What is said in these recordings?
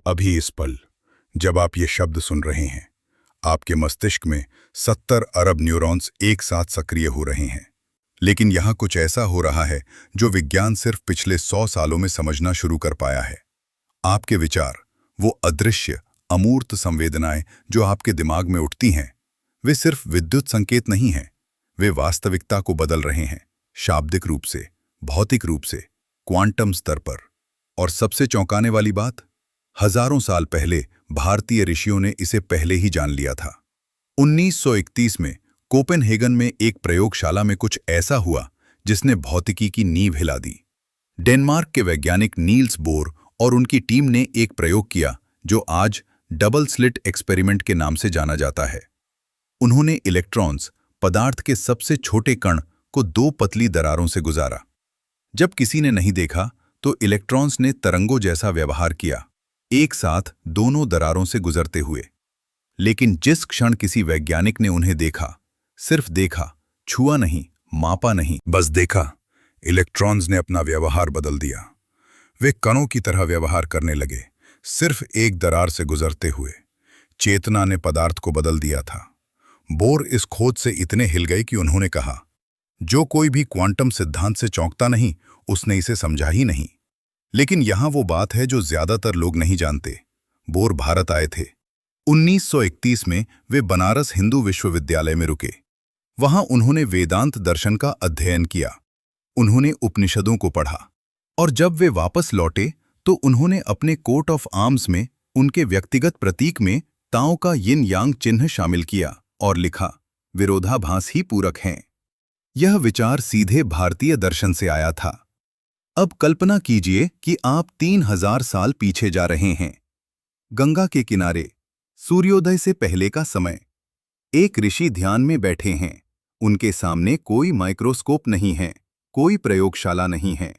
अभी इस पल जब आप ये शब्द सुन रहे हैं, आपके मस्तिष्क में 70 अरब न्यूरॉन्स एक साथ सक्रिय हो रहे हैं। लेकिन यहाँ कुछ ऐसा हो रहा है जो विज्ञान सिर्फ पिछले 100 सालों में समझना शुरू कर पाया है। आपके विचार, वो अदृश्य अमूर्त संवेदनाएं जो आपके दिमाग में उठती हैं, वे सिर्फ विद्युत संकेत नहीं हैं, वे वास्तविकता को बदल रहे हैं, शाब्दिक रूप से, भौतिक रूप से, क्वांटम स्तर पर। और सबसे चौंकाने वाली बात, हजारों साल पहले भारतीय ऋषियों ने इसे पहले ही जान लिया था। 1931 में कोपेनहेगन में एक प्रयोगशाला में कुछ ऐसा हुआ जिसने भौतिकी की नींव हिला दी। डेनमार्क के वैज्ञानिक नील्स बोर और उनकी टीम ने एक प्रयोग किया जो आज डबल स्लिट एक्सपेरिमेंट के नाम से जाना जाता है। उन्होंने इलेक्ट्रॉन्स, पदार्थ के सबसे छोटे कण, को 2 पतली दरारों से गुजारा। जब किसी ने नहीं देखा तो इलेक्ट्रॉन्स ने तरंगों जैसा व्यवहार किया, एक साथ दोनों दरारों से गुजरते हुए। लेकिन जिस क्षण किसी वैज्ञानिक ने उन्हें देखा, सिर्फ देखा, छुआ नहीं, मापा नहीं, बस देखा, इलेक्ट्रॉन्स ने अपना व्यवहार बदल दिया। वे कणों की तरह व्यवहार करने लगे, सिर्फ एक दरार से गुजरते हुए। चेतना ने पदार्थ को बदल दिया था। बोर इस खोज से इतने हिल गए कि उन्होंने कहा, जो कोई भी क्वांटम सिद्धांत से चौंकता नहीं, उसने इसे समझा ही नहीं। लेकिन यहां वो बात है जो ज्यादातर लोग नहीं जानते। बोर भारत आए थे। 1931 में वे बनारस हिंदू विश्वविद्यालय में रुके। वहां उन्होंने वेदांत दर्शन का अध्ययन किया, उन्होंने उपनिषदों को पढ़ा, और जब वे वापस लौटे तो उन्होंने अपने कोट ऑफ आर्म्स में उनके व्यक्तिगत प्रतीक में ताओ का यिन यांग चिन्ह शामिल किया और लिखा, विरोधाभास ही पूरक हैं। यह विचार सीधे भारतीय दर्शन से आया था। अब कल्पना कीजिए कि आप 3000 साल पीछे जा रहे हैं। गंगा के किनारे, सूर्योदय से पहले का समय। एक ऋषि ध्यान में बैठे हैं। उनके सामने कोई माइक्रोस्कोप नहीं है, कोई प्रयोगशाला नहीं है।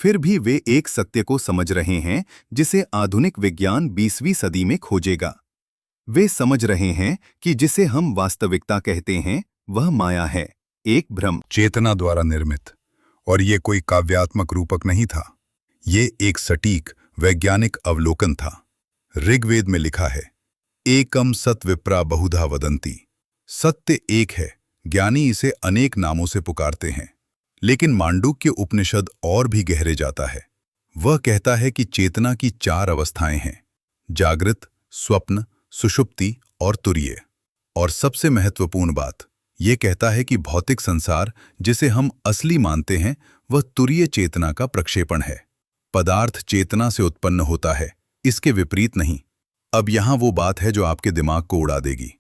फिर भी वे एक सत्य को समझ रहे हैं जिसे आधुनिक विज्ञान 20वीं सदी में खोजेगा। वे समझ रहे हैं कि जिसे हम वास्तविकता कहते हैं वह माया है, एक भ्रम, चेतना द्वारा निर्मित। और ये कोई काव्यात्मक रूपक नहीं था, ये एक सटीक वैज्ञानिक अवलोकन था। ऋग्वेद में लिखा है, एकम सत विप्रा बहुधा वदंती। सत्य एक है, ज्ञानी इसे अनेक नामों से पुकारते हैं। लेकिन मांडूक्य उपनिषद और भी गहरे जाता है। वह कहता है कि चेतना की 4 अवस्थाएं हैं, जागृत, स्वप्न, सुषुप्ति और तुरीय। और सबसे महत्वपूर्ण बात, ये कहता है कि भौतिक संसार जिसे हम असली मानते हैं वह तुरीय चेतना का प्रक्षेपण है। पदार्थ चेतना से उत्पन्न होता है, इसके विपरीत नहीं। अब यहां वो बात है जो आपके दिमाग को उड़ा देगी।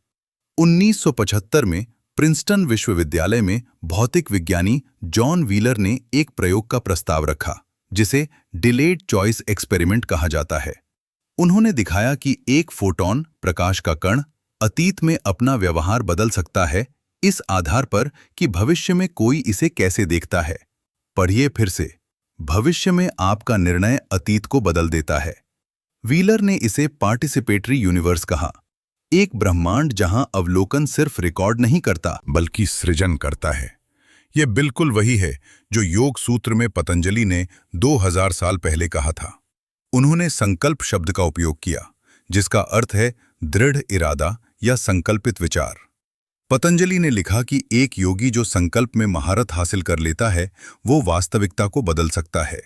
1975 में प्रिंसटन विश्वविद्यालय में भौतिक विज्ञानी जॉन व्हीलर ने एक प्रयोग का प्रस्ताव रखा जिसे डिलेड चॉइस एक्सपेरिमेंट कहा जाता है। उन्होंने दिखाया कि एक फोटॉन, प्रकाश का कण, अतीत में अपना व्यवहार बदल सकता है, इस आधार पर कि भविष्य में कोई इसे कैसे देखता है। पढ़िए फिर से, भविष्य में आपका निर्णय अतीत को बदल देता है। व्हीलर ने इसे पार्टिसिपेटरी यूनिवर्स कहा, एक ब्रह्मांड जहां अवलोकन सिर्फ रिकॉर्ड नहीं करता बल्कि सृजन करता है। यह बिल्कुल वही है जो योग सूत्र में पतंजलि ने 2000 साल पहले कहा था। उन्होंने संकल्प शब्द का उपयोग किया, जिसका अर्थ है दृढ़ इरादा या संकल्पित विचार। पतंजलि ने लिखा कि एक योगी जो संकल्प में महारत हासिल कर लेता है, वो वास्तविकता को बदल सकता है।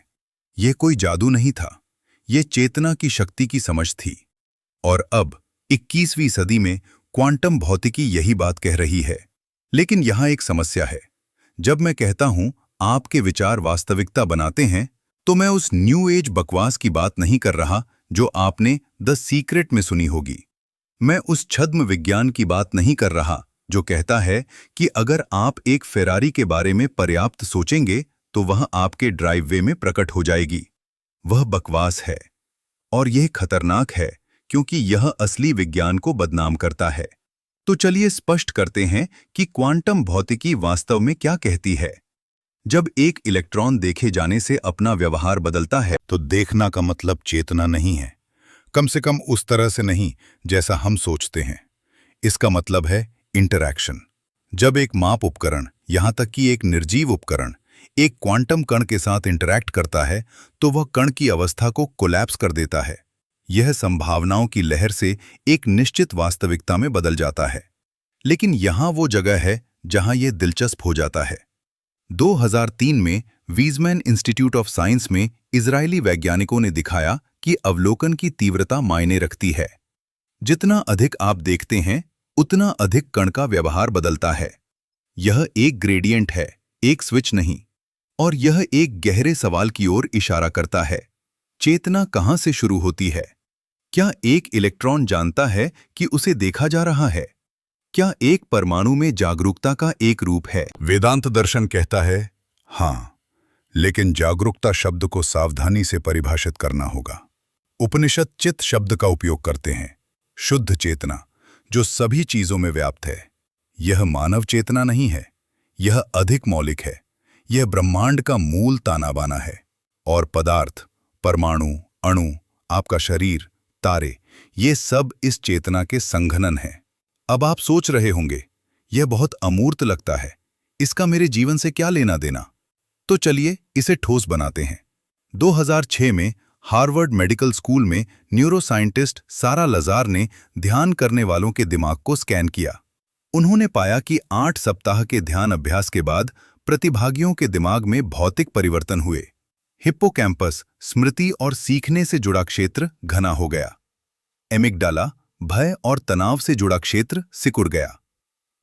यह कोई जादू नहीं था, यह चेतना की शक्ति की समझ थी। और अब 21वीं सदी में क्वांटम भौतिकी यही बात कह रही है। लेकिन यहां एक समस्या है। जब मैं कहता हूं आपके विचार वास्तविकता बनाते हैं, तो मैं उस न्यू एज बकवास की बात नहीं कर रहा जो आपने द सीक्रेट में सुनी होगी। मैं उस छद्म विज्ञान की बात नहीं कर रहा जो कहता है कि अगर आप एक फेरारी के बारे में पर्याप्त सोचेंगे तो वह आपके ड्राइववे में प्रकट हो जाएगी। वह बकवास है, और यह खतरनाक है क्योंकि यह असली विज्ञान को बदनाम करता है। तो चलिए स्पष्ट करते हैं कि क्वांटम भौतिकी वास्तव में क्या कहती है। जब एक इलेक्ट्रॉन देखे जाने से अपना व्यवहार बदलता है, तो देखना का मतलब चेतना नहीं है, कम से कम उस तरह से नहीं जैसा हम सोचते हैं। इसका मतलब है इंटरैक्शन। जब एक माप उपकरण, यहां तक कि एक निर्जीव उपकरण, एक क्वांटम कण के साथ इंटरैक्ट करता है, तो वह कण की अवस्था को कोलैप्स कर देता है। यह संभावनाओं की लहर से एक निश्चित वास्तविकता में बदल जाता है। लेकिन यहाँ वो जगह है जहाँ यह दिलचस्प हो जाता है। 2003 में वीज़मैन इंस्टीट्यूट ऑफ साइंस में इजरायली वैज्ञानिकों ने दिखाया कि अवलोकन की तीव्रता मायने रखती है। जितना अधिक आप देखते हैं, उतना अधिक कण का व्यवहार बदलता है। यह एक ग्रेडियंट है, एक स्विच नहीं। और यह एक गहरे सवाल की ओर इशारा करता है। चेतना कहाँ से शुरू होती है? क्या एक इलेक्ट्रॉन जानता है कि उसे देखा जा रहा है? क्या एक परमाणु में जागरूकता का एक रूप है? वेदांत दर्शन कहता है हाँ, लेकिन जागरूकता शब्द को सावधानी से परिभाषित करना होगा। उपनिषद चित शब्द का उपयोग करते हैं, शुद्ध चेतना जो सभी चीजों में व्याप्त है। यह मानव चेतना नहीं है, यह अधिक मौलिक है। यह ब्रह्मांड का मूल ताना बाना है। और पदार्थ, परमाणु, अणु, आपका शरीर, तारे, ये सब इस चेतना के संघनन हैं। अब आप सोच रहे होंगे, यह बहुत अमूर्त लगता है, इसका मेरे जीवन से क्या लेना देना? तो चलिए इसे ठोस बनाते हैं। 2006 में हार्वर्ड मेडिकल स्कूल में न्यूरोसाइंटिस्ट सारा लजार ने ध्यान करने वालों के दिमाग को स्कैन किया। उन्होंने पाया कि 8 सप्ताह के ध्यान अभ्यास के बाद प्रतिभागियों के दिमाग में भौतिक परिवर्तन हुए। हिप्पोकैम्पस, स्मृति और सीखने से जुड़ा क्षेत्र घना हो गया। एमिगडाला, भय और तनाव से जुड़ा क्षेत्र सिकुड़ गया।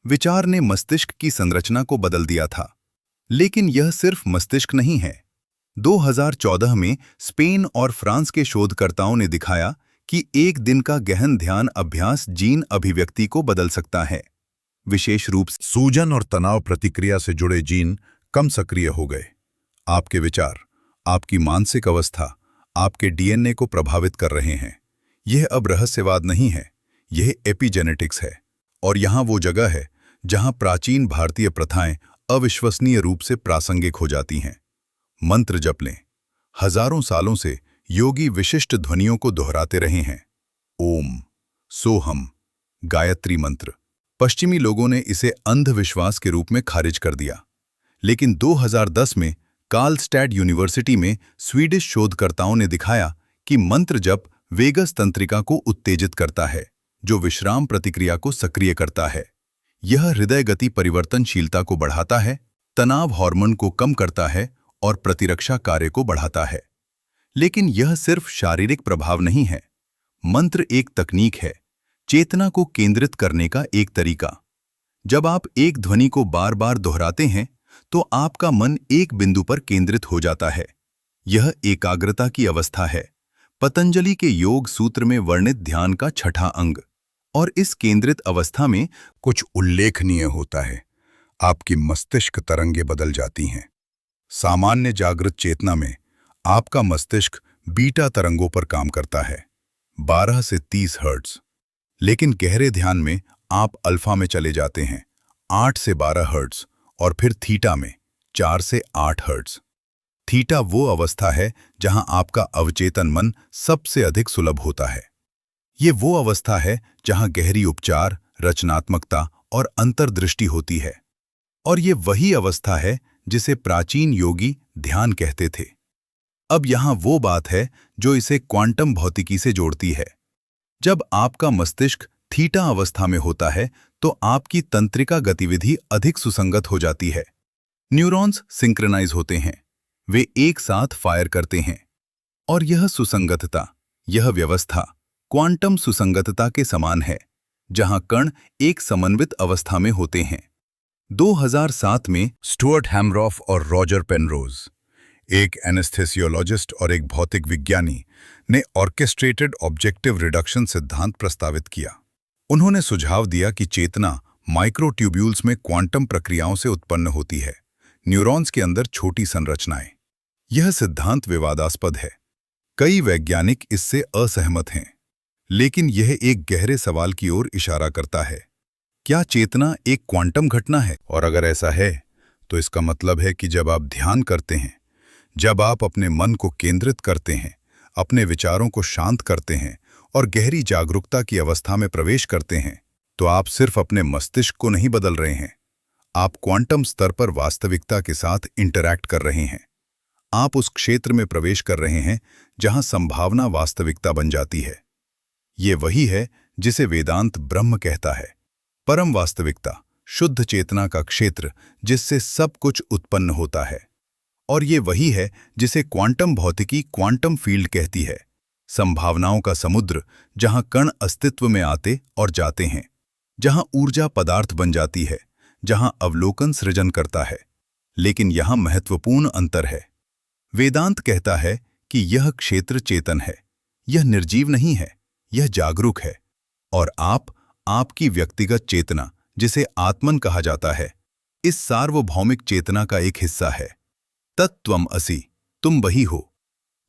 विचार ने मस्तिष्क की संरचना को बदल दिया था। लेकिन यह सिर्फ मस्तिष्क नहीं है। 2014 में स्पेन और फ्रांस के शोधकर्ताओं ने दिखाया कि एक दिन का गहन ध्यान अभ्यास जीन अभिव्यक्ति को बदल सकता है। विशेष रूप से सूजन और तनाव प्रतिक्रिया से जुड़े जीन कम सक्रिय हो गए। आपके विचार, आपकी मानसिक अवस्था, आपके डीएनए को प्रभावित कर रहे हैं। यह अब रहस्यवाद नहीं है, यह एपिजेनेटिक्स है। और यहाँ वो जगह है जहाँ प्राचीन भारतीय प्रथाएं अविश्वसनीय रूप से प्रासंगिक हो जाती हैं। मंत्र जप लें। हजारों सालों से योगी विशिष्ट ध्वनियों को दोहराते रहे हैं। ओम, सोहम, गायत्री मंत्र। पश्चिमी लोगों ने इसे अंधविश्वास के रूप में खारिज कर दिया। लेकिन 2010 में कार्लस्टैड यूनिवर्सिटी में स्वीडिश शोधकर्ताओं ने दिखाया कि मंत्र जप वेगस तंत्रिका को उत्तेजित करता है, जो विश्राम प्रतिक्रिया को सक्रिय करता है। यह हृदय गति परिवर्तनशीलता को बढ़ाता है, तनाव हार्मोन को कम करता है और प्रतिरक्षा कार्य को बढ़ाता है। लेकिन यह सिर्फ शारीरिक प्रभाव नहीं है। मंत्र एक तकनीक है, चेतना को केंद्रित करने का एक तरीका। जब आप एक ध्वनि को बार बार दोहराते हैं तो आपका मन एक बिंदु पर केंद्रित हो जाता है। यह एकाग्रता की अवस्था है, पतंजलि के योग सूत्र में वर्णित ध्यान का छठा अंग। और इस केंद्रित अवस्था में कुछ उल्लेखनीय होता है। आपकी मस्तिष्क तरंगें बदल जाती हैं। सामान्य जागृत चेतना में आपका मस्तिष्क बीटा तरंगों पर काम करता है, 12 से 30 हर्ट्ज। लेकिन गहरे ध्यान में आप अल्फा में चले जाते हैं, 8 से 12 हर्ट्ज, और फिर थीटा में 4 से 8 हर्ट्ज। थीटा वो अवस्था है जहां आपका अवचेतन मन सबसे अधिक सुलभ होता है। ये वो अवस्था है जहां गहरी उपचार, रचनात्मकता और अंतर्दृष्टि होती है। और ये वही अवस्था है जिसे प्राचीन योगी ध्यान कहते थे। अब यहाँ वो बात है जो इसे क्वांटम भौतिकी से जोड़ती है। जब आपका मस्तिष्क थीटा अवस्था में होता है तो आपकी तंत्रिका गतिविधि अधिक सुसंगत हो जाती है। न्यूरॉन्स सिंक्रोनाइज होते हैं, वे एक साथ फायर करते हैं। और यह सुसंगतता, यह व्यवस्था क्वांटम सुसंगतता के समान है, जहां कण एक समन्वित अवस्था में होते हैं। 2007 में स्टुअर्ट हैमरॉफ और रॉजर पेनरोज, एक एनेस्थेसियोलॉजिस्ट और एक भौतिक विज्ञानी, ने ऑर्केस्ट्रेटेड ऑब्जेक्टिव रिडक्शन सिद्धांत प्रस्तावित किया। उन्होंने सुझाव दिया कि चेतना माइक्रोट्यूब्यूल्स में क्वांटम प्रक्रियाओं से उत्पन्न होती है, न्यूरॉन्स के अंदर छोटी संरचनाएं। यह सिद्धांत विवादास्पद है, कई वैज्ञानिक इससे असहमत हैं। लेकिन यह एक गहरे सवाल की ओर इशारा करता है, क्या चेतना एक क्वांटम घटना है? और अगर ऐसा है तो इसका मतलब है कि जब आप ध्यान करते हैं, जब आप अपने मन को केंद्रित करते हैं, अपने विचारों को शांत करते हैं और गहरी जागरूकता की अवस्था में प्रवेश करते हैं, तो आप सिर्फ अपने मस्तिष्क को नहीं बदल रहे हैं, आप क्वांटम स्तर पर वास्तविकता के साथ इंटरैक्ट कर रहे हैं। आप उस क्षेत्र में प्रवेश कर रहे हैं जहां संभावना वास्तविकता बन जाती है। ये वही है जिसे वेदांत ब्रह्म कहता है, परम वास्तविकता, शुद्ध चेतना का क्षेत्र जिससे सब कुछ उत्पन्न होता है। और ये वही है जिसे क्वांटम भौतिकी क्वांटम फील्ड कहती है, संभावनाओं का समुद्र जहां कण अस्तित्व में आते और जाते हैं, जहां ऊर्जा पदार्थ बन जाती है, जहां अवलोकन सृजन करता है। लेकिन यहां महत्वपूर्ण अंतर है। वेदांत कहता है कि यह क्षेत्र चेतन है, यह निर्जीव नहीं है, यह जागरूक है। और आपकी व्यक्तिगत चेतना, जिसे आत्मन कहा जाता है, इस सार्वभौमिक चेतना का एक हिस्सा है। तत्त्वम असि, तुम वही हो।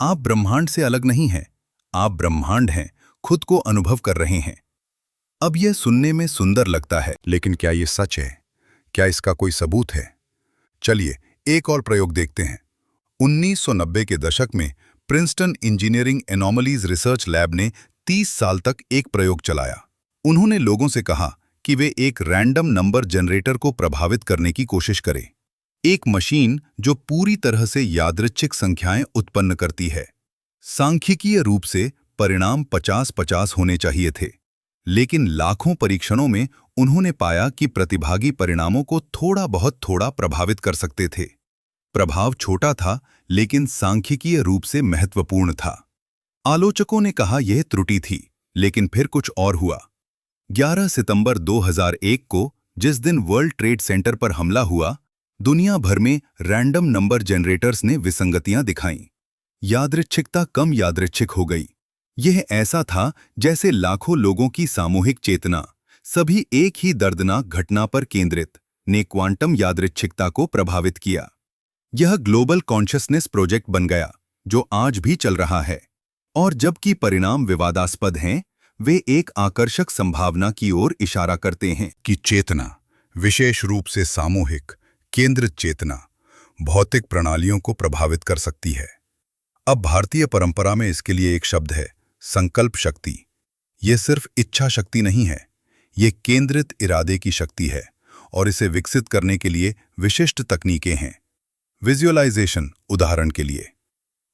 आप ब्रह्मांड से अलग नहीं हैं, आप ब्रह्मांड हैं, खुद को अनुभव कर रहे हैं। अब यह सुनने में सुंदर लगता है, लेकिन क्या यह सच है? क्या इसका कोई सबूत है? चलिए एक और प्रयोग देखते हैं। 1990 के दशक में Princeton engineering anomalies research lab ने 30 साल तक एक प्रयोग चलाया। उन्होंने लोगों से कहा कि वे एक रैंडम नंबर जनरेटर को प्रभावित करने की कोशिश करें, एक मशीन जो पूरी तरह से यादृच्छिक संख्याएं उत्पन्न करती है। सांख्यिकीय रूप से परिणाम 50-50 होने चाहिए थे, लेकिन लाखों परीक्षणों में उन्होंने पाया कि प्रतिभागी परिणामों को थोड़ा प्रभावित कर सकते थे। प्रभाव छोटा था, लेकिन सांख्यिकीय रूप से महत्वपूर्ण था। आलोचकों ने कहा यह त्रुटि थी, लेकिन फिर कुछ और हुआ। 11 सितंबर 2001 को, जिस दिन वर्ल्ड ट्रेड सेंटर पर हमला हुआ, दुनिया भर में रैंडम नंबर जनरेटर्स ने विसंगतियां दिखाईं। यादृच्छिकता कम यादृच्छिक हो गई। यह ऐसा था जैसे लाखों लोगों की सामूहिक चेतना, सभी एक ही दर्दनाक घटना पर केंद्रित, ने क्वांटम यादृच्छिकता को प्रभावित किया। यह ग्लोबल कॉन्शियसनेस प्रोजेक्ट बन गया, जो आज भी चल रहा है। और जबकि परिणाम विवादास्पद हैं, वे एक आकर्षक संभावना की ओर इशारा करते हैं कि चेतना, विशेष रूप से सामूहिक, केंद्रित चेतना, भौतिक प्रणालियों को प्रभावित कर सकती है। अब भारतीय परंपरा में इसके लिए एक शब्द है, संकल्प शक्ति। यह सिर्फ इच्छा शक्ति नहीं है, यह केंद्रित इरादे की शक्ति है, और इसे विकसित करने के लिए विशिष्ट तकनीकें हैं। विजुअलाइजेशन, उदाहरण के लिए,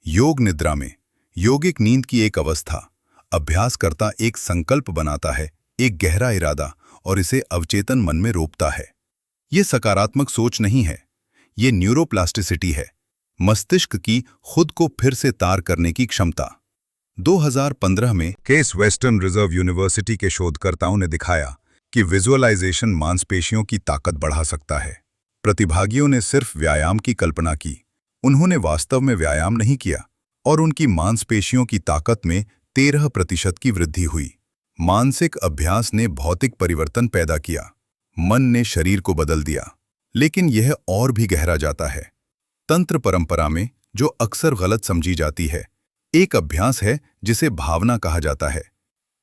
योग निद्रा में, योगिक नींद की एक अवस्था, अभ्यासकर्ता एक संकल्प बनाता है, एक गहरा इरादा, और इसे अवचेतन मन में रोपता है। यह सकारात्मक सोच नहीं है, यह न्यूरोप्लास्टिसिटी है, मस्तिष्क की खुद को फिर से तार करने की क्षमता। 2015 में केस वेस्टर्न रिजर्व यूनिवर्सिटी के शोधकर्ताओं ने दिखाया कि विजुअलाइजेशन मांसपेशियों की ताकत बढ़ा सकता है। प्रतिभागियों ने सिर्फ व्यायाम की कल्पना की, उन्होंने वास्तव में व्यायाम नहीं किया, और उनकी मांसपेशियों की ताकत में 13% की वृद्धि हुई। मानसिक अभ्यास ने भौतिक परिवर्तन पैदा किया, मन ने शरीर को बदल दिया। लेकिन यह और भी गहरा जाता है। तंत्र परंपरा में, जो अक्सर गलत समझी जाती है, एक अभ्यास है जिसे भावना कहा जाता है।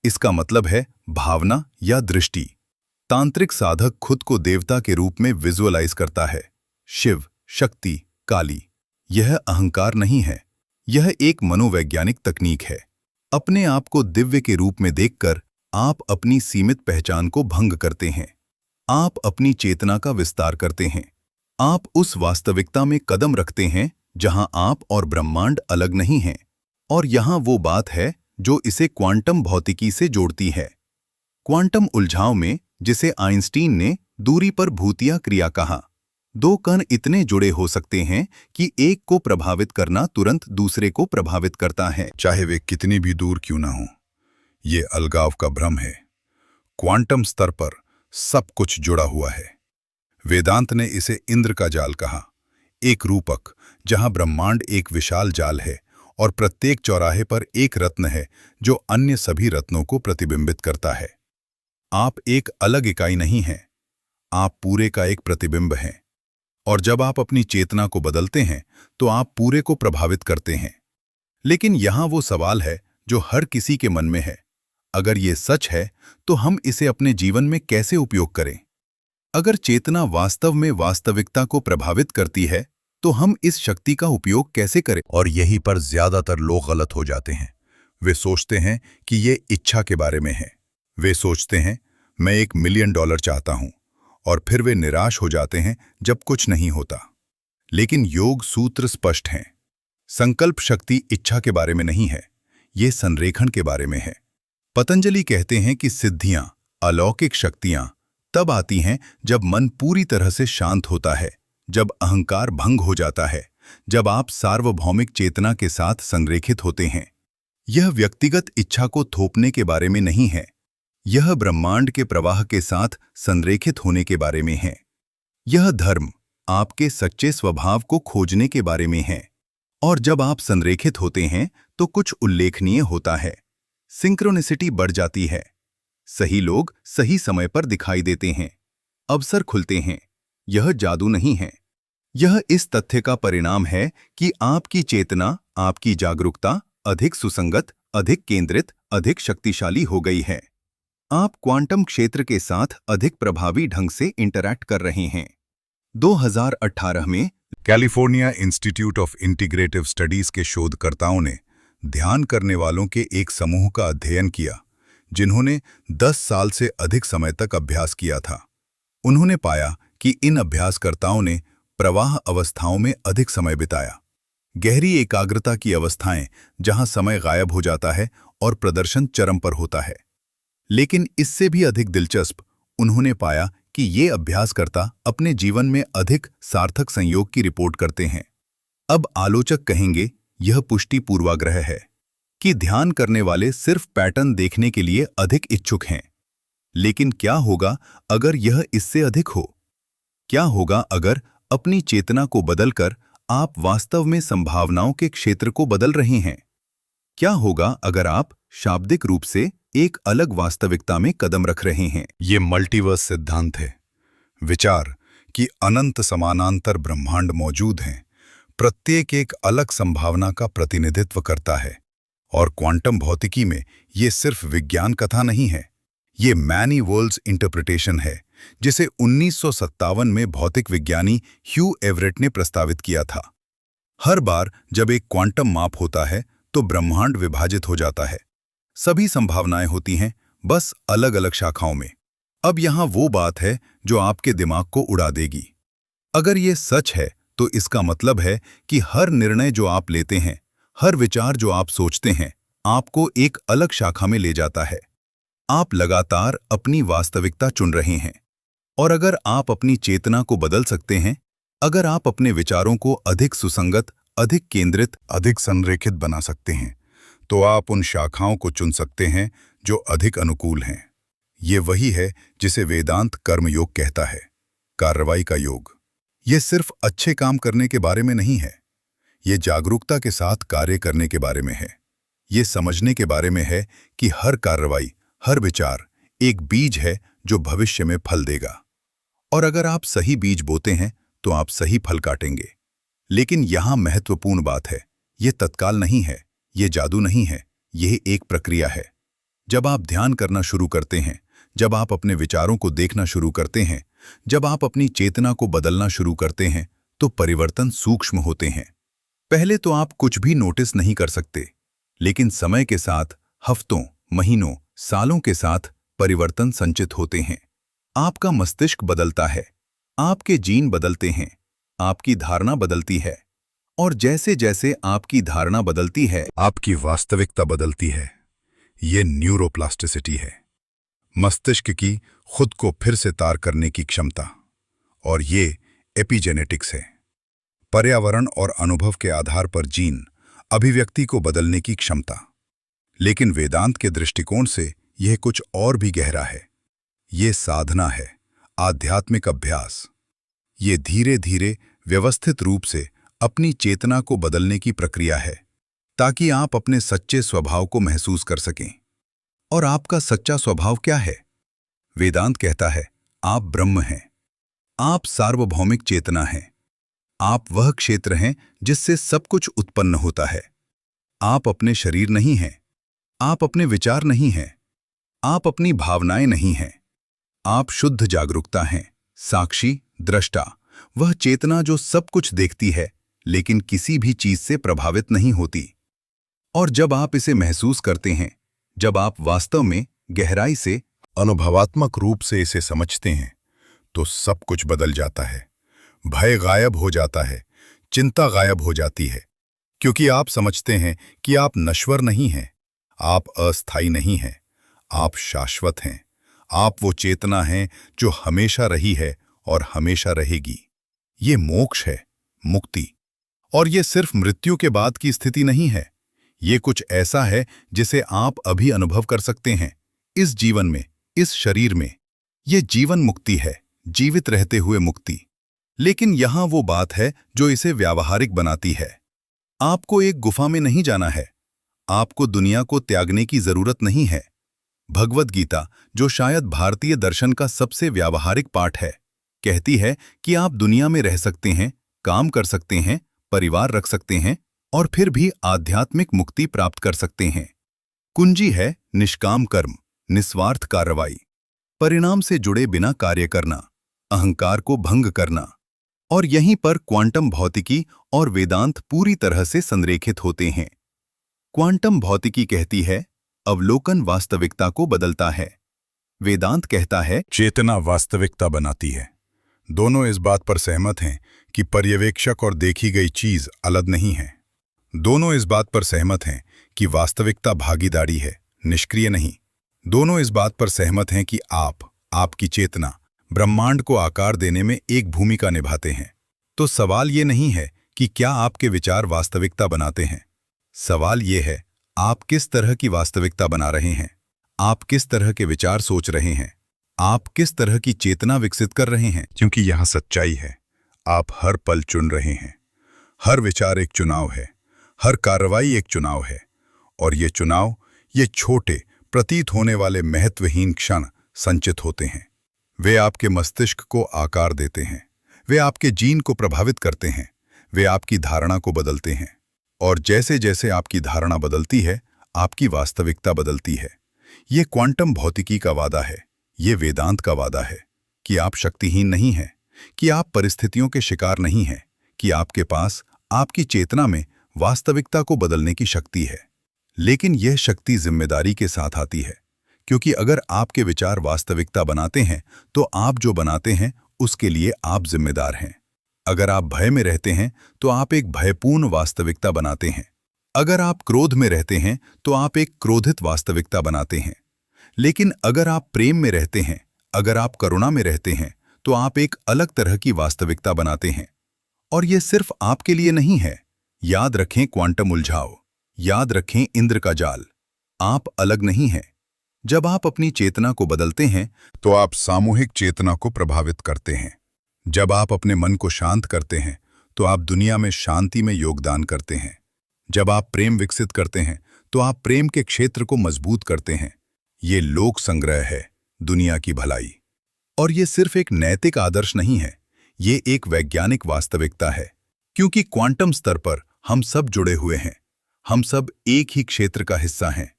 इसका मतलब है भावना या दृष्टि। तांत्रिक साधक खुद को देवता के रूप में विजुअलाइज करता है, शिव, शक्ति, काली। यह अहंकार नहीं है, यह एक मनोवैज्ञानिक तकनीक है। अपने आप को दिव्य के रूप में देखकर आप अपनी सीमित पहचान को भंग करते हैं। आप अपनी चेतना का विस्तार करते हैं। आप उस वास्तविकता में कदम रखते हैं जहां आप और ब्रह्मांड अलग नहीं हैं। और यहां वो बात है जो इसे क्वांटम भौतिकी से जोड़ती है। क्वांटम उलझाव में, जिसे आइंस्टीन ने दूरी पर भूतिया क्रिया कहा, दो कण इतने जुड़े हो सकते हैं कि एक को प्रभावित करना तुरंत दूसरे को प्रभावित करता है, चाहे वे कितनी भी दूर क्यों ना हो। ये अलगाव का भ्रम है। क्वांटम स्तर पर सब कुछ जुड़ा हुआ है। वेदांत ने इसे इंद्र का जाल कहा, एक रूपक जहां ब्रह्मांड एक विशाल जाल है और प्रत्येक चौराहे पर एक रत्न है जो अन्य सभी रत्नों को प्रतिबिंबित करता है। आप एक अलग इकाई नहीं हैं, आप पूरे का एक प्रतिबिंब हैं। और जब आप अपनी चेतना को बदलते हैं तो आप पूरे को प्रभावित करते हैं। लेकिन यहां वो सवाल है जो हर किसी के मन में है, अगर ये सच है तो हम इसे अपने जीवन में कैसे उपयोग करें? अगर चेतना वास्तव में वास्तविकता को प्रभावित करती है तो हम इस शक्ति का उपयोग कैसे करें? और यहीं पर ज्यादातर लोग गलत हो जाते हैं। वे सोचते हैं कि ये इच्छा के बारे में है। वे सोचते हैं मैं $1 मिलियन चाहता हूं, और फिर वे निराश हो जाते हैं जब कुछ नहीं होता। लेकिन योग सूत्र स्पष्ट हैं। संकल्प शक्ति इच्छा के बारे में नहीं है, ये संरेखण के बारे में है। पतंजलि कहते हैं कि सिद्धियां, अलौकिक शक्तियां तब आती हैं जब मन पूरी तरह से शांत होता है, जब अहंकार भंग हो जाता है, जब आप सार्वभौमिक चेतना के साथ संरेखित होते हैं। यह व्यक्तिगत इच्छा को थोपने के बारे में नहीं है, यह ब्रह्मांड के प्रवाह के साथ संरेखित होने के बारे में है। यह धर्म आपके सच्चे स्वभाव को खोजने के बारे में है। और जब आप संरेखित होते हैं तो कुछ उल्लेखनीय होता है। सिंक्रोनिसिटी बढ़ जाती है, सही लोग सही समय पर दिखाई देते हैं, अवसर खुलते हैं। यह जादू नहीं है, यह इस तथ्य का परिणाम है कि आपकी चेतना, आपकी जागरूकता अधिक सुसंगत, अधिक केंद्रित, अधिक शक्तिशाली हो गई है। आप क्वांटम क्षेत्र के साथ अधिक प्रभावी ढंग से इंटरैक्ट कर रहे हैं। 2018 में California institute of integrative studies के शोधकर्ताओं ने ध्यान करने वालों के एक समूह का अध्ययन किया, जिन्होंने 10 साल से अधिक समय तक अभ्यास किया था। उन्होंने पाया कि इन अभ्यासकर्ताओं ने प्रवाह अवस्थाओं में अधिक समय बिताया, गहरी एकाग्रता की अवस्थाएं जहां समय गायब हो जाता है और प्रदर्शन चरम पर होता है। लेकिन इससे भी अधिक दिलचस्प, उन्होंने पाया कि ये अभ्यासकर्ता अपने जीवन में अधिक सार्थक संयोग की रिपोर्ट करते हैं। अब आलोचक कहेंगे यह पुष्टि पूर्वाग्रह है कि ध्यान करने वाले सिर्फ पैटर्न देखने के लिए अधिक इच्छुक हैं। लेकिन क्या होगा अगर यह इससे अधिक हो? क्या होगा अगर अपनी चेतना को बदलकर आप वास्तव में संभावनाओं के क्षेत्र को बदल रहे हैं? क्या होगा अगर आप शाब्दिक रूप से एक अलग वास्तविकता में कदम रख रहे हैं? ये मल्टीवर्स सिद्धांत है। विचार कि अनंत समानांतर ब्रह्मांड मौजूद हैं, प्रत्येक एक अलग संभावना का प्रतिनिधित्व करता है। और क्वांटम भौतिकी में ये सिर्फ विज्ञान कथा नहीं है, ये मैनी वर्ल्ड्स इंटरप्रिटेशन है, जिसे 1957 में भौतिक विज्ञानी ह्यू एवरेट ने प्रस्तावित किया था। हर बार जब एक क्वांटम माप होता है तो ब्रह्मांड विभाजित हो जाता है। सभी संभावनाएं होती हैं, बस अलग अलग शाखाओं में। अब यहां वो बात है जो आपके दिमाग को उड़ा देगी। अगर ये सच है तो इसका मतलब है कि हर निर्णय जो आप लेते हैं, हर विचार जो आप सोचते हैं, आपको एक अलग शाखा में ले जाता है। आप लगातार अपनी वास्तविकता चुन रहे हैं। और अगर आप अपनी चेतना को बदल सकते हैं, अगर आप अपने विचारों को अधिक सुसंगत, अधिक केंद्रित, अधिक संरेखित बना सकते हैं, तो आप उन शाखाओं को चुन सकते हैं जो अधिक अनुकूल हैं। ये वही है जिसे वेदांत कर्मयोग कहता है, कार्रवाई का योग। ये सिर्फ अच्छे काम करने के बारे में नहीं है, ये जागरूकता के साथ कार्य करने के बारे में है। ये समझने के बारे में है कि हर कार्रवाई, हर विचार एक बीज है जो भविष्य में फल देगा। और अगर आप सही बीज बोते हैं तो आप सही फल काटेंगे। लेकिन यहां महत्वपूर्ण बात है, ये तत्काल नहीं है, ये जादू नहीं है, यह एक प्रक्रिया है। जब आप ध्यान करना शुरू करते हैं, जब आप अपने विचारों को देखना शुरू करते हैं, जब आप अपनी चेतना को बदलना शुरू करते हैं, तो परिवर्तन सूक्ष्म होते हैं। पहले तो आप कुछ भी नोटिस नहीं कर सकते, लेकिन समय के साथ, हफ्तों, महीनों, सालों के साथ परिवर्तन संचित होते हैं। आपका मस्तिष्क बदलता है, आपके जीन बदलते हैं, आपकी धारणा बदलती है। और जैसे जैसे आपकी धारणा बदलती है, आपकी वास्तविकता बदलती है। ये न्यूरोप्लास्टिसिटी है, मस्तिष्क की खुद को फिर से तार करने की क्षमता। और ये एपिजेनेटिक्स है, पर्यावरण और अनुभव के आधार पर जीन अभिव्यक्ति को बदलने की क्षमता। लेकिन वेदांत के दृष्टिकोण से यह कुछ और भी गहरा है। ये साधना है, आध्यात्मिक अभ्यास। ये धीरे धीरे व्यवस्थित रूप से अपनी चेतना को बदलने की प्रक्रिया है, ताकि आप अपने सच्चे स्वभाव को महसूस कर सकें। और आपका सच्चा स्वभाव क्या है? वेदांत कहता है, आप ब्रह्म हैं, आप सार्वभौमिक चेतना हैं, आप वह क्षेत्र हैं जिससे सब कुछ उत्पन्न होता है। आप अपने शरीर नहीं हैं, आप अपने विचार नहीं हैं, आप अपनी भावनाएं नहीं हैं। आप शुद्ध जागरूकता हैं, साक्षी, दृष्टा, वह चेतना जो सब कुछ देखती है लेकिन किसी भी चीज से प्रभावित नहीं होती। और जब आप इसे महसूस करते हैं, जब आप वास्तव में गहराई से, अनुभवात्मक रूप से इसे समझते हैं, तो सब कुछ बदल जाता है। भय गायब हो जाता है, चिंता गायब हो जाती है, क्योंकि आप समझते हैं कि आप नश्वर नहीं हैं, आप अस्थायी नहीं हैं, आप शाश्वत हैं। आप वो चेतना हैं जो हमेशा रही है और हमेशा रहेगी। ये मोक्ष है, मुक्ति। और ये सिर्फ मृत्यु के बाद की स्थिति नहीं है। ये कुछ ऐसा है जिसे आप अभी अनुभव कर सकते हैं, इस जीवन में, इस शरीर में। ये जीवन मुक्ति है, जीवित रहते हुए मुक्ति। लेकिन यहां वो बात है जो इसे व्यावहारिक बनाती है। आपको एक गुफा में नहीं जाना है, आपको दुनिया को त्यागने की जरूरत नहीं है। भगवद गीता, जो शायद भारतीय दर्शन का सबसे व्यावहारिक पाठ है, कहती है कि आप दुनिया में रह सकते हैं, काम कर सकते हैं, परिवार रख सकते हैं और फिर भी आध्यात्मिक मुक्ति प्राप्त कर सकते हैं। कुंजी है निष्काम कर्म, निस्वार्थ कार्रवाई, परिणाम से जुड़े बिना कार्य करना, अहंकार को भंग करना। और यहीं पर क्वांटम भौतिकी और वेदांत पूरी तरह से संरेखित होते हैं। क्वांटम भौतिकी कहती है अवलोकन वास्तविकता को बदलता है। वेदांत कहता है चेतना वास्तविकता बनाती है। दोनों इस बात पर सहमत हैं कि पर्यवेक्षक और देखी गई चीज अलग नहीं है। दोनों इस बात पर सहमत हैं कि वास्तविकता भागीदारी है, निष्क्रिय नहीं। दोनों इस बात पर सहमत हैं कि आपकी चेतना ब्रह्मांड को आकार देने में एक भूमिका निभाते हैं। तो सवाल ये नहीं है कि क्या आपके विचार वास्तविकता बनाते हैं। सवाल ये है, आप किस तरह की वास्तविकता बना रहे हैं। आप किस तरह के विचार सोच रहे हैं। आप किस तरह की चेतना विकसित कर रहे हैं। क्योंकि यहाँ सच्चाई है, आप हर पल चुन रहे हैं। हर विचार एक चुनाव है, हर कार्रवाई एक चुनाव है। और ये चुनाव, ये छोटे प्रतीत होने वाले महत्वहीन क्षण संचित होते हैं। वे आपके मस्तिष्क को आकार देते हैं, वे आपके जीन को प्रभावित करते हैं, वे आपकी धारणा को बदलते हैं। और जैसे जैसे आपकी धारणा बदलती है, आपकी वास्तविकता बदलती है। ये क्वांटम भौतिकी का वादा है, ये वेदांत का वादा है कि आप शक्तिहीन नहीं हैं, कि आप परिस्थितियों के शिकार नहीं हैं, कि आपके पास आपकी चेतना में वास्तविकता को बदलने की शक्ति है। लेकिन यह शक्ति जिम्मेदारी के साथ आती है, क्योंकि अगर आपके विचार वास्तविकता बनाते हैं तो आप जो बनाते हैं उसके लिए आप जिम्मेदार हैं। अगर आप भय में रहते हैं तो आप एक भयपूर्ण वास्तविकता बनाते हैं। अगर आप क्रोध में रहते हैं तो आप एक क्रोधित वास्तविकता बनाते हैं। लेकिन अगर आप प्रेम में रहते हैं, अगर आप करुणा में रहते हैं, तो आप एक अलग तरह की वास्तविकता बनाते हैं। और ये सिर्फ आपके लिए नहीं है। याद रखें क्वांटम उलझाव, याद रखें इंद्र का जाल। आप अलग नहीं हैं। जब आप अपनी चेतना को बदलते हैं तो आप सामूहिक चेतना को प्रभावित करते हैं। जब आप अपने मन को शांत करते हैं तो आप दुनिया में शांति में योगदान करते हैं। जब आप प्रेम विकसित करते हैं तो आप प्रेम के क्षेत्र को मजबूत करते हैं। ये लोक संग्रह है, दुनिया की भलाई। और ये सिर्फ एक नैतिक आदर्श नहीं है, ये एक वैज्ञानिक वास्तविकता है। क्योंकि क्वांटम स्तर पर हम सब जुड़े हुए हैं, हम सब एक ही क्षेत्र का हिस्सा हैं।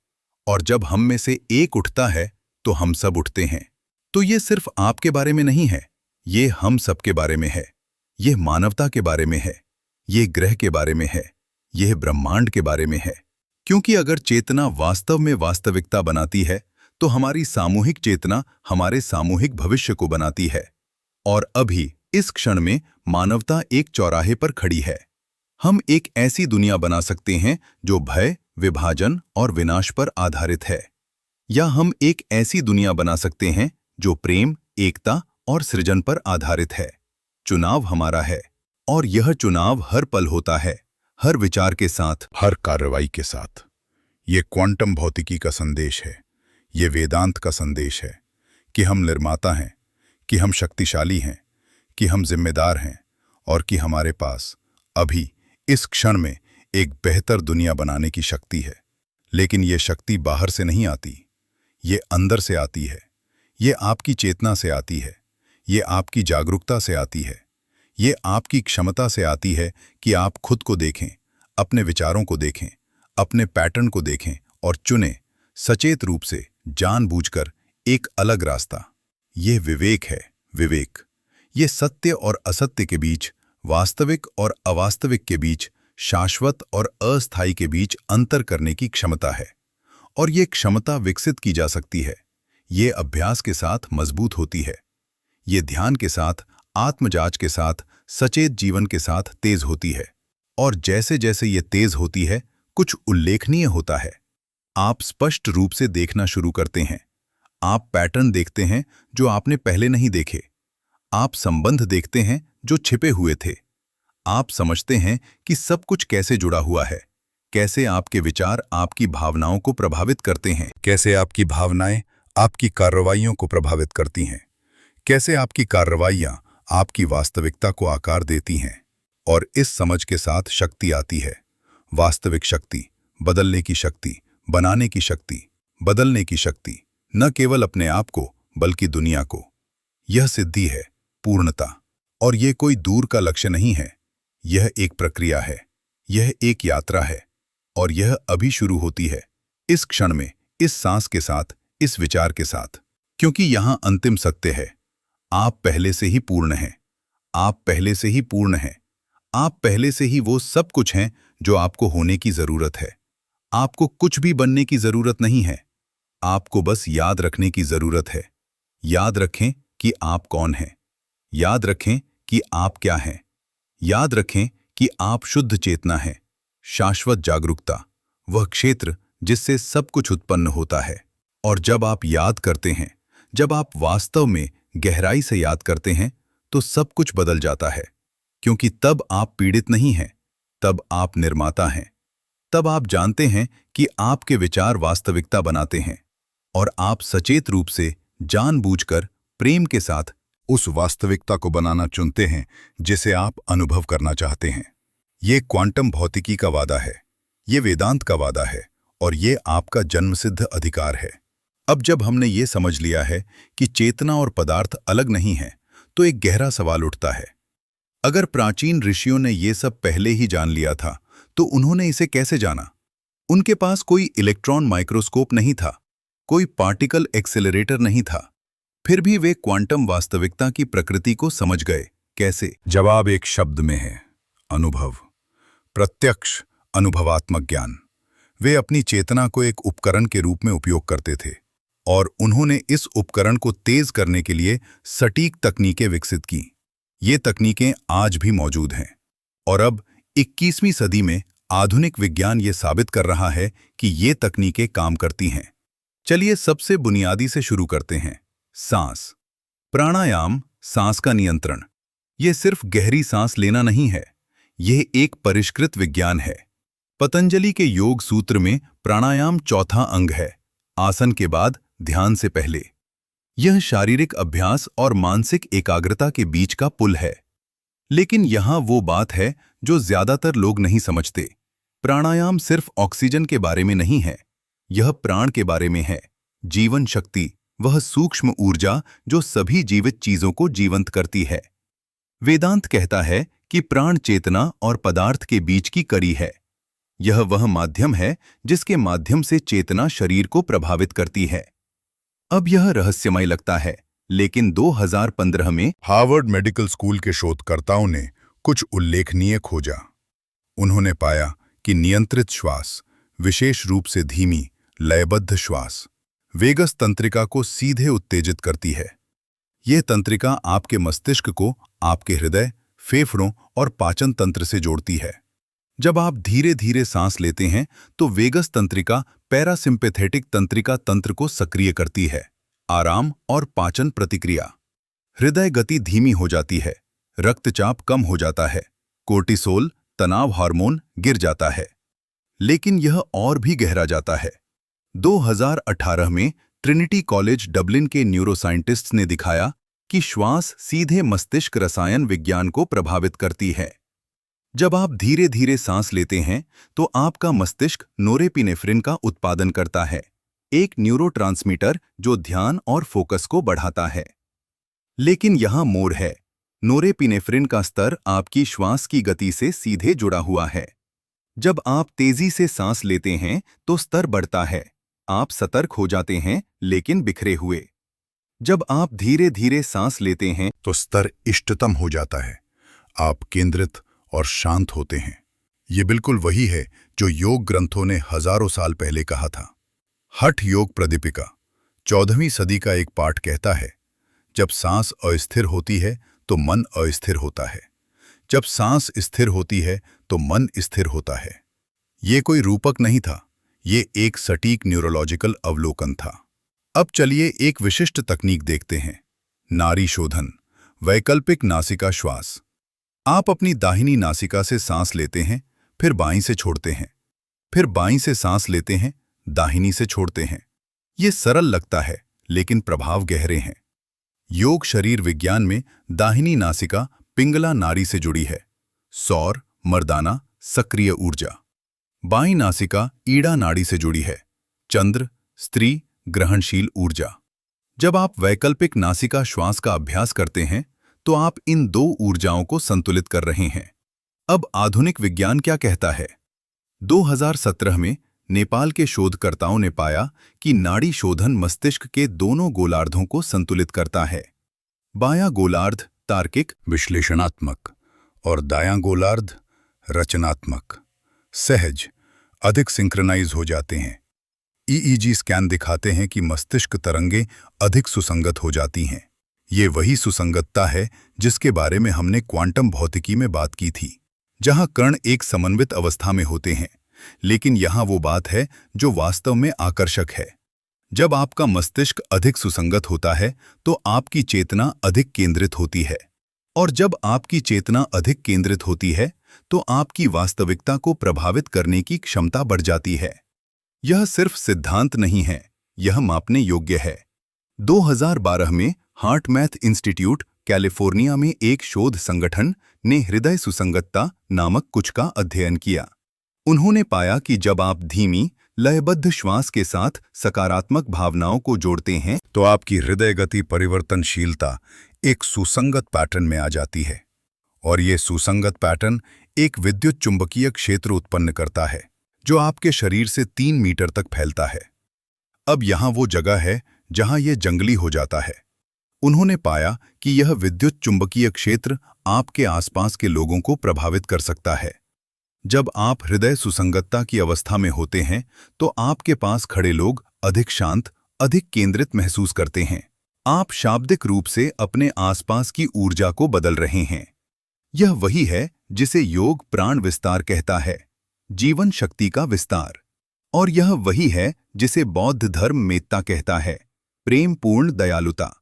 और जब हम में से एक उठता है तो हम सब उठते हैं। तो ये सिर्फ आपके बारे में नहीं है, ये हम सब के बारे में है, ये मानवता के बारे में है, ये ग्रह के बारे में है, यह ब्रह्मांड के बारे में है। क्योंकि अगर चेतना वास्तव में वास्तविकता बनाती है तो हमारी सामूहिक चेतना हमारे सामूहिक भविष्य को बनाती है। और अभी इस क्षण में मानवता एक चौराहे पर खड़ी है। हम एक ऐसी दुनिया बना सकते हैं जो भय, विभाजन और विनाश पर आधारित है, या हम एक ऐसी दुनिया बना सकते हैं जो प्रेम, एकता और सृजन पर आधारित है। चुनाव हमारा है, और यह चुनाव हर पल होता है, हर विचार के साथ, हर कार्रवाई के साथ। ये क्वांटम भौतिकी का संदेश है, ये वेदांत का संदेश है कि हम निर्माता हैं, कि हम शक्तिशाली हैं, कि हम जिम्मेदार हैं और कि हमारे पास अभी इस क्षण में एक बेहतर दुनिया बनाने की शक्ति है। लेकिन ये शक्ति बाहर से नहीं आती, ये अंदर से आती है। ये आपकी चेतना से आती है, ये आपकी जागरूकता से आती है, ये आपकी क्षमता से आती है कि आप खुद को देखें, अपने विचारों को देखें, अपने पैटर्न को देखें और चुनें, सचेत रूप से, जानबूझकर एक अलग रास्ता। ये विवेक है, विवेक। ये सत्य और असत्य के बीच, वास्तविक और अवास्तविक के बीच, शाश्वत और अस्थायी के बीच अंतर करने की क्षमता है। और ये क्षमता विकसित की जा सकती है। ये अभ्यास के साथ मजबूत होती है। ये ध्यान के साथ, आत्मजांच के साथ, सचेत जीवन के साथ तेज होती है। और जैसे जैसे ये तेज होती है, कुछ उल्लेखनीय होता है। आप स्पष्ट रूप से देखना शुरू करते हैं। आप पैटर्न देखते हैं जो आपने पहले नहीं देखे। आप संबंध देखते हैं जो छिपे हुए थे। आप समझते हैं कि सब कुछ कैसे जुड़ा हुआ है, कैसे आपके विचार आपकी भावनाओं को प्रभावित करते हैं, कैसे आपकी भावनाएं आपकी कार्रवाइयों को प्रभावित करती हैं, कैसे आपकी कार्रवाइयां आपकी वास्तविकता को आकार देती हैं। और इस समझ के साथ शक्ति आती है, वास्तविक शक्ति, बदलने की शक्ति, बनाने की शक्ति, बदलने की शक्ति, न केवल अपने आप को बल्कि दुनिया को। यह सिद्धि है, पूर्णता। और यह कोई दूर का लक्ष्य नहीं है, यह एक प्रक्रिया है, यह एक यात्रा है, और यह अभी शुरू होती है, इस क्षण में, इस सांस के साथ, इस विचार के साथ। क्योंकि यहां अंतिम सत्य है, आप पहले से ही पूर्ण हैं। आप पहले से ही पूर्ण हैं। आप पहले से ही वो सब कुछ हैं जो आपको होने की जरूरत है। आपको कुछ भी बनने की जरूरत नहीं है, आपको बस याद रखने की जरूरत है। याद रखें कि आप कौन हैं। याद रखें कि आप क्या हैं। याद रखें कि आप शुद्ध चेतना हैं, शाश्वत जागरूकता, वह क्षेत्र जिससे सब कुछ उत्पन्न होता है। और जब आप याद करते हैं, जब आप वास्तव में गहराई से याद करते हैं, तो सब कुछ बदल जाता है। क्योंकि तब आप पीड़ित नहीं हैं, तब आप निर्माता हैं। तब आप जानते हैं कि आपके विचार वास्तविकता बनाते हैं, और आप सचेत रूप से, जानबूझकर, प्रेम के साथ उस वास्तविकता को बनाना चुनते हैं जिसे आप अनुभव करना चाहते हैं। ये क्वांटम भौतिकी का वादा है, ये वेदांत का वादा है, और ये आपका जन्मसिद्ध अधिकार है। अब जब हमने ये समझ लिया है कि चेतना और पदार्थ अलग नहीं हैं, तो एक गहरा सवाल उठता है। अगर प्राचीन ऋषियों ने ये सब पहले ही जान लिया था, तो उन्होंने इसे कैसे जाना? उनके पास कोई इलेक्ट्रॉन माइक्रोस्कोप नहीं था, कोई पार्टिकल एक्सेलरेटर नहीं था। फिर भी वे क्वांटम वास्तविकता की प्रकृति को समझ गए। कैसे? जवाब एक शब्द में है, अनुभव। प्रत्यक्ष अनुभवात्मक ज्ञान। वे अपनी चेतना को एक उपकरण के रूप में उपयोग करते थे, और उन्होंने इस उपकरण को तेज करने के लिए सटीक तकनीकें विकसित की। ये तकनीकें आज भी मौजूद हैं, और अब 21वीं सदी में आधुनिक विज्ञान ये साबित कर रहा है कि ये तकनीकें काम करती हैं। चलिए सबसे बुनियादी से शुरू करते हैं। सांस। प्राणायाम, सांस का नियंत्रण। ये सिर्फ गहरी सांस लेना नहीं है, यह एक परिष्कृत विज्ञान है। पतंजलि के योग सूत्र में प्राणायाम चौथा अंग है, आसन के बाद, ध्यान से पहले। यह शारीरिक अभ्यास और मानसिक एकाग्रता के बीच का पुल है। लेकिन यहां वो बात है जो ज्यादातर लोग नहीं समझते। प्राणायाम सिर्फ ऑक्सीजन के बारे में नहीं है, यह प्राण के बारे में है। जीवन शक्ति, वह सूक्ष्म ऊर्जा जो सभी जीवित चीजों को जीवंत करती है। वेदांत कहता है कि प्राण चेतना और पदार्थ के बीच की कड़ी है। यह वह माध्यम है जिसके माध्यम से चेतना शरीर को प्रभावित करती है। अब यह रहस्यमय लगता है, लेकिन 2015 में हार्वर्ड मेडिकल स्कूल के शोधकर्ताओं ने कुछ उल्लेखनीय खोजा। उन्होंने पाया कि नियंत्रित श्वास, विशेष रूप से धीमी, लयबद्ध श्वास, वेगस तंत्रिका को सीधे उत्तेजित करती है। यह तंत्रिका आपके मस्तिष्क को आपके हृदय, फेफड़ों और पाचन तंत्र से जोड़ती है। जब आप धीरे धीरे सांस लेते हैं तो वेगस तंत्रिका पैरासिम्पैथेटिक तंत्रिका तंत्र को सक्रिय करती है। आराम और पाचन प्रतिक्रिया। हृदय गति धीमी हो जाती है, रक्तचाप कम हो जाता है, कोर्टिसोल, तनाव हार्मोन गिर जाता है। लेकिन यह और भी गहरा जाता है। 2018 में ट्रिनिटी कॉलेज डबलिन के न्यूरोसाइंटिस्ट्स ने दिखाया कि श्वास सीधे मस्तिष्क रसायन विज्ञान को प्रभावित करती है। जब आप धीरे धीरे सांस लेते हैं तो आपका मस्तिष्क नोरेपिनेफ्रिन का उत्पादन करता है, एक न्यूरोट्रांसमीटर जो ध्यान और फोकस को बढ़ाता है। लेकिन यहां मोड़ है, नोरेपिनेफ्रिन का स्तर आपकी श्वास की गति से सीधे जुड़ा हुआ है। जब आप तेजी से सांस लेते हैं तो स्तर बढ़ता है, आप सतर्क हो जाते हैं लेकिन बिखरे हुए। जब आप धीरे धीरे सांस लेते हैं तो स्तर इष्टतम हो जाता है, आप केंद्रित और शांत होते हैं। ये बिल्कुल वही है जो योग ग्रंथों ने हजारों साल पहले कहा था। हठ योग प्रदीपिका 14वीं सदी का एक पाठ कहता है, जब सांस अस्थिर होती है तो मन अस्थिर होता है। जब सांस स्थिर होती है तो मन स्थिर होता है। ये कोई रूपक नहीं था, ये एक सटीक न्यूरोलॉजिकल अवलोकन था। अब चलिए एक विशिष्ट तकनीक देखते हैं, नाड़ी शोधन, वैकल्पिक नासिका श्वास। आप अपनी दाहिनी नासिका से सांस लेते हैं, फिर बाईं से छोड़ते हैं, फिर बाईं से सांस लेते हैं, दाहिनी से छोड़ते हैं। ये सरल लगता है, लेकिन प्रभाव गहरे हैं। योग शरीर विज्ञान में दाहिनी नासिका पिंगला नाड़ी से जुड़ी है, सौर, मर्दाना, सक्रिय ऊर्जा। बाईं नासिका ईड़ा नाड़ी से जुड़ी है, चंद्र, स्त्री, ग्रहणशील ऊर्जा। जब आप वैकल्पिक नासिका श्वास का अभ्यास करते हैं तो आप इन दो ऊर्जाओं को संतुलित कर रहे हैं। अब आधुनिक विज्ञान क्या कहता है? 2017 में नेपाल के शोधकर्ताओं ने पाया कि नाड़ी शोधन मस्तिष्क के दोनों गोलार्धों को संतुलित करता है। बायां गोलार्ध तार्किक, विश्लेषणात्मक और दायां गोलार्ध रचनात्मक, सहज, अधिक सिंक्रोनाइज हो जाते हैं। ईईजी स्कैन दिखाते हैं कि मस्तिष्क तरंगें अधिक सुसंगत हो जाती हैं। ये वही सुसंगतता है जिसके बारे में हमने क्वांटम भौतिकी में बात की थी, जहां कण एक समन्वित अवस्था में होते हैं। लेकिन यहां वो बात है जो वास्तव में आकर्षक है। जब आपका मस्तिष्क अधिक सुसंगत होता है तो आपकी चेतना अधिक केंद्रित होती है, और जब आपकी चेतना अधिक केंद्रित होती है तो आपकी वास्तविकता को प्रभावित करने की क्षमता बढ़ जाती है। यह सिर्फ सिद्धांत नहीं है, यह मापने योग्य है। 2012 में हार्टमैथ इंस्टीट्यूट, कैलिफोर्निया में एक शोध संगठन ने हृदय सुसंगतता नामक कुछ का अध्ययन किया। उन्होंने पाया कि जब आप धीमी, लयबद्ध श्वास के साथ सकारात्मक भावनाओं को जोड़ते हैं तो आपकी हृदय गति परिवर्तनशीलता एक सुसंगत पैटर्न में आ जाती है, और ये सुसंगत पैटर्न एक विद्युत चुंबकीय क्षेत्र उत्पन्न करता है जो आपके शरीर से 3 मीटर तक फैलता है। अब यहाँ वो जगह है जहाँ ये जंगली हो जाता है। उन्होंने पाया कि यह विद्युत चुंबकीय क्षेत्र आपके आसपास के लोगों को प्रभावित कर सकता है। जब आप हृदय सुसंगतता की अवस्था में होते हैं तो आपके पास खड़े लोग अधिक शांत, अधिक केंद्रित महसूस करते हैं। आप शाब्दिक रूप से अपने आसपास की ऊर्जा को बदल रहे हैं। यह वही है जिसे योग प्राण विस्तार कहता है, जीवन शक्ति का विस्तार। और यह वही है जिसे बौद्ध धर्म मेत्ता कहता है, प्रेम पूर्ण दयालुता।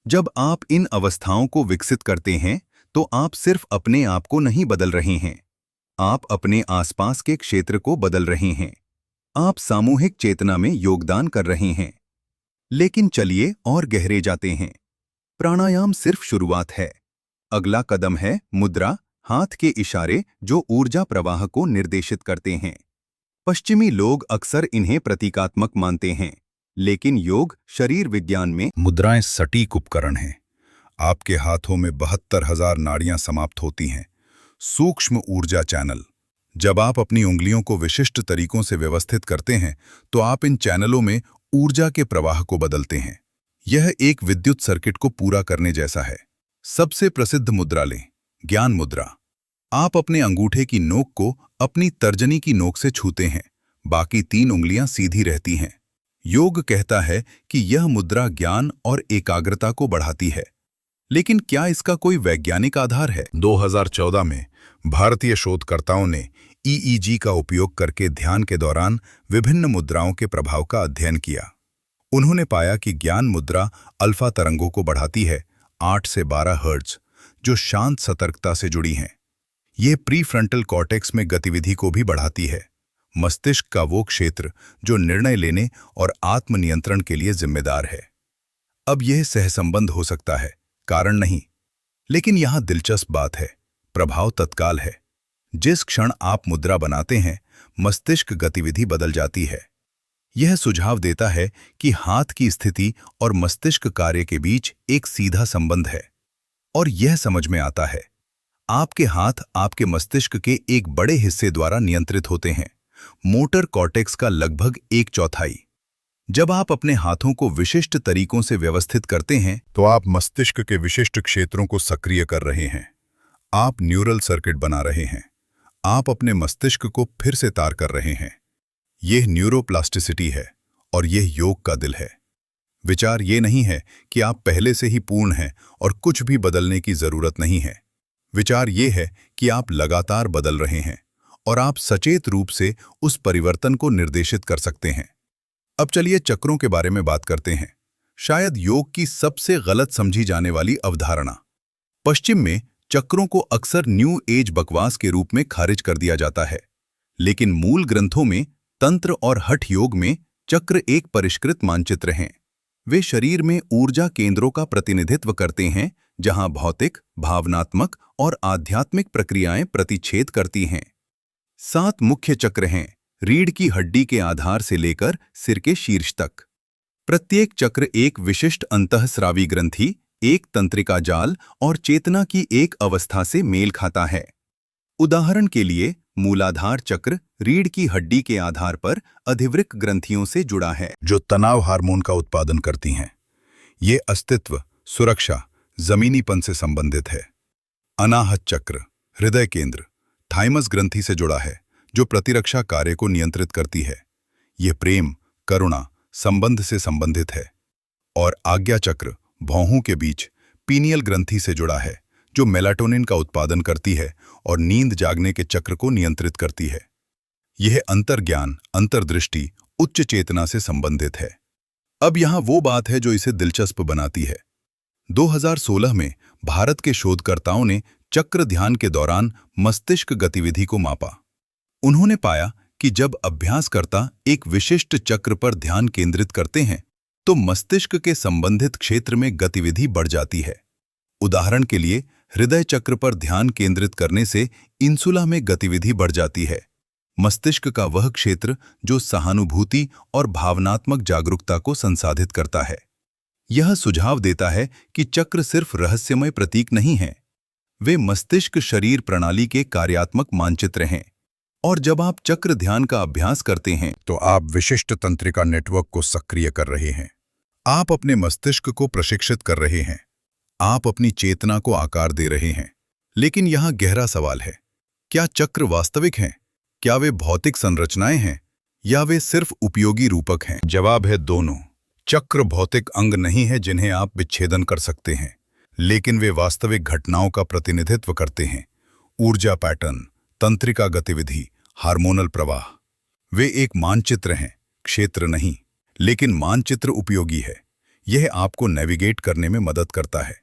जब आप इन अवस्थाओं को विकसित करते हैं तो आप सिर्फ अपने आप को नहीं बदल रहे हैं, आप अपने आसपास के क्षेत्र को बदल रहे हैं। आप सामूहिक चेतना में योगदान कर रहे हैं। लेकिन चलिए और गहरे जाते हैं। प्राणायाम सिर्फ शुरुआत है। अगला कदम है मुद्रा, हाथ के इशारे जो ऊर्जा प्रवाह को निर्देशित करते हैं। पश्चिमी लोग अक्सर इन्हें प्रतीकात्मक मानते हैं, लेकिन योग शरीर विज्ञान में मुद्राएं सटीक उपकरण हैं। आपके हाथों में 72,000 नाड़ियां समाप्त होती हैं, सूक्ष्म ऊर्जा चैनल। जब आप अपनी उंगलियों को विशिष्ट तरीकों से व्यवस्थित करते हैं तो आप इन चैनलों में ऊर्जा के प्रवाह को बदलते हैं। यह एक विद्युत सर्किट को पूरा करने जैसा है। सबसे प्रसिद्ध मुद्रा लें, ज्ञान मुद्रा। आप अपने अंगूठे की नोक को अपनी तर्जनी की नोक से छूते हैं, बाकी 3 उंगलियां सीधी रहती हैं। योग कहता है कि यह मुद्रा ज्ञान और एकाग्रता को बढ़ाती है। लेकिन क्या इसका कोई वैज्ञानिक आधार है? 2014 में भारतीय शोधकर्ताओं ने ईईजी का उपयोग करके ध्यान के दौरान विभिन्न मुद्राओं के प्रभाव का अध्ययन किया। उन्होंने पाया कि ज्ञान मुद्रा अल्फा तरंगों को बढ़ाती है, 8 से 12 हर्ट्ज, जो शांत सतर्कता से जुड़ी हैं। ये प्रीफ्रंटल कॉर्टेक्स में गतिविधि को भी बढ़ाती है, मस्तिष्क का वो क्षेत्र जो निर्णय लेने और आत्मनियंत्रण के लिए जिम्मेदार है। अब यह सहसंबंध हो सकता है, कारण नहीं। लेकिन यहां दिलचस्प बात है, प्रभाव तत्काल है। जिस क्षण आप मुद्रा बनाते हैं, मस्तिष्क गतिविधि बदल जाती है। यह सुझाव देता है कि हाथ की स्थिति और मस्तिष्क कार्य के बीच एक सीधा संबंध है। और यह समझ में आता है, आपके हाथ आपके मस्तिष्क के एक बड़े हिस्से द्वारा नियंत्रित होते हैं, मोटर कॉर्टेक्स का लगभग 1/4। जब आप अपने हाथों को विशिष्ट तरीकों से व्यवस्थित करते हैं तो आप मस्तिष्क के विशिष्ट क्षेत्रों को सक्रिय कर रहे हैं। आप न्यूरल सर्किट बना रहे हैं। आप अपने मस्तिष्क को फिर से तार कर रहे हैं। यह न्यूरोप्लास्टिसिटी है और यह योग का दिल है। विचार ये नहीं है कि आप पहले से ही पूर्ण हैं और कुछ भी बदलने की जरूरत नहीं है। विचार ये है कि आप लगातार बदल रहे हैं और आप सचेत रूप से उस परिवर्तन को निर्देशित कर सकते हैं। अब चलिए चक्रों के बारे में बात करते हैं। शायद योग की सबसे गलत समझी जाने वाली अवधारणा। पश्चिम में चक्रों को अक्सर न्यू एज बकवास के रूप में खारिज कर दिया जाता है, लेकिन मूल ग्रंथों में, तंत्र और हठ योग में चक्र एक परिष्कृत मानचित्र हैं। वे शरीर में ऊर्जा केंद्रों का प्रतिनिधित्व करते हैं, जहां भौतिक, भावनात्मक और आध्यात्मिक प्रक्रियाएं प्रतिच्छेद करती हैं। 7 मुख्य चक्र हैं, रीढ़ की हड्डी के आधार से लेकर सिर के शीर्ष तक। प्रत्येक चक्र एक विशिष्ट अंतःस्रावी ग्रंथि, एक तंत्रिका जाल और चेतना की एक अवस्था से मेल खाता है। उदाहरण के लिए, मूलाधार चक्र रीढ़ की हड्डी के आधार पर अधिवृक्क ग्रंथियों से जुड़ा है, जो तनाव हार्मोन का उत्पादन करती हैं। ये अस्तित्व, सुरक्षा, जमीनीपन से संबंधित है। अनाहत चक्र हृदय केंद्र थाइमस ग्रंथि से जुड़ा है, जो प्रतिरक्षा कार्य को नियंत्रित करती है। यह प्रेम, करुणा, संबंध से संबंधित है। और आज्ञा चक्र भौहों के बीच पीनियल ग्रंथि से जुड़ा है, जो मेलाटोनिन का उत्पादन करती है और नींद जागने के चक्र को नियंत्रित करती है। यह अंतर्ज्ञान, अंतर्दृष्टि, उच्च चेतना से संबंधित है। अब यहां वो बात है जो इसे दिलचस्प बनाती है। 2016 में भारत के शोधकर्ताओं ने चक्र ध्यान के दौरान मस्तिष्क गतिविधि को मापा। उन्होंने पाया कि जब अभ्यासकर्ता एक विशिष्ट चक्र पर ध्यान केंद्रित करते हैं, तो मस्तिष्क के संबंधित क्षेत्र में गतिविधि बढ़ जाती है। उदाहरण के लिए, हृदय चक्र पर ध्यान केंद्रित करने से इंसुला में गतिविधि बढ़ जाती है, मस्तिष्क का वह क्षेत्र जो सहानुभूति और भावनात्मक जागरूकता को संसाधित करता है। यह सुझाव देता है कि चक्र सिर्फ रहस्यमय प्रतीक नहीं है, वे मस्तिष्क शरीर प्रणाली के कार्यात्मक मानचित्र हैं। और जब आप चक्र ध्यान का अभ्यास करते हैं, तो आप विशिष्ट तंत्रिका नेटवर्क को सक्रिय कर रहे हैं। आप अपने मस्तिष्क को प्रशिक्षित कर रहे हैं। आप अपनी चेतना को आकार दे रहे हैं। लेकिन यहाँ गहरा सवाल है, क्या चक्र वास्तविक हैं? क्या वे भौतिक संरचनाएं हैं या वे सिर्फ उपयोगी रूपक हैं? जवाब है दोनों। चक्र भौतिक अंग नहीं है जिन्हें आप विच्छेदन कर सकते हैं, लेकिन वे वास्तविक घटनाओं का प्रतिनिधित्व करते हैं। ऊर्जा पैटर्न, तंत्रिका गतिविधि, हार्मोनल प्रवाह। वे एक मानचित्र हैं, क्षेत्र नहीं। लेकिन मानचित्र उपयोगी है। यह आपको नेविगेट करने में मदद करता है।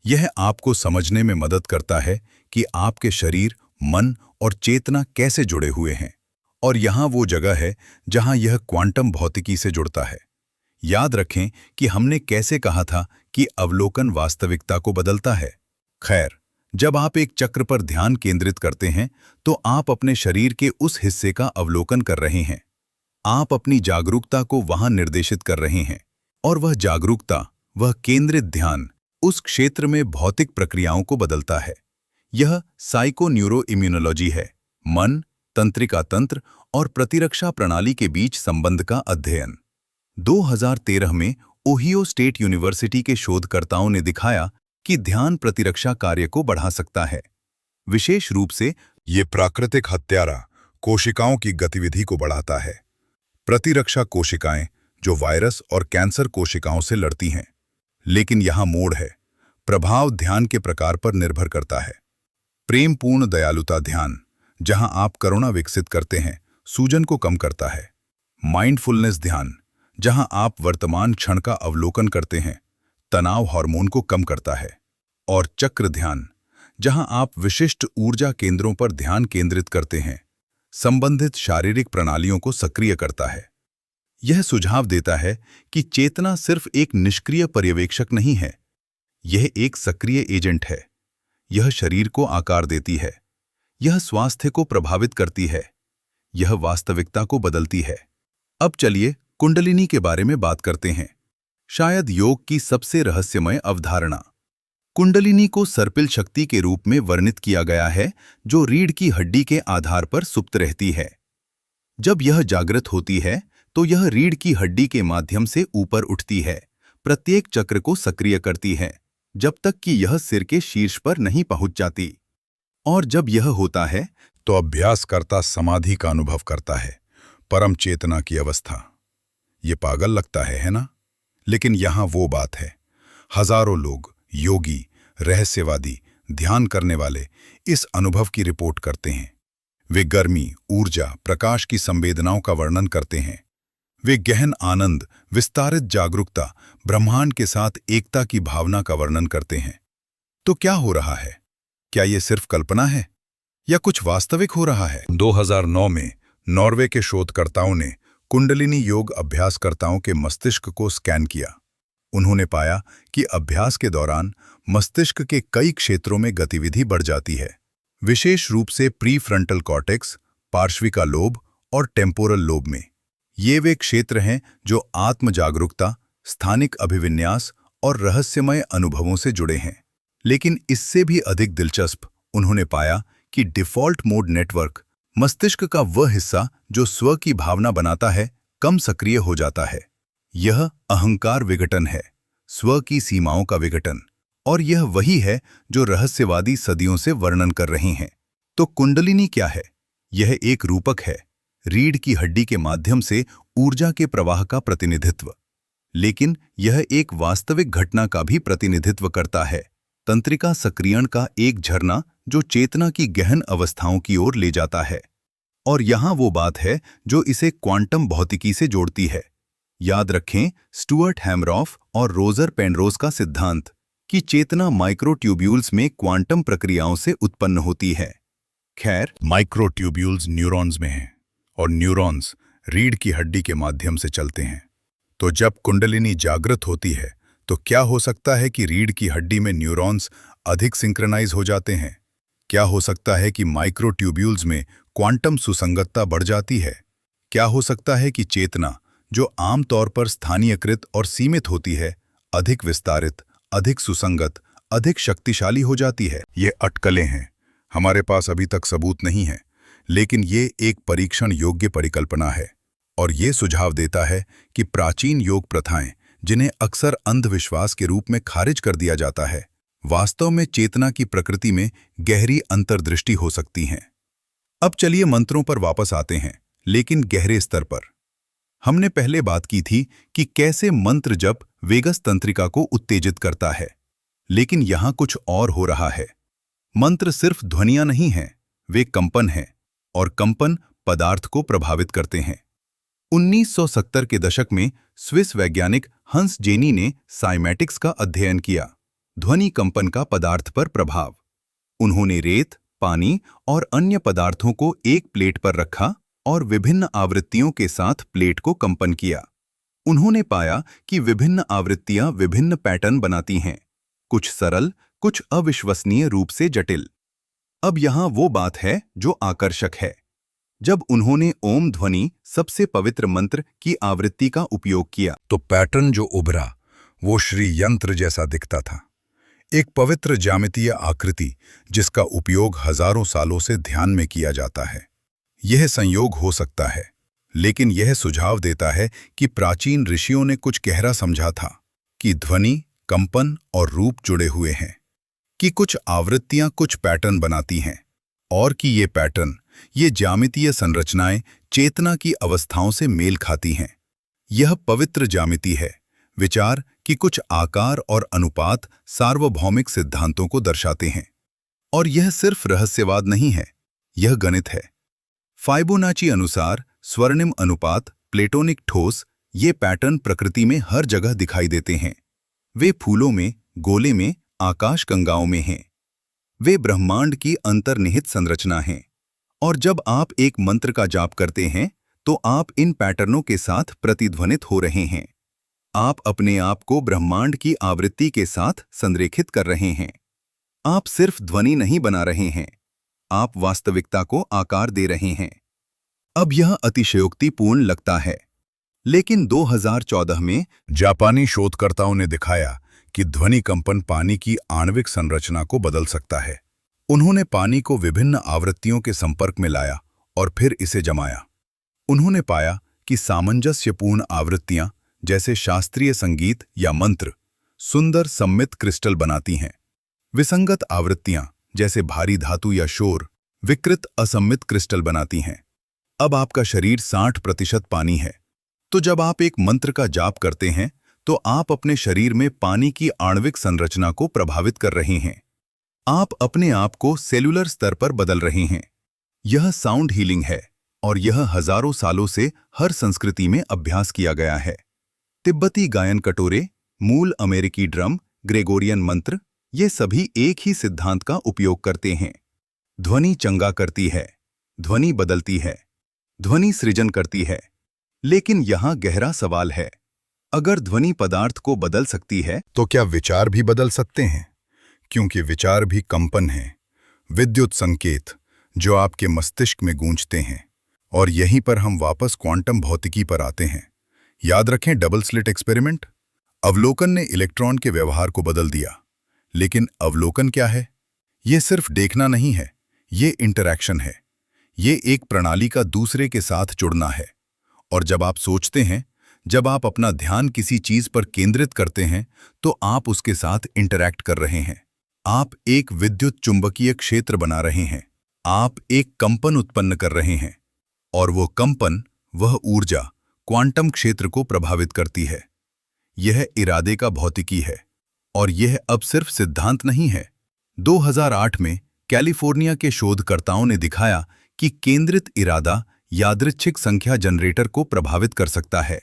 यह आपको समझने में मदद करता है कि आपके शरीर, मन और चेतना कैसे जुड़े हुए हैं। और यहाँ वो जगह है जहाँ यह क्वांटम भौतिकी से जुड़ता है। याद रखें कि हमने कैसे कहा था कि अवलोकन वास्तविकता को बदलता है। खैर, जब आप एक चक्र पर ध्यान केंद्रित करते हैं, तो आप अपने शरीर के उस हिस्से का अवलोकन कर रहे हैं। आप अपनी जागरूकता को वहां निर्देशित कर रहे हैं। और वह जागरूकता, वह केंद्रित ध्यान उस क्षेत्र में भौतिक प्रक्रियाओं को बदलता है। यह साइको-न्यूरो-इम्यूनोलॉजी है, मन, तंत्रिका तंत्र और प्रतिरक्षा प्रणाली के बीच संबंध का अध्ययन। 2013 में ओहियो स्टेट यूनिवर्सिटी के शोधकर्ताओं ने दिखाया कि ध्यान प्रतिरक्षा कार्य को बढ़ा सकता है। विशेष रूप से ये प्राकृतिक हत्यारा कोशिकाओं की गतिविधि को बढ़ाता है। प्रतिरक्षा कोशिकाएं जो वायरस और कैंसर कोशिकाओं से लड़ती हैं। लेकिन यहाँ मोड़ है। प्रभाव ध्यान के प्रकार पर निर्भर करता है। प्रेमपूर्ण दयालुता ध्यान, जहां आप करुणा विकसित करते हैं, सूजन को कम करता है। माइंडफुलनेस ध्यान, जहां आप वर्तमान क्षण का अवलोकन करते हैं, तनाव हार्मोन को कम करता है। और चक्र ध्यान, जहां आप विशिष्ट ऊर्जा केंद्रों पर ध्यान केंद्रित करते हैं, संबंधित शारीरिक प्रणालियों को सक्रिय करता है। यह सुझाव देता है कि चेतना सिर्फ एक निष्क्रिय पर्यवेक्षक नहीं है, यह एक सक्रिय एजेंट है। यह शरीर को आकार देती है, यह स्वास्थ्य को प्रभावित करती है, यह वास्तविकता को बदलती है। अब चलिए कुंडलिनी के बारे में बात करते हैं, शायद योग की सबसे रहस्यमय अवधारणा। कुंडलिनी को सर्पिल शक्ति के रूप में वर्णित किया गया है, जो रीढ़ की हड्डी के आधार पर सुप्त रहती है। जब यह जागृत होती है, तो यह रीढ़ की हड्डी के माध्यम से ऊपर उठती है, प्रत्येक चक्र को सक्रिय करती है, जब तक कि यह सिर के शीर्ष पर नहीं पहुंच जाती। और जब यह होता है, तो अभ्यासकर्ता समाधि का अनुभव करता है, परम चेतना की अवस्था। ये पागल लगता है ना? लेकिन यहाँ वो बात है, हजारों लोग, योगी, रहस्यवादी, ध्यान करने वाले इस अनुभव की रिपोर्ट करते हैं। वे गर्मी, ऊर्जा, प्रकाश की संवेदनाओं का वर्णन करते हैं। वे गहन आनंद, विस्तारित जागरूकता, ब्रह्मांड के साथ एकता की भावना का वर्णन करते हैं। तो क्या हो रहा है? क्या ये सिर्फ कल्पना है या कुछ वास्तविक हो रहा है? 2009 में नॉर्वे के शोधकर्ताओं ने कुंडलिनी योग अभ्यासकर्ताओं के मस्तिष्क को स्कैन किया। उन्होंने पाया कि अभ्यास के दौरान मस्तिष्क के कई क्षेत्रों में गतिविधि बढ़ जाती है, विशेष रूप से प्रीफ्रंटल कॉर्टेक्स, पार्श्विका लोब और टेम्पोरल लोब में। ये वे क्षेत्र हैं जो आत्म जागरूकता, स्थानिक अभिविन्यास और रहस्यमय अनुभवों से जुड़े हैं। लेकिन इससे भी अधिक दिलचस्प, उन्होंने पाया कि डिफ़ॉल्ट मोड नेटवर्क, मस्तिष्क का वह हिस्सा जो स्व की भावना बनाता है, कम सक्रिय हो जाता है। यह अहंकार विघटन है, स्व की सीमाओं का विघटन, और यह वही है जो रहस्यवादी सदियों से वर्णन कर रहे हैं। तो कुंडलिनी क्या है? यह एक रूपक है, रीढ़ की हड्डी के माध्यम से ऊर्जा के प्रवाह का प्रतिनिधित्व। लेकिन यह एक वास्तविक घटना का भी प्रतिनिधित्व करता है, तंत्रिका सक्रियण का एक झरना जो चेतना की गहन अवस्थाओं की ओर ले जाता है। और यहाँ वो बात है जो इसे क्वांटम भौतिकी से जोड़ती है। याद रखें स्टुअर्ट हैमरॉफ और रोजर पेनरोज का सिद्धांत कि चेतना माइक्रोट्यूब्यूल्स में क्वांटम प्रक्रियाओं से उत्पन्न होती है। खैर, माइक्रोट्यूब्यूल्स न्यूरॉन्स में हैं और न्यूरॉन्स रीढ़ की हड्डी के माध्यम से चलते हैं। तो जब कुंडलिनी जागृत होती है तो क्या हो सकता है कि रीढ़ की हड्डी में न्यूरॉन्स अधिक सिंक्रोनाइज हो जाते हैं? क्या हो सकता है कि माइक्रोट्यूब्यूल्स में क्वांटम सुसंगतता बढ़ जाती है? क्या हो सकता है कि चेतना, जो आमतौर पर स्थानीयकृत और सीमित होती है, अधिक विस्तारित, अधिक सुसंगत, अधिक शक्तिशाली हो जाती है? ये अटकलें हैं, हमारे पास अभी तक सबूत नहीं है, लेकिन ये एक परीक्षण योग्य परिकल्पना है और ये सुझाव देता है कि प्राचीन योग प्रथाएं, जिन्हें अक्सर अंधविश्वास के रूप में खारिज कर दिया जाता है, वास्तव में चेतना की प्रकृति में गहरी अंतर्दृष्टि हो सकती हैं। अब चलिए मंत्रों पर वापस आते हैं, लेकिन गहरे स्तर पर। हमने पहले बात की थी कि कैसे मंत्र जप वेगस तंत्रिका को उत्तेजित करता है, लेकिन यहां कुछ और हो रहा है। मंत्र सिर्फ ध्वनियां नहीं हैं, वे कंपन हैं, और कंपन पदार्थ को प्रभावित करते हैं। 1970 के दशक में स्विस वैज्ञानिक हंस जेनी ने साइमैटिक्स का अध्ययन किया, ध्वनि कंपन का पदार्थ पर प्रभाव। उन्होंने रेत, पानी और अन्य पदार्थों को एक प्लेट पर रखा और विभिन्न आवृत्तियों के साथ प्लेट को कंपन किया। उन्होंने पाया कि विभिन्न आवृत्तियां विभिन्न पैटर्न बनाती हैं, कुछ सरल, कुछ अविश्वसनीय रूप से जटिल। अब यहां वो बात है जो आकर्षक है। जब उन्होंने ओम ध्वनि, सबसे पवित्र मंत्र की आवृत्ति का उपयोग किया, तो पैटर्न जो उभरा वो श्री यंत्र जैसा दिखता था, एक पवित्र ज्यामितीय आकृति जिसका उपयोग हजारों सालों से ध्यान में किया जाता है। यह संयोग हो सकता है, लेकिन यह सुझाव देता है कि प्राचीन ऋषियों ने कुछ गहरा समझा था कि ध्वनि, कंपन और रूप जुड़े हुए हैं, कि कुछ आवृत्तियां कुछ पैटर्न बनाती हैं, और कि ये पैटर्न, ये ज्यामितीय संरचनाएं चेतना की अवस्थाओं से मेल खाती हैं। यह पवित्र ज्यामिति है, विचार कि कुछ आकार और अनुपात सार्वभौमिक सिद्धांतों को दर्शाते हैं। और यह सिर्फ रहस्यवाद नहीं है, यह गणित है। फाइबोनाची अनुसार स्वर्णिम अनुपात, प्लेटोनिक ठोस, ये पैटर्न प्रकृति में हर जगह दिखाई देते हैं। वे फूलों में, गोले में, आकाशगंगाओं में हैं। वे ब्रह्मांड की अंतर्निहित संरचना हैं। और जब आप एक मंत्र का जाप करते हैं तो आप इन पैटर्नों के साथ प्रतिध्वनित हो रहे हैं। आप अपने आप को ब्रह्मांड की आवृत्ति के साथ संरेखित कर रहे हैं। आप सिर्फ ध्वनि नहीं बना रहे हैं, आप वास्तविकता को आकार दे रहे हैं। अब यह अतिशयोक्तिपूर्ण लगता है, लेकिन 2014 में जापानी शोधकर्ताओं ने दिखाया कि ध्वनि कंपन पानी की आणविक संरचना को बदल सकता है। उन्होंने पानी को विभिन्न आवृत्तियों के संपर्क में लाया और फिर इसे जमाया। उन्होंने पाया कि सामंजस्यपूर्ण आवृत्तियां, जैसे शास्त्रीय संगीत या मंत्र, सुंदर सम्मित क्रिस्टल बनाती हैं। विसंगत आवृत्तियां, जैसे भारी धातु या शोर, विकृत असम्मित क्रिस्टल बनाती हैं। अब आपका शरीर 60% पानी है, तो जब आप एक मंत्र का जाप करते हैं तो आप अपने शरीर में पानी की आणविक संरचना को प्रभावित कर रहे हैं। आप अपने आप को सेलुलर स्तर पर बदल रहे हैं। यह साउंड हीलिंग है और यह हजारों सालों से हर संस्कृति में अभ्यास किया गया है। तिब्बती गायन कटोरे, मूल अमेरिकी ड्रम, ग्रेगोरियन मंत्र, ये सभी एक ही सिद्धांत का उपयोग करते हैं। ध्वनि चंगा करती है, ध्वनि बदलती है, ध्वनि सृजन करती है। लेकिन यहाँ गहरा सवाल है, अगर ध्वनि पदार्थ को बदल सकती है तो क्या विचार भी बदल सकते हैं? क्योंकि विचार भी कंपन है, विद्युत संकेत जो आपके मस्तिष्क में गूंजते हैं। और यहीं पर हम वापस क्वांटम भौतिकी पर आते हैं। याद रखें डबल स्लिट एक्सपेरिमेंट। अवलोकन ने इलेक्ट्रॉन के व्यवहार को बदल दिया। लेकिन अवलोकन क्या है? ये सिर्फ देखना नहीं है, ये इंटरैक्शन है। ये एक प्रणाली का दूसरे के साथ जुड़ना है। और जब आप सोचते हैं, जब आप अपना ध्यान किसी चीज पर केंद्रित करते हैं, तो आप उसके साथ इंटरैक्ट कर रहे हैं। आप एक विद्युत चुंबकीय क्षेत्र बना रहे हैं। आप एक कंपन उत्पन्न कर रहे हैं। और वो कंपन, वह ऊर्जा क्वांटम क्षेत्र को प्रभावित करती है। यह इरादे का भौतिकी है। और यह अब सिर्फ सिद्धांत नहीं है। 2008 में कैलिफोर्निया के शोधकर्ताओं ने दिखाया कि केंद्रित इरादा यादृच्छिक संख्या जनरेटर को प्रभावित कर सकता है।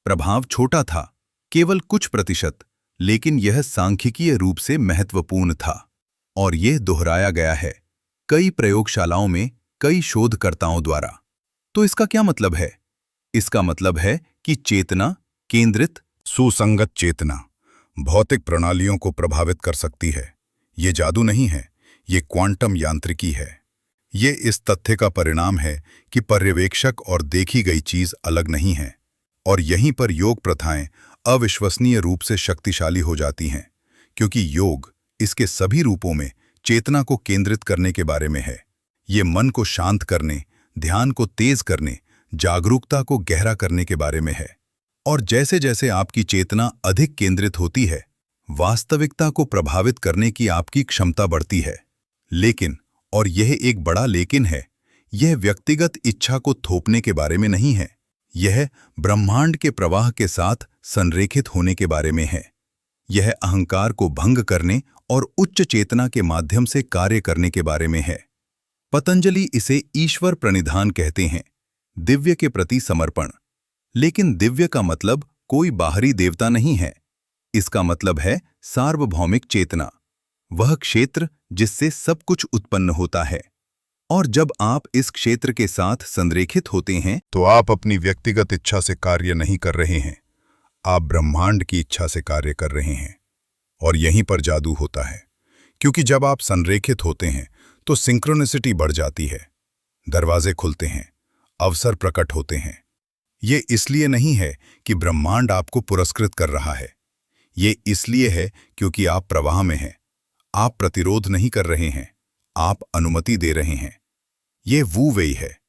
प्रभाव छोटा था, केवल कुछ प्रतिशत, लेकिन यह सांख्यिकीय रूप से महत्वपूर्ण था। और यह दोहराया गया है कई प्रयोगशालाओं में, कई शोधकर्ताओं द्वारा। तो इसका क्या मतलब है? इसका मतलब है कि चेतना, केंद्रित, सुसंगत चेतना भौतिक प्रणालियों को प्रभावित कर सकती है। ये जादू नहीं है, ये क्वांटम यांत्रिकी है। ये इस तथ्य का परिणाम है कि पर्यवेक्षक और देखी गई चीज अलग नहीं है। और यहीं पर योग प्रथाएं अविश्वसनीय रूप से शक्तिशाली हो जाती हैं, क्योंकि योग इसके सभी रूपों में चेतना को केंद्रित करने के बारे में है। ये मन को शांत करने, ध्यान को तेज करने, जागरूकता को गहरा करने के बारे में है। और जैसे जैसे आपकी चेतना अधिक केंद्रित होती है, वास्तविकता को प्रभावित करने की आपकी क्षमता बढ़ती है। लेकिन, और यह एक बड़ा लेकिन है, यह व्यक्तिगत इच्छा को थोपने के बारे में नहीं है। यह ब्रह्मांड के प्रवाह के साथ संरेखित होने के बारे में है। यह अहंकार को भंग करने और उच्च चेतना के माध्यम से कार्य करने के बारे में है। पतंजलि इसे ईश्वर प्रणिधान कहते हैं, दिव्य के प्रति समर्पण। लेकिन दिव्य का मतलब कोई बाहरी देवता नहीं है। इसका मतलब है सार्वभौमिक चेतना, वह क्षेत्र जिससे सब कुछ उत्पन्न होता है। और जब आप इस क्षेत्र के साथ संरेखित होते हैं, तो आप अपनी व्यक्तिगत इच्छा से कार्य नहीं कर रहे हैं, आप ब्रह्मांड की इच्छा से कार्य कर रहे हैं। और यहीं पर जादू होता है, क्योंकि जब आप संरेखित होते हैं तो सिंक्रोनिसिटी बढ़ जाती है, दरवाजे खुलते हैं, अवसर प्रकट होते हैं। ये इसलिए नहीं है कि ब्रह्मांड आपको पुरस्कृत कर रहा है, ये इसलिए है क्योंकि आप प्रवाह में हैं। आप प्रतिरोध नहीं कर रहे हैं, आप अनुमति दे रहे हैं। ये वू वेई है,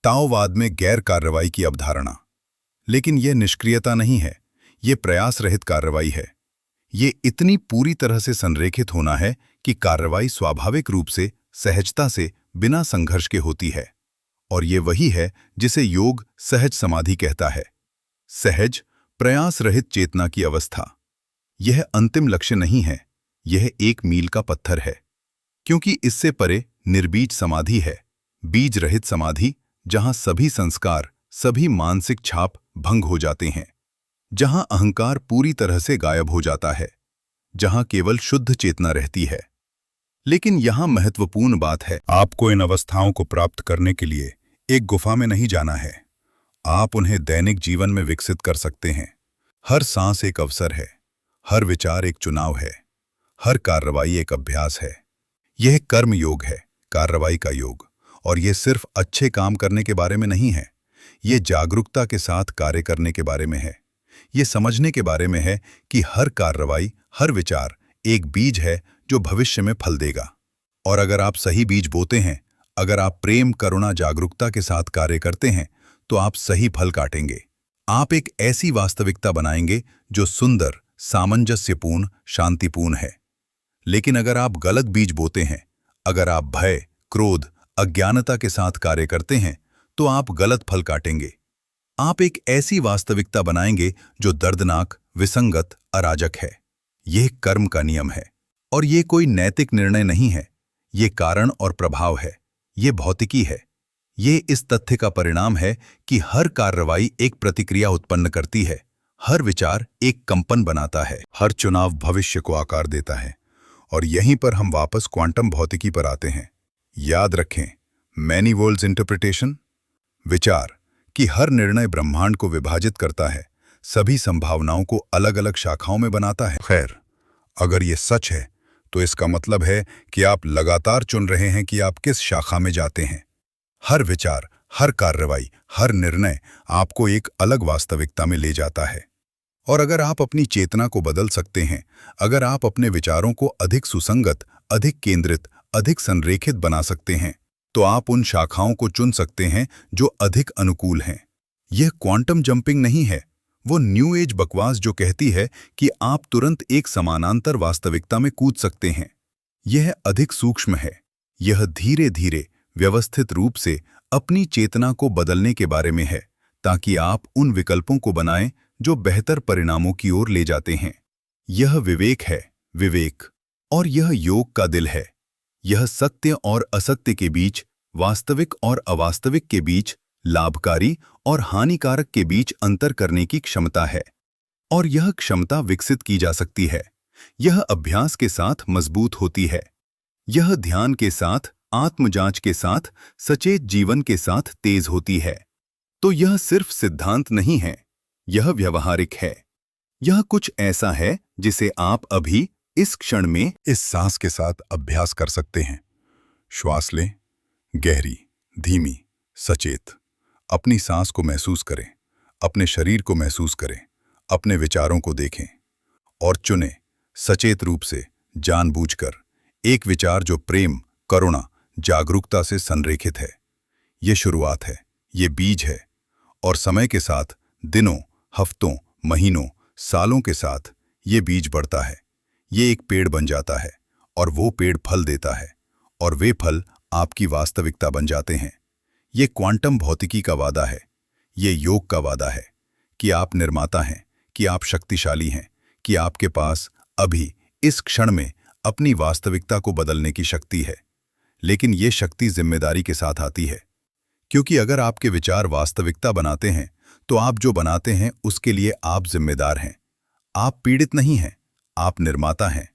ताओवाद में गैर कार्रवाई की अवधारणा। लेकिन यह निष्क्रियता नहीं है, ये प्रयास रहित कार्रवाई है। ये इतनी पूरी तरह से संरेखित होना है कि कार्रवाई स्वाभाविक रूप से, सहजता से, बिना संघर्ष के होती है। और ये वही है जिसे योग सहज समाधि कहता है। सहज, प्रयास रहित चेतना की अवस्था। यह अंतिम लक्ष्य नहीं है, यह एक मील का पत्थर है। क्योंकि इससे परे निर्बीज समाधि है, बीज रहित समाधि, जहां सभी संस्कार, सभी मानसिक छाप भंग हो जाते हैं, जहां अहंकार पूरी तरह से गायब हो जाता है, जहां केवल शुद्ध चेतना रहती है। लेकिन यहां महत्वपूर्ण बात है, आपको इन अवस्थाओं को प्राप्त करने के लिए एक गुफा में नहीं जाना है। आप उन्हें दैनिक जीवन में विकसित कर सकते हैं। हर सांस एक अवसर है, हर विचार एक चुनाव है, हर कार्रवाई एक अभ्यास है। यह कर्म योग है, कार्रवाई का योग। और यह सिर्फ अच्छे काम करने के बारे में नहीं है, ये जागरूकता के साथ कार्य करने के बारे में है। ये समझने के बारे में है कि हर कार्रवाई, हर विचार एक बीज है जो भविष्य में फल देगा। और अगर आप सही बीज बोते हैं, अगर आप प्रेम, करुणा, जागरूकता के साथ कार्य करते हैं, तो आप सही फल काटेंगे। आप एक ऐसी वास्तविकता बनाएंगे जो सुंदर, सामंजस्यपूर्ण, शांतिपूर्ण है। लेकिन अगर आप गलत बीज बोते हैं, अगर आप भय, क्रोध, अज्ञानता के साथ कार्य करते हैं, तो आप गलत फल काटेंगे। आप एक ऐसी वास्तविकता बनाएंगे जो दर्दनाक, विसंगत, अराजक है। यह कर्म का नियम है। और ये कोई नैतिक निर्णय नहीं है, ये कारण और प्रभाव है, ये भौतिकी है। ये इस तथ्य का परिणाम है कि हर कार्रवाई एक प्रतिक्रिया उत्पन्न करती है, हर विचार एक कंपन बनाता है, हर चुनाव भविष्य को आकार देता है। और यहीं पर हम वापस क्वांटम भौतिकी पर आते हैं। याद रखें, मैनी वर्ल्ड्स इंटरप्रिटेशन, विचार कि हर निर्णय ब्रह्मांड को विभाजित करता है, सभी संभावनाओं को अलग अलग शाखाओं में बनाता है। खैर, अगर ये सच है तो इसका मतलब है कि आप लगातार चुन रहे हैं कि आप किस शाखा में जाते हैं। हर विचार, हर कार्रवाई, हर निर्णय आपको एक अलग वास्तविकता में ले जाता है। और अगर आप अपनी चेतना को बदल सकते हैं, अगर आप अपने विचारों को अधिक सुसंगत, अधिक केंद्रित, अधिक संरेखित बना सकते हैं, तो आप उन शाखाओं को चुन सकते हैं जो अधिक अनुकूल हैं। यह क्वांटम जंपिंग नहीं है, वो न्यू एज बकवास जो कहती है कि आप तुरंत एक समानांतर वास्तविकता में कूद सकते हैं। यह अधिक सूक्ष्म है, यह धीरे धीरे व्यवस्थित रूप से अपनी चेतना को बदलने के बारे में है, ताकि आप उन विकल्पों को बनाएं जो बेहतर परिणामों की ओर ले जाते हैं। यह विवेक है, विवेक, और यह योग का दिल है। यह सत्य और असत्य के बीच, वास्तविक और अवास्तविक के बीच, लाभकारी और हानिकारक के बीच अंतर करने की क्षमता है। और यह क्षमता विकसित की जा सकती है। यह अभ्यास के साथ मजबूत होती है। यह ध्यान के साथ, आत्मजांच के साथ, सचेत जीवन के साथ तेज होती है। तो यह सिर्फ सिद्धांत नहीं है, यह व्यवहारिक है। यह कुछ ऐसा है जिसे आप अभी इस क्षण में इस सांस के साथ अभ्यास कर सकते हैं। श्वास लें, गहरी, धीमी, सचेत। अपनी सांस को महसूस करें, अपने शरीर को महसूस करें, अपने विचारों को देखें और चुनें, सचेत रूप से, जानबूझकर, एक विचार जो प्रेम, करुणा, जागरूकता से संरेखित है। ये शुरुआत है, ये बीज है, और समय के साथ, दिनों, हफ्तों, महीनों, सालों के साथ ये बीज बढ़ता है। ये एक पेड़ बन जाता है, और वो पेड़ फल देता है, और वे फल आपकी वास्तविकता बन जाते हैं। ये क्वांटम भौतिकी का वादा है, ये योग का वादा है कि आप निर्माता हैं, कि आप शक्तिशाली हैं, कि आपके पास अभी इस क्षण में अपनी वास्तविकता को बदलने की शक्ति है। लेकिन ये शक्ति जिम्मेदारी के साथ आती है, क्योंकि अगर आपके विचार वास्तविकता बनाते हैं, तो आप जो बनाते हैं उसके लिए आप जिम्मेदार हैं। आप पीड़ित नहीं हैं, आप निर्माता हैं।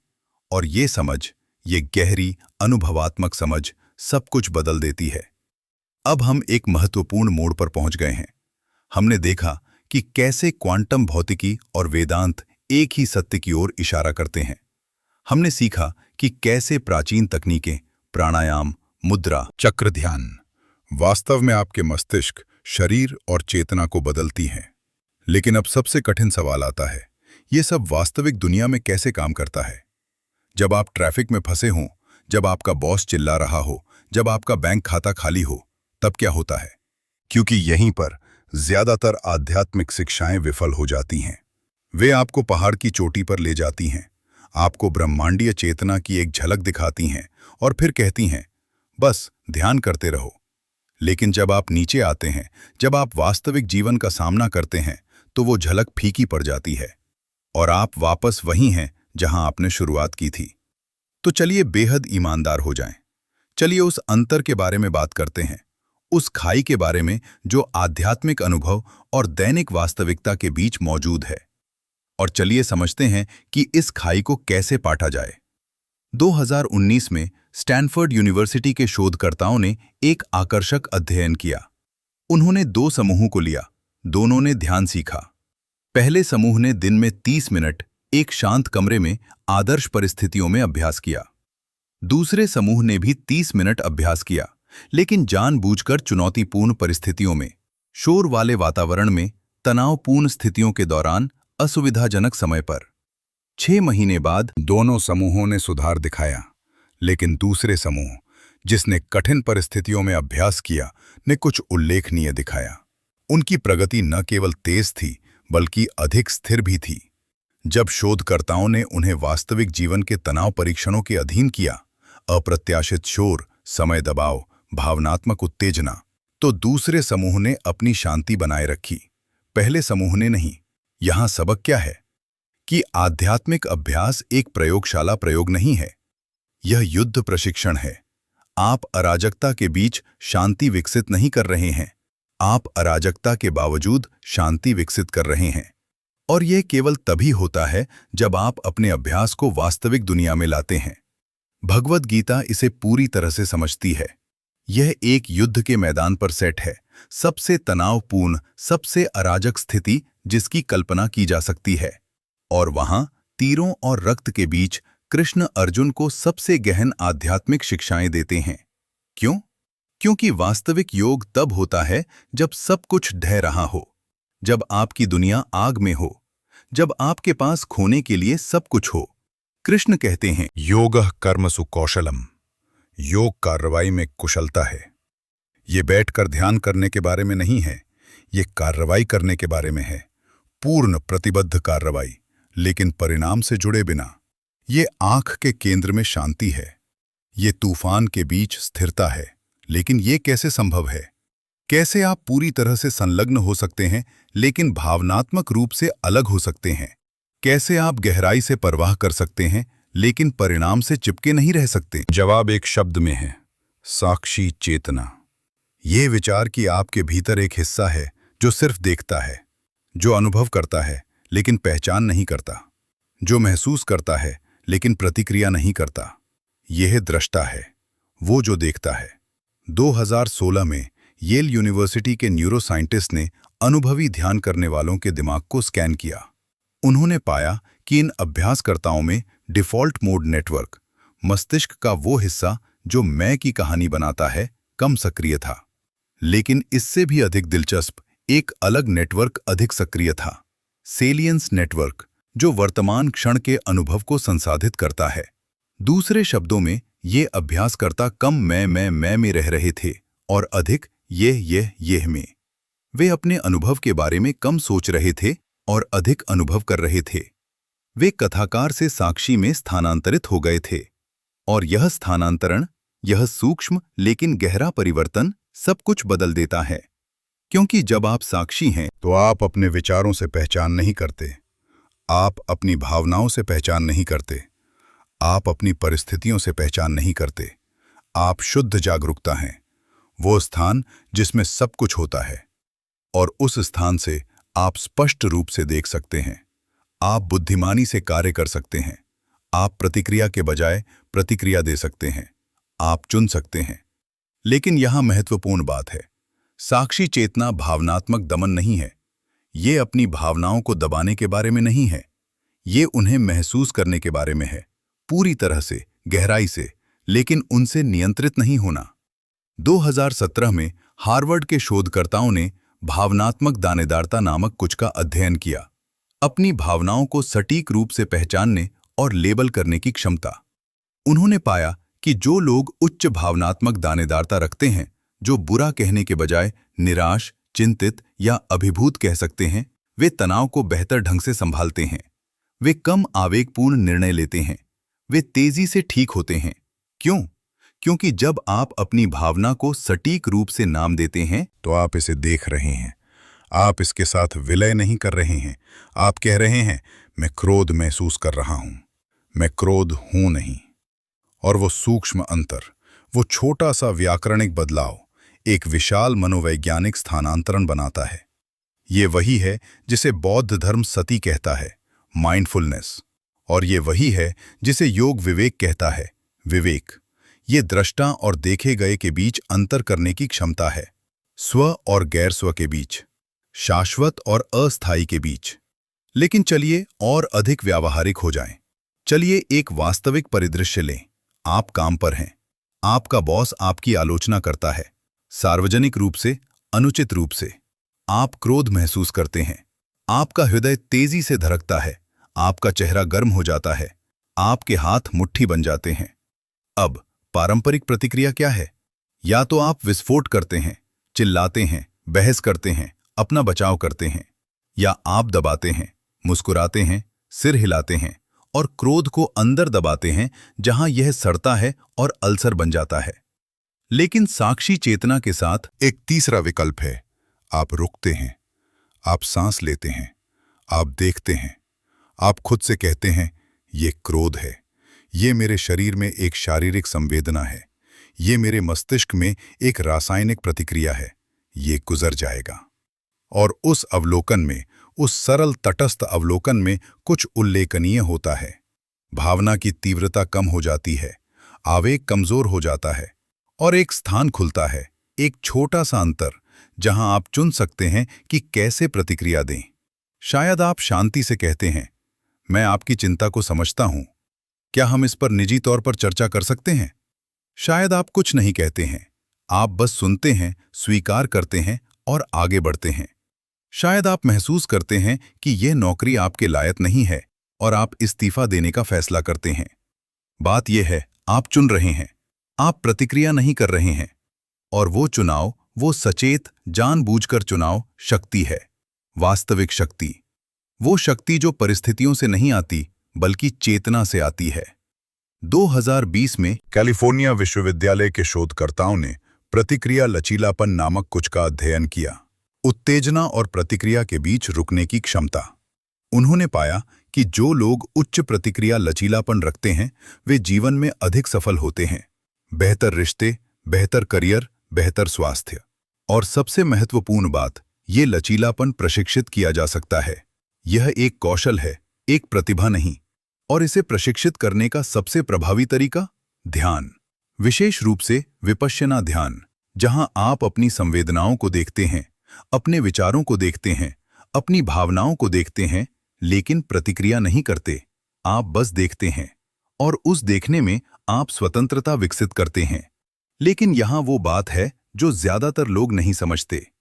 और ये समझ, ये गहरी अनुभवात्मक समझ सब कुछ बदल देती है। अब हम एक महत्वपूर्ण मोड़ पर पहुंच गए हैं। हमने देखा कि कैसे क्वांटम भौतिकी और वेदांत एक ही सत्य की ओर इशारा करते हैं। हमने सीखा कि कैसे प्राचीन तकनीकें, प्राणायाम, मुद्रा, चक्र ध्यान वास्तव में आपके मस्तिष्क, शरीर और चेतना को बदलती हैं। लेकिन अब सबसे कठिन सवाल आता है, ये सब वास्तविक दुनिया में कैसे काम करता है? जब आप ट्रैफिक में फंसे हों, जब आपका बॉस चिल्ला रहा हो, जब आपका बैंक खाता खाली हो, तब क्या होता है? क्योंकि यहीं पर ज्यादातर आध्यात्मिक शिक्षाएं विफल हो जाती हैं। वे आपको पहाड़ की चोटी पर ले जाती हैं, आपको ब्रह्मांडीय चेतना की एक झलक दिखाती हैं और फिर कहती हैं, बस ध्यान करते रहो। लेकिन जब आप नीचे आते हैं, जब आप वास्तविक जीवन का सामना करते हैं, तो वो झलक फीकी पड़ जाती है और आप वापस वहीं हैं जहां आपने शुरुआत की थी। तो चलिए बेहद ईमानदार हो जाएं। चलिए उस अंतर के बारे में बात करते हैं, उस खाई के बारे में जो आध्यात्मिक अनुभव और दैनिक वास्तविकता के बीच मौजूद है। और चलिए समझते हैं कि इस खाई को कैसे पाटा जाए। 2019 में स्टैनफोर्ड यूनिवर्सिटी के शोधकर्ताओं ने एक आकर्षक अध्ययन किया। उन्होंने 2 समूहों को लिया, दोनों ने ध्यान सीखा। पहले समूह ने दिन में 30 मिनट एक शांत कमरे में आदर्श परिस्थितियों में अभ्यास किया। दूसरे समूह ने भी 30 मिनट अभ्यास किया, लेकिन जानबूझकर चुनौतीपूर्ण परिस्थितियों में, शोर वाले वातावरण में, तनावपूर्ण स्थितियों के दौरान, असुविधाजनक समय पर। 6 महीने बाद दोनों समूहों ने सुधार दिखाया, लेकिन दूसरे समूह, जिसने कठिन परिस्थितियों में अभ्यास किया, ने कुछ उल्लेखनीय दिखाया। उनकी प्रगति न केवल तेज थी, बल्कि अधिक स्थिर भी थी। जब शोधकर्ताओं ने उन्हें वास्तविक जीवन के तनाव परीक्षणों के अधीन किया, अप्रत्याशित शोर, समय दबाव, भावनात्मक उत्तेजना, तो दूसरे समूह ने अपनी शांति बनाए रखी, पहले समूह ने नहीं। यहां सबक क्या है? कि आध्यात्मिक अभ्यास एक प्रयोगशाला प्रयोग नहीं है, यह युद्ध प्रशिक्षण है। आप अराजकता के बीच शांति विकसित नहीं कर रहे हैं, आप अराजकता के बावजूद शांति विकसित कर रहे हैं। और यह केवल तभी होता है जब आप अपने अभ्यास को वास्तविक दुनिया में लाते हैं। भगवद गीता इसे पूरी तरह से समझती है। यह एक युद्ध के मैदान पर सेट है, सबसे तनावपूर्ण, सबसे अराजक स्थिति जिसकी कल्पना की जा सकती है। और वहां तीरों और रक्त के बीच कृष्ण अर्जुन को सबसे गहन आध्यात्मिक शिक्षाएं देते हैं। क्यों? क्योंकि वास्तविक योग तब होता है जब सब कुछ ढह रहा हो, जब आपकी दुनिया आग में हो, जब आपके पास खोने के लिए सब कुछ हो। कृष्ण कहते हैं, योगः कर्मसु कौशलम। योग कार्रवाई में कुशलता है। ये बैठकर ध्यान करने के बारे में नहीं है, ये कार्रवाई करने के बारे में है। पूर्ण प्रतिबद्ध कार्रवाई, लेकिन परिणाम से जुड़े बिना। ये आंख के केंद्र में शांति है, ये तूफान के बीच स्थिरता है। लेकिन ये कैसे संभव है? कैसे आप पूरी तरह से संलग्न हो सकते हैं लेकिन भावनात्मक रूप से अलग हो सकते हैं? कैसे आप गहराई से परवाह कर सकते हैं लेकिन परिणाम से चिपके नहीं रह सकते? जवाब एक शब्द में है, साक्षी चेतना। ये विचार कि आपके भीतर एक हिस्सा है जो सिर्फ देखता है, जो अनुभव करता है लेकिन पहचान नहीं करता, जो महसूस करता है लेकिन प्रतिक्रिया नहीं करता। यह दृष्टा है, वो जो देखता है। 2016 में येल यूनिवर्सिटी के न्यूरोसाइंटिस्ट ने अनुभवी ध्यान करने वालों के दिमाग को स्कैन किया। उन्होंने पाया कि इन अभ्यासकर्ताओं में डिफ़ॉल्ट मोड नेटवर्क, मस्तिष्क का वो हिस्सा जो मैं की कहानी बनाता है, कम सक्रिय था। लेकिन इससे भी अधिक दिलचस्प एक अलग नेटवर्क अधिक सक्रिय था, सेलियंस नेटवर्क, जो वर्तमान क्षण के अनुभव को संसाधित करता है। दूसरे शब्दों में, ये अभ्यासकर्ता कम मैं में रह रहे थे और अधिक यह में। वे अपने अनुभव के बारे में कम सोच रहे थे और अधिक अनुभव कर रहे थे। वे कथाकार से साक्षी में स्थानांतरित हो गए थे। और यह स्थानांतरण, यह सूक्ष्म लेकिन गहरा परिवर्तन सब कुछ बदल देता है। क्योंकि जब आप साक्षी हैं तो आप अपने विचारों से पहचान नहीं करते, आप अपनी भावनाओं से पहचान नहीं करते, आप अपनी परिस्थितियों से पहचान नहीं करते। आप शुद्ध जागरूकता हैं, वो स्थान जिसमें सब कुछ होता है। और उस स्थान से आप स्पष्ट रूप से देख सकते हैं। आप बुद्धिमानी से कार्य कर सकते हैं। आप प्रतिक्रिया के बजाय प्रतिक्रिया दे सकते हैं। आप चुन सकते हैं। लेकिन यहां महत्वपूर्ण बात है, साक्षी चेतना भावनात्मक दमन नहीं है। ये अपनी भावनाओं को दबाने के बारे में नहीं है, ये उन्हें महसूस करने के बारे में है, पूरी तरह से, गहराई से, लेकिन उनसे नियंत्रित नहीं होना। 2017 में हार्वर्ड के शोधकर्ताओं ने भावनात्मक दानेदारता नामक कुछ का अध्ययन किया, अपनी भावनाओं को सटीक रूप से पहचानने और लेबल करने की क्षमता। उन्होंने पाया कि जो लोग उच्च भावनात्मक दानेदारता रखते हैं, जो बुरा कहने के बजाय निराश, चिंतित या अभिभूत कह सकते हैं, वे तनाव को बेहतर ढंग से संभालते हैं। वे कम आवेगपूर्ण निर्णय लेते हैं। वे तेजी से ठीक होते हैं। क्यों? क्योंकि जब आप अपनी भावना को सटीक रूप से नाम देते हैं तो आप इसे देख रहे हैं। आप इसके साथ विलय नहीं कर रहे हैं। आप कह रहे हैं, मैं क्रोध महसूस कर रहा हूं, मैं क्रोध हूं नहीं। और वो सूक्ष्म अंतर, वो छोटा सा व्याकरणिक बदलाव एक विशाल मनोवैज्ञानिक स्थानांतरण बनाता है। ये वही है जिसे बौद्ध धर्म सती कहता है, माइंडफुलनेस। और ये वही है जिसे योग विवेक कहता है, विवेक। ये दृष्टा और देखे गए के बीच अंतर करने की क्षमता है, स्व और गैर स्व के बीच, शाश्वत और अस्थायी के बीच। लेकिन चलिए और अधिक व्यावहारिक हो जाएं। चलिए एक वास्तविक परिदृश्य लें। आप काम पर हैं, आपका बॉस आपकी आलोचना करता है, सार्वजनिक रूप से, अनुचित रूप से। आप क्रोध महसूस करते हैं, आपका हृदय तेजी से धड़कता है, आपका चेहरा गर्म हो जाता है, आपके हाथ मुट्ठी बन जाते हैं। अब पारंपरिक प्रतिक्रिया क्या है? या तो आप विस्फोट करते हैं, चिल्लाते हैं, बहस करते हैं, अपना बचाव करते हैं, या आप दबाते हैं, मुस्कुराते हैं, सिर हिलाते हैं और क्रोध को अंदर दबाते हैं जहां यह सड़ता है और अल्सर बन जाता है। लेकिन साक्षी चेतना के साथ एक तीसरा विकल्प है। आप रुकते हैं, आप सांस लेते हैं, आप देखते हैं, आप खुद से कहते हैं, ये क्रोध है, ये मेरे शरीर में एक शारीरिक संवेदना है, ये मेरे मस्तिष्क में एक रासायनिक प्रतिक्रिया है, ये गुजर जाएगा। और उस अवलोकन में, उस सरल तटस्थ अवलोकन में कुछ उल्लेखनीय होता है। भावना की तीव्रता कम हो जाती है, आवेग कमजोर हो जाता है और एक स्थान खुलता है, एक छोटा सा अंतर, जहां आप चुन सकते हैं कि कैसे प्रतिक्रिया दें। शायद आप शांति से कहते हैं, मैं आपकी चिंता को समझता हूं, क्या हम इस पर निजी तौर पर चर्चा कर सकते हैं? शायद आप कुछ नहीं कहते हैं, आप बस सुनते हैं, स्वीकार करते हैं और आगे बढ़ते हैं। शायद आप महसूस करते हैं कि यह नौकरी आपके लायक नहीं है और आप इस्तीफा देने का फैसला करते हैं। बात यह है, आप चुन रहे हैं, आप प्रतिक्रिया नहीं कर रहे हैं। और वो चुनाव, वो सचेत, जानबूझकर चुनाव शक्ति है, वास्तविक शक्ति। वो शक्ति जो परिस्थितियों से नहीं आती, बल्कि चेतना से आती है। 2020 में कैलिफोर्निया विश्वविद्यालय के शोधकर्ताओं ने प्रतिक्रिया लचीलापन नामक कुछ का अध्ययन किया। उत्तेजना और प्रतिक्रिया के बीच रुकने की क्षमता। उन्होंने पाया कि जो लोग उच्च प्रतिक्रिया लचीलापन रखते हैं, वे जीवन में अधिक सफल होते हैं। बेहतर रिश्ते, बेहतर करियर, बेहतर स्वास्थ्य। और सबसे महत्वपूर्ण बात, ये लचीलापन प्रशिक्षित किया जा सकता है। यह एक कौशल है, एक प्रतिभा नहीं। और इसे प्रशिक्षित करने का सबसे प्रभावी तरीका, ध्यान। विशेष रूप से विपश्यना ध्यान, जहां आप अपनी संवेदनाओं को देखते हैं, अपने विचारों को देखते हैं, अपनी भावनाओं को देखते हैं, लेकिन प्रतिक्रिया नहीं करते। आप बस देखते हैं और उस देखने में आप स्वतंत्रता विकसित करते हैं। लेकिन यहां वो बात है जो ज्यादातर लोग नहीं समझते।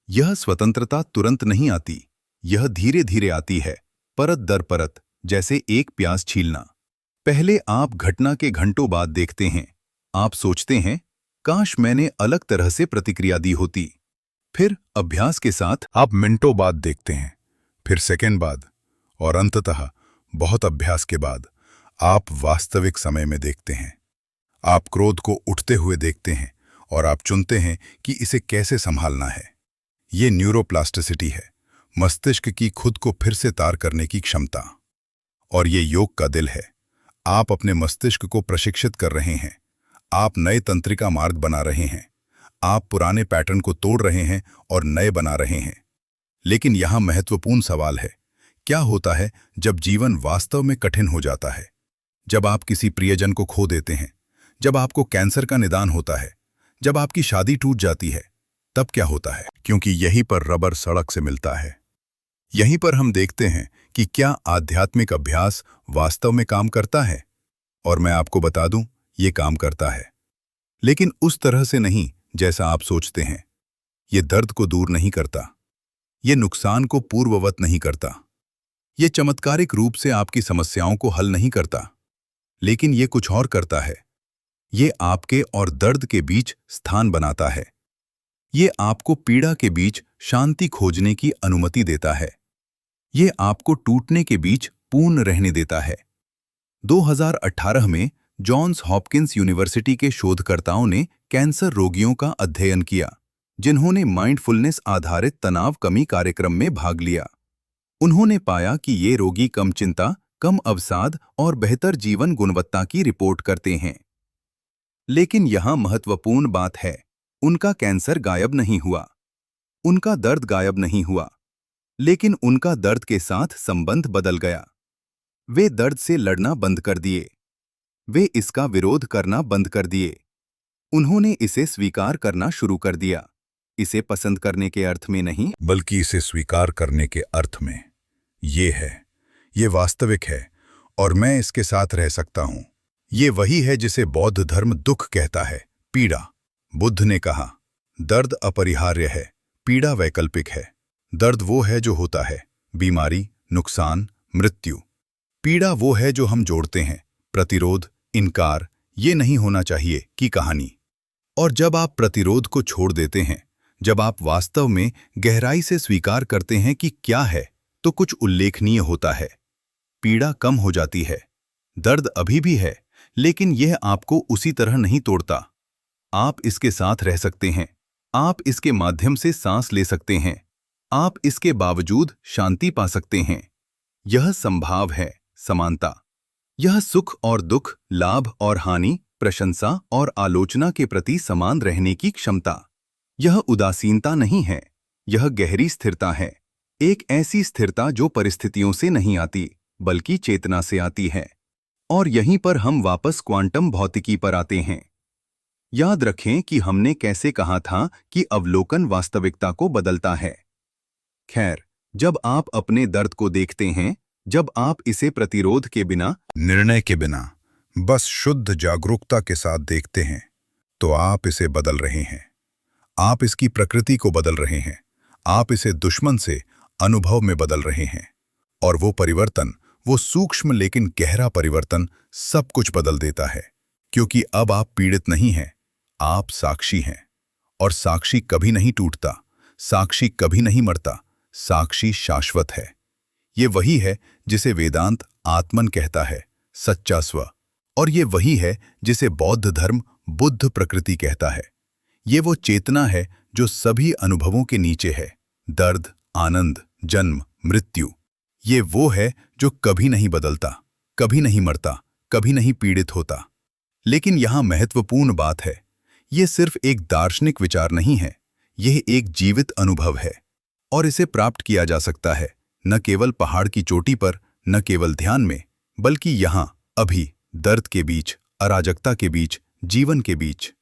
यह स्वतंत्रता तुरंत नहीं आती, यह धीरे धीरे आती है, परत दर परत, जैसे एक प्याज छीलना। पहले आप घटना के घंटों बाद देखते हैं। आप सोचते हैं, काश मैंने अलग तरह से प्रतिक्रिया दी होती। फिर अभ्यास के साथ आप मिनटों बाद देखते हैं, फिर सेकंड बाद, और अंततः बहुत अभ्यास के बाद आप वास्तविक समय में देखते हैं। आप क्रोध को उठते हुए देखते हैं और आप चुनते हैं कि इसे कैसे संभालना है। ये न्यूरोप्लास्टिसिटी है, मस्तिष्क की खुद को फिर से तार करने की क्षमता। और ये योग का दिल है। आप अपने मस्तिष्क को प्रशिक्षित कर रहे हैं, आप नए तंत्रिका मार्ग बना रहे हैं, आप पुराने पैटर्न को तोड़ रहे हैं और नए बना रहे हैं। लेकिन यहां महत्वपूर्ण सवाल है, क्या होता है जब जीवन वास्तव में कठिन हो जाता है? जब आप किसी प्रियजन को खो देते हैं, जब आपको कैंसर का निदान होता है, जब आपकी शादी टूट जाती है, तब क्या होता है? क्योंकि यहीं पर रबर सड़क से मिलता है। यहीं पर हम देखते हैं कि क्या आध्यात्मिक अभ्यास वास्तव में काम करता है। और मैं आपको बता दूं, ये काम करता है, लेकिन उस तरह से नहीं जैसा आप सोचते हैं। ये दर्द को दूर नहीं करता, ये नुकसान को पूर्ववत नहीं करता, ये चमत्कारिक रूप से आपकी समस्याओं को हल नहीं करता, लेकिन ये कुछ और करता है। ये आपके और दर्द के बीच स्थान बनाता है। ये आपको पीड़ा के बीच शांति खोजने की अनुमति देता है। ये आपको टूटने के बीच पूर्ण रहने देता है। 2018 में जॉन्स हॉपकिंस यूनिवर्सिटी के शोधकर्ताओं ने कैंसर रोगियों का अध्ययन किया, जिन्होंने माइंडफुलनेस आधारित तनाव कमी कार्यक्रम में भाग लिया। उन्होंने पाया कि ये रोगी कम चिंता, कम अवसाद और बेहतर जीवन गुणवत्ता की रिपोर्ट करते हैं। लेकिन यहां महत्वपूर्ण बात है, उनका कैंसर गायब नहीं हुआ, उनका दर्द गायब नहीं हुआ, लेकिन उनका दर्द के साथ संबंध बदल गया। वे दर्द से लड़ना बंद कर दिए, वे इसका विरोध करना बंद कर दिए। उन्होंने इसे स्वीकार करना शुरू कर दिया, इसे पसंद करने के अर्थ में नहीं, बल्कि इसे स्वीकार करने के अर्थ में। ये है, ये वास्तविक है और मैं इसके साथ रह सकता हूं। ये वही है जिसे बौद्ध धर्म दुख कहता है, पीड़ा। बुद्ध ने कहा, दर्द अपरिहार्य है, पीड़ा वैकल्पिक है। दर्द वो है जो होता है, बीमारी, नुकसान, मृत्यु। पीड़ा वो है जो हम जोड़ते हैं, प्रतिरोध, इनकार, ये नहीं होना चाहिए की कहानी। और जब आप प्रतिरोध को छोड़ देते हैं, जब आप वास्तव में गहराई से स्वीकार करते हैं कि क्या है, तो कुछ उल्लेखनीय होता है। पीड़ा कम हो जाती है, दर्द अभी भी है, लेकिन यह आपको उसी तरह नहीं तोड़ता। आप इसके साथ रह सकते हैं, आप इसके माध्यम से सांस ले सकते हैं, आप इसके बावजूद शांति पा सकते हैं। यह संभाव है समानता। यह सुख और दुख, लाभ और हानि, प्रशंसा और आलोचना के प्रति समान रहने की क्षमता। यह उदासीनता नहीं है, यह गहरी स्थिरता है। एक ऐसी स्थिरता जो परिस्थितियों से नहीं आती, बल्कि चेतना से आती है। और यहीं पर हम वापस क्वांटम भौतिकी पर आते हैं। याद रखें कि हमने कैसे कहा था कि अवलोकन वास्तविकता को बदलता है। खैर, जब आप अपने दर्द को देखते हैं, जब आप इसे प्रतिरोध के बिना, निर्णय के बिना, बस शुद्ध जागरूकता के साथ देखते हैं, तो आप इसे बदल रहे हैं। आप इसकी प्रकृति को बदल रहे हैं। आप इसे दुश्मन से अनुभव में बदल रहे हैं। और वो परिवर्तन, वो सूक्ष्म लेकिन गहरा परिवर्तन सब कुछ बदल देता है। क्योंकि अब आप पीड़ित नहीं हैं, आप साक्षी हैं। और साक्षी कभी नहीं टूटता, साक्षी कभी नहीं मरता, साक्षी शाश्वत है। ये वही है जिसे वेदांत आत्मन कहता है, सच्चा स्व। और ये वही है जिसे बौद्ध धर्म बुद्ध प्रकृति कहता है। ये वो चेतना है जो सभी अनुभवों के नीचे है, दर्द, आनंद, जन्म, मृत्यु। ये वो है जो कभी नहीं बदलता, कभी नहीं मरता, कभी नहीं पीड़ित होता। लेकिन यहाँ महत्वपूर्ण बात है, ये सिर्फ एक दार्शनिक विचार नहीं है, यह एक जीवित अनुभव है। और इसे प्राप्त किया जा सकता है न केवल पहाड़ की चोटी पर, न केवल ध्यान में, बल्कि यहाँ, अभी, दर्द के बीच, अराजकता के बीच, जीवन के बीच।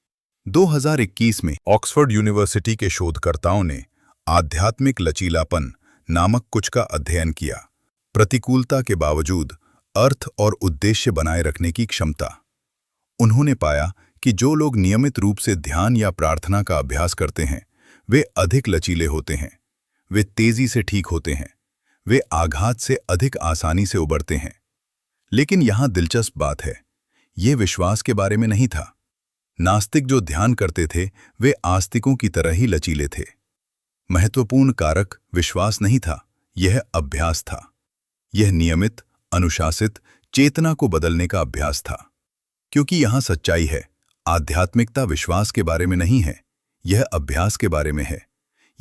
2021 में ऑक्सफोर्ड यूनिवर्सिटी के शोधकर्ताओं ने आध्यात्मिक लचीलापन नामक कुछ का अध्ययन किया। प्रतिकूलता के बावजूद अर्थ और उद्देश्य बनाए रखने की क्षमता। उन्होंने पाया कि जो लोग नियमित रूप से ध्यान या प्रार्थना का अभ्यास करते हैं, वे अधिक लचीले होते हैं, वे तेजी से ठीक होते हैं, वे आघात से अधिक आसानी से उबरते हैं। लेकिन यहाँ दिलचस्प बात है, ये विश्वास के बारे में नहीं था। नास्तिक जो ध्यान करते थे, वे आस्तिकों की तरह ही लचीले थे। महत्वपूर्ण कारक विश्वास नहीं था, यह अभ्यास था। यह नियमित, अनुशासित चेतना को बदलने का अभ्यास था। क्योंकि यहाँ सच्चाई है, आध्यात्मिकता विश्वास के बारे में नहीं है, यह अभ्यास के बारे में है।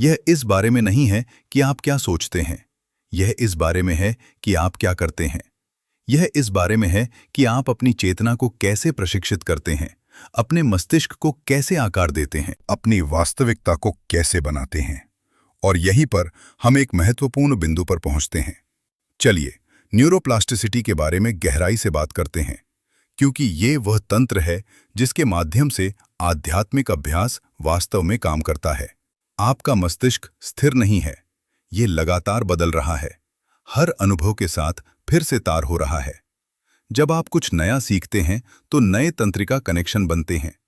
यह इस बारे में नहीं है कि आप क्या सोचते हैं, यह इस बारे में है कि आप क्या करते हैं। यह इस बारे में है कि आप अपनी चेतना को कैसे प्रशिक्षित करते हैं, अपने मस्तिष्क को कैसे आकार देते हैं, अपनी वास्तविकता को कैसे बनाते हैं। और यहीं पर हम एक महत्वपूर्ण बिंदु पर पहुंचते हैं। चलिए न्यूरोप्लास्टिसिटी के बारे में गहराई से बात करते हैं, क्योंकि ये वह तंत्र है जिसके माध्यम से आध्यात्मिक अभ्यास वास्तव में काम करता है। आपका मस्तिष्क स्थिर नहीं है, ये लगातार बदल रहा है, हर अनुभव के साथ फिर से तार हो रहा है। जब आप कुछ नया सीखते हैं तो नए तंत्रिका कनेक्शन बनते हैं।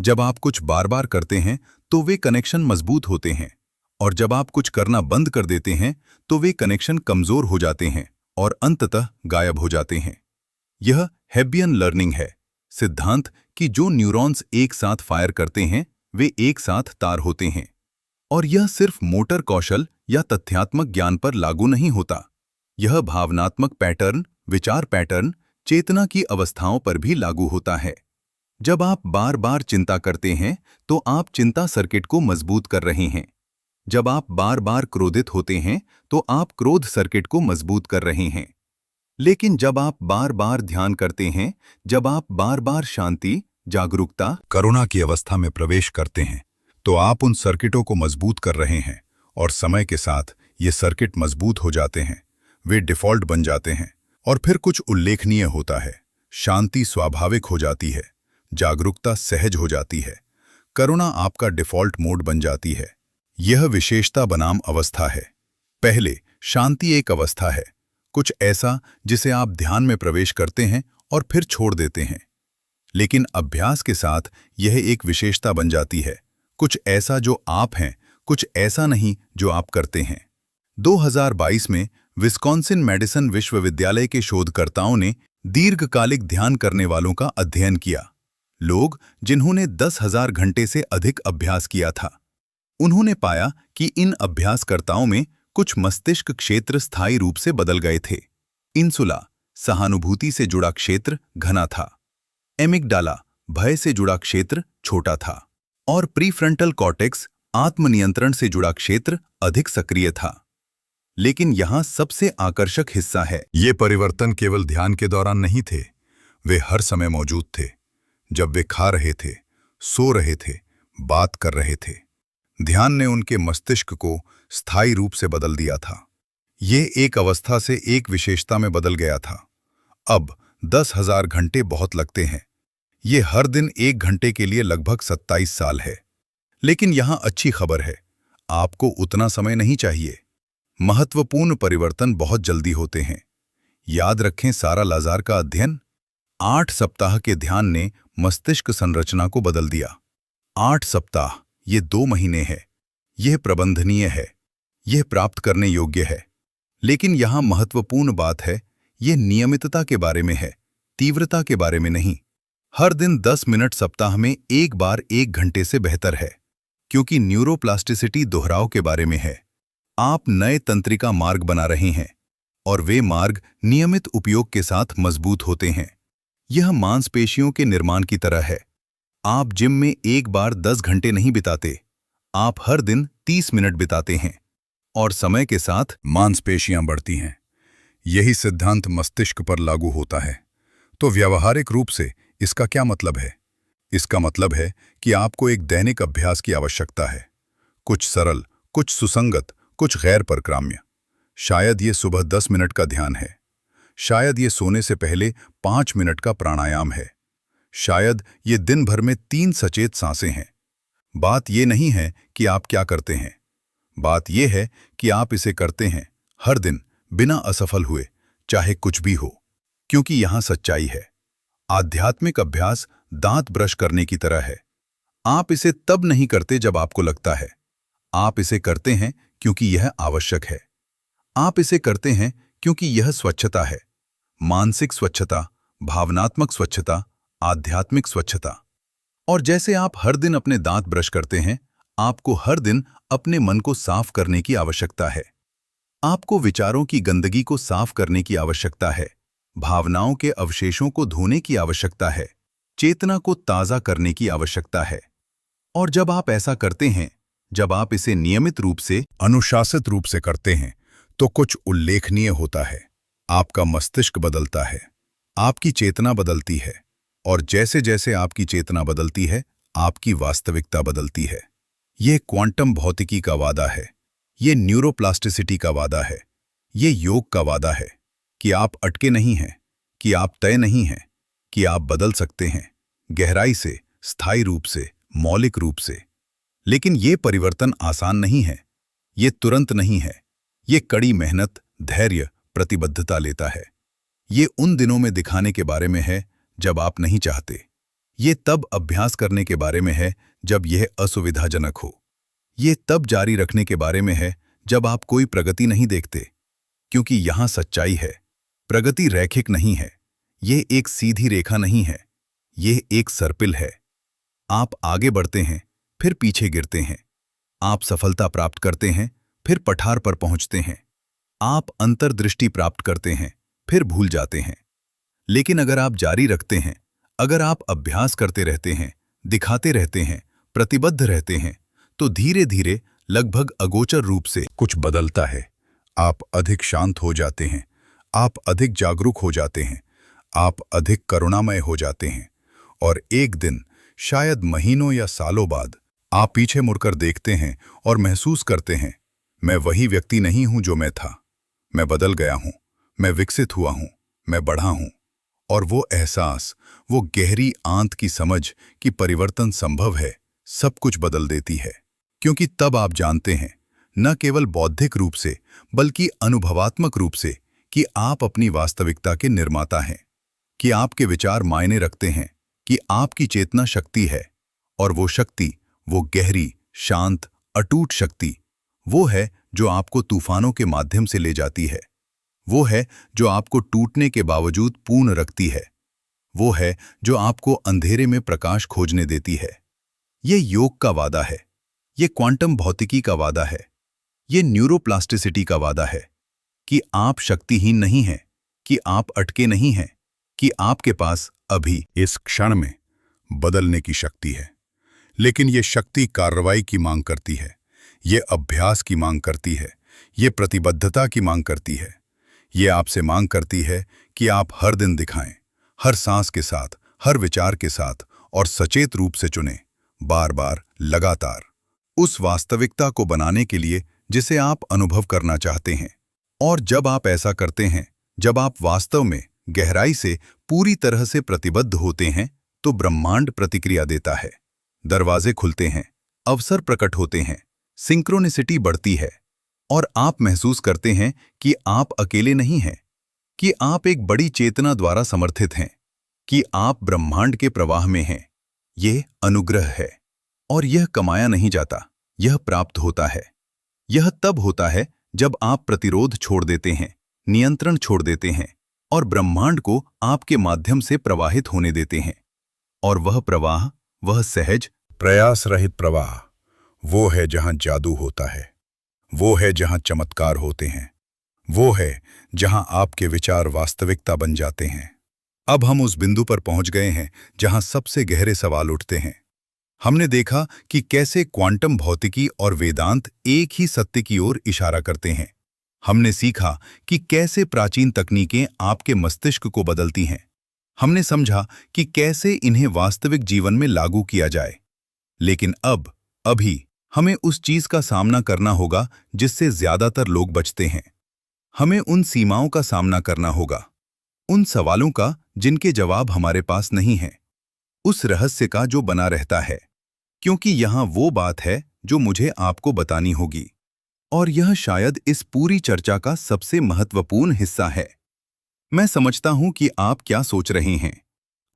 जब आप कुछ बार बार करते हैं तो वे कनेक्शन मजबूत होते हैं, और जब आप कुछ करना बंद कर देते हैं तो वे कनेक्शन कमजोर हो जाते हैं और अंततः गायब हो जाते हैं। यह हेब्बियन लर्निंग है, सिद्धांत कि जो न्यूरॉन्स एक साथ फायर करते हैं वे एक साथ तार होते हैं। और यह सिर्फ मोटर कौशल या तथ्यात्मक ज्ञान पर लागू नहीं होता, यह भावनात्मक पैटर्न, विचार पैटर्न, चेतना की अवस्थाओं पर भी लागू होता है। जब आप बार बार चिंता करते हैं तो आप चिंता सर्किट को मजबूत कर रहे हैं। जब आप बार बार क्रोधित होते हैं तो आप क्रोध सर्किट को मजबूत कर रहे हैं। लेकिन जब आप बार बार ध्यान करते हैं, जब आप बार बार शांति, जागरूकता, करुणा की अवस्था में प्रवेश करते हैं, तो आप उन सर्किटों को मजबूत कर रहे हैं। और समय के साथ ये सर्किट मजबूत हो जाते हैं, वे डिफ़ॉल्ट बन जाते हैं। और फिर कुछ उल्लेखनीय होता है, शांति स्वाभाविक हो जाती है, जागरूकता सहज हो जाती है, करुणा आपका डिफ़ॉल्ट मोड बन जाती है। यह विशेषता बनाम अवस्था है। पहले शांति एक अवस्था है, कुछ ऐसा जिसे आप ध्यान में प्रवेश करते हैं और फिर छोड़ देते हैं। लेकिन अभ्यास के साथ यह एक विशेषता बन जाती है, कुछ ऐसा जो आप हैं, कुछ ऐसा नहीं जो आप करते हैं। 2022 में विस्कॉन्सिन मेडिसन विश्वविद्यालय के शोधकर्ताओं ने दीर्घकालिक ध्यान करने वालों का अध्ययन किया, लोग जिन्होंने 10,000 घंटे से अधिक अभ्यास किया था। उन्होंने पाया कि इन अभ्यासकर्ताओं में कुछ मस्तिष्क क्षेत्र स्थायी रूप से बदल गए थे। इंसुला, सहानुभूति से जुड़ा क्षेत्र, घना था। एमिगडाला, भय से जुड़ा क्षेत्र, छोटा था। और प्रीफ्रंटल कॉर्टेक्स, आत्मनियंत्रण से जुड़ा क्षेत्र, अधिक सक्रिय था। लेकिन यहाँ सबसे आकर्षक हिस्सा है। ये परिवर्तन केवल ध्यान के दौरान नहीं थे, वे हर समय मौजूद थे। जब वे खा रहे थे, सो रहे थे, बात कर रहे थे, ध्यान ने उनके मस्तिष्क को स्थायी रूप से बदल दिया था। ये एक अवस्था से एक विशेषता में बदल गया था। अब 10,000 घंटे बहुत लगते हैं। ये हर दिन 1 घंटे के लिए लगभग 27 साल है। लेकिन यहाँ अच्छी खबर है, आपको उतना समय नहीं चाहिए। महत्वपूर्ण परिवर्तन बहुत जल्दी होते हैं। याद रखें सारा लाज़ार का अध्ययन। 8 सप्ताह के ध्यान ने मस्तिष्क संरचना को बदल दिया। 8 सप्ताह, ये 2 महीने है। यह प्रबंधनीय है, यह प्राप्त करने योग्य है। लेकिन यहाँ महत्वपूर्ण बात है, यह नियमितता के बारे में है, तीव्रता के बारे में नहीं। हर दिन 10 मिनट सप्ताह में एक बार 1 घंटे से बेहतर है, क्योंकि न्यूरोप्लास्टिसिटी दोहराव के बारे में है। आप नए तंत्रिका मार्ग बना रहे हैं और वे मार्ग नियमित उपयोग के साथ मजबूत होते हैं। यह मांसपेशियों के निर्माण की तरह है। आप जिम में एक बार 10 घंटे नहीं बिताते, आप हर दिन 30 मिनट बिताते हैं और समय के साथ मांसपेशियां बढ़ती हैं। यही सिद्धांत मस्तिष्क पर लागू होता है। तो व्यावहारिक रूप से इसका क्या मतलब है? इसका मतलब है कि आपको एक दैनिक अभ्यास की आवश्यकता है। कुछ सरल, कुछ सुसंगत, कुछ गैर परक्राम्य। शायद ये सुबह 10 मिनट का ध्यान है, शायद ये सोने से पहले 5 मिनट का प्राणायाम है, शायद ये दिन भर में 3 सचेत सांसें हैं। बात ये नहीं है कि आप क्या करते हैं, बात यह है कि आप इसे करते हैं हर दिन बिना असफल हुए, चाहे कुछ भी हो। क्योंकि यहाँ सच्चाई है। आध्यात्मिक अभ्यास दांत ब्रश करने की तरह है। आप इसे तब नहीं करते जब आपको लगता है, आप इसे करते हैं क्योंकि यह आवश्यक है। आप इसे करते हैं क्योंकि यह स्वच्छता है, मानसिक स्वच्छता, भावनात्मक स्वच्छता, आध्यात्मिक स्वच्छता। और जैसे आप हर दिन अपने दांत ब्रश करते हैं, आपको हर दिन अपने मन को साफ करने की आवश्यकता है। आपको विचारों की गंदगी को साफ करने की आवश्यकता है, भावनाओं के अवशेषों को धोने की आवश्यकता है, चेतना को ताज़ा करने की आवश्यकता है। और जब आप ऐसा करते हैं, जब आप इसे नियमित रूप से, अनुशासित रूप से करते हैं, तो कुछ उल्लेखनीय होता है। आपका मस्तिष्क बदलता है, आपकी चेतना बदलती है, और जैसे जैसे आपकी चेतना बदलती है, आपकी वास्तविकता बदलती है। ये क्वांटम भौतिकी का वादा है, ये न्यूरोप्लास्टिसिटी का वादा है, ये योग का वादा है कि आप अटके नहीं हैं, कि आप तय नहीं हैं, कि आप बदल सकते हैं, गहराई से, स्थायी रूप से, मौलिक रूप से। लेकिन ये परिवर्तन आसान नहीं है, ये तुरंत नहीं है, ये कड़ी मेहनत, धैर्य, प्रतिबद्धता लेता है। ये उन दिनों में दिखाने के बारे में है जब आप नहीं चाहते। ये तब अभ्यास करने के बारे में है जब यह असुविधाजनक हो। ये तब जारी रखने के बारे में है जब आप कोई प्रगति नहीं देखते। क्योंकि यहाँ सच्चाई है, प्रगति रैखिक नहीं है, ये एक सीधी रेखा नहीं है, ये एक सर्पिल है। आप आगे बढ़ते हैं, फिर पीछे गिरते हैं। आप सफलता प्राप्त करते हैं, फिर पठार पर पहुंचते हैं। आप अंतर्दृष्टि प्राप्त करते हैं, फिर भूल जाते हैं। लेकिन अगर आप जारी रखते हैं, अगर आप अभ्यास करते रहते हैं, दिखाते रहते हैं, प्रतिबद्ध रहते हैं, तो धीरे धीरे, लगभग अगोचर रूप से कुछ बदलता है। आप अधिक शांत हो जाते हैं, आप अधिक जागरूक हो जाते हैं, आप अधिक करुणामय हो जाते हैं। और एक दिन, शायद महीनों या सालों बाद, आप पीछे मुड़कर देखते हैं और महसूस करते हैं, मैं वही व्यक्ति नहीं हूं जो मैं था। मैं बदल गया हूं, मैं विकसित हुआ हूं, मैं बढ़ा हूं। और वो एहसास, वो गहरी आंत की समझ कि परिवर्तन संभव है, सब कुछ बदल देती है। क्योंकि तब आप जानते हैं, न केवल बौद्धिक रूप से, बल्कि अनुभवात्मक रूप से, कि आप अपनी वास्तविकता के निर्माता हैं, कि आपके विचार मायने रखते हैं, कि आपकी चेतना शक्ति है। और वो शक्ति, वो गहरी, शांत, अटूट शक्ति, वो है जो आपको तूफानों के माध्यम से ले जाती है। वो है जो आपको टूटने के बावजूद पूर्ण रखती है। वो है जो आपको अंधेरे में प्रकाश खोजने देती है। ये योग का वादा है, ये क्वांटम भौतिकी का वादा है, ये न्यूरोप्लास्टिसिटी का वादा है कि आप शक्तिहीन नहीं हैं, कि आप अटके नहीं हैं, कि आपके पास अभी इस क्षण में बदलने की शक्ति है। लेकिन ये शक्ति कार्रवाई की मांग करती है, ये अभ्यास की मांग करती है, ये प्रतिबद्धता की मांग करती है। ये आपसे मांग करती है कि आप हर दिन दिखाएं, हर सांस के साथ, हर विचार के साथ और सचेत रूप से चुनें, बार बार, लगातार, उस वास्तविकता को बनाने के लिए जिसे आप अनुभव करना चाहते हैं। और जब आप ऐसा करते हैं, जब आप वास्तव में गहराई से पूरी तरह से प्रतिबद्ध होते हैं, तो ब्रह्मांड प्रतिक्रिया देता है। दरवाजे खुलते हैं, अवसर प्रकट होते हैं, सिंक्रोनिसिटी बढ़ती है और आप महसूस करते हैं कि आप अकेले नहीं हैं, कि आप एक बड़ी चेतना द्वारा समर्थित हैं, कि आप ब्रह्मांड के प्रवाह में हैं। यह अनुग्रह है और यह कमाया नहीं जाता, यह प्राप्त होता है। यह तब होता है जब आप प्रतिरोध छोड़ देते हैं, नियंत्रण छोड़ देते हैं और ब्रह्मांड को आपके माध्यम से प्रवाहित होने देते हैं। और वह प्रवाह, वह सहज, प्रयास रहित प्रवाह, वो है जहां जादू होता है, वो है जहां चमत्कार होते हैं, वो है जहां आपके विचार वास्तविकता बन जाते हैं। अब हम उस बिंदु पर पहुंच गए हैं जहां सबसे गहरे सवाल उठते हैं। हमने देखा कि कैसे क्वांटम भौतिकी और वेदांत एक ही सत्य की ओर इशारा करते हैं। हमने सीखा कि कैसे प्राचीन तकनीकें आपके मस्तिष्क को बदलती हैं। हमने समझा कि कैसे इन्हें वास्तविक जीवन में लागू किया जाए। लेकिन अभी हमें उस चीज का सामना करना होगा जिससे ज्यादातर लोग बचते हैं। हमें उन सीमाओं का सामना करना होगा, उन सवालों का जिनके जवाब हमारे पास नहीं हैं, उस रहस्य का जो बना रहता है, क्योंकि यहां वो बात है जो मुझे आपको बतानी होगी। और यह शायद इस पूरी चर्चा का सबसे महत्वपूर्ण हिस्सा है। मैं समझता हूं कि आप क्या सोच रहे हैं।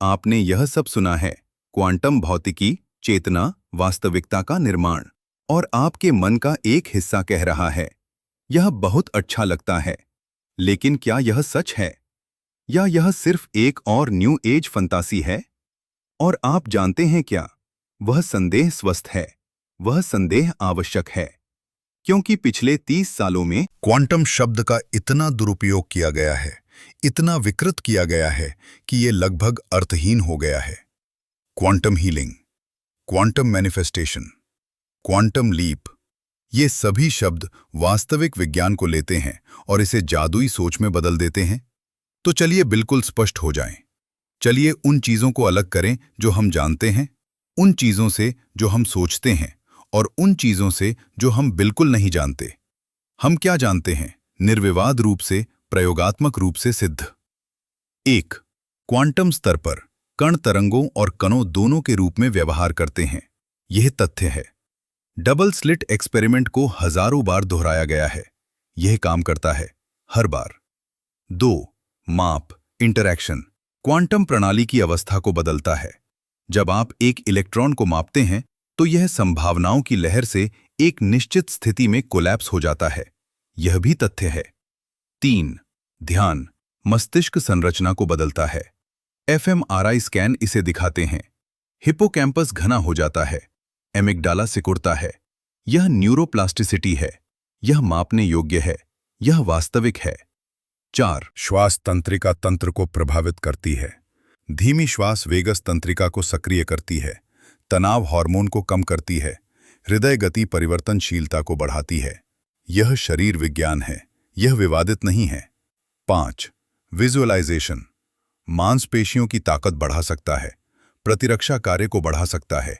आपने यह सब सुना है, क्वांटम भौतिकी, चेतना, वास्तविकता का निर्माण, और आपके मन का एक हिस्सा कह रहा है, यह बहुत अच्छा लगता है, लेकिन क्या यह सच है? या यह सिर्फ एक और न्यू एज फंतासी है? और आप जानते हैं क्या, वह संदेह स्वस्थ है, वह संदेह आवश्यक है, क्योंकि पिछले 30 सालों में क्वांटम शब्द का इतना दुरुपयोग किया गया है, इतना विकृत किया गया है कि ये लगभग अर्थहीन हो गया है। Quantum healing, quantum manifestation, quantum leap, ये सभी शब्द वास्तविक विज्ञान को लेते हैं और इसे जादुई सोच में बदल देते हैं। तो चलिए बिल्कुल स्पष्ट हो जाएं। चलिए उन चीजों को अलग करें जो हम जानते हैं, उन चीजों से जो हम सोचते हैं, और उन चीजों से जो हम बिल्कुल नहीं जानते। हम क्या जानते हैं? निर्विवाद रूप से, प्रयोगात्मक रूप से सिद्ध। 1. क्वांटम स्तर पर कण तरंगों और कणों दोनों के रूप में व्यवहार करते हैं। यह तथ्य है। डबल स्लिट एक्सपेरिमेंट को हजारों बार दोहराया गया है। यह काम करता है, हर बार। 2. माप, इंटरैक्शन, क्वांटम प्रणाली की अवस्था को बदलता है। जब आप एक इलेक्ट्रॉन को मापते हैं तो यह संभावनाओं की लहर से एक निश्चित स्थिति में कोलैप्स हो जाता है। यह भी तथ्य है। 3. ध्यान, मस्तिष्क संरचना को बदलता है। एफएमआरआई स्कैन इसे दिखाते हैं। हिप्पोकैम्पस घना हो जाता है, एमिगडाला सिकुड़ता है। यह न्यूरोप्लास्टिसिटी है, यह मापने योग्य है, यह वास्तविक है। 4. श्वास तंत्रिका तंत्र को प्रभावित करती है। धीमी श्वास वेगस तंत्रिका को सक्रिय करती है, तनाव हार्मोन को कम करती है, हृदय गति परिवर्तनशीलता को बढ़ाती है। यह शरीर विज्ञान है, यह विवादित नहीं है। 5. विजुअलाइजेशन, मांसपेशियों की ताकत बढ़ा सकता है, प्रतिरक्षा कार्य को बढ़ा सकता है,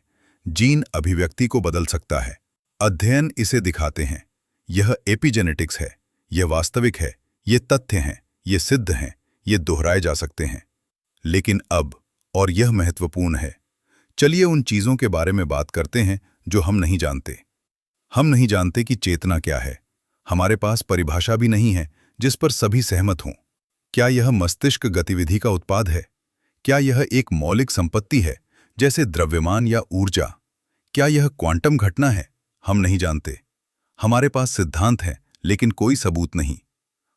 जीन अभिव्यक्ति को बदल सकता है। अध्ययन इसे दिखाते हैं। यह एपिजेनेटिक्स है, यह वास्तविक है, ये तथ्य हैं, ये सिद्ध हैं, ये दोहराए जा सकते हैं। लेकिन अब, और यह महत्वपूर्ण है, चलिए उन चीजों के बारे में बात करते हैं जो हम नहीं जानते। हम नहीं जानते कि चेतना क्या है। हमारे पास परिभाषा भी नहीं है जिस पर सभी सहमत हों। क्या यह मस्तिष्क गतिविधि का उत्पाद है? क्या यह एक मौलिक संपत्ति है जैसे द्रव्यमान या ऊर्जा? क्या यह क्वांटम घटना है? हम नहीं जानते। हमारे पास सिद्धांत हैं लेकिन कोई सबूत नहीं।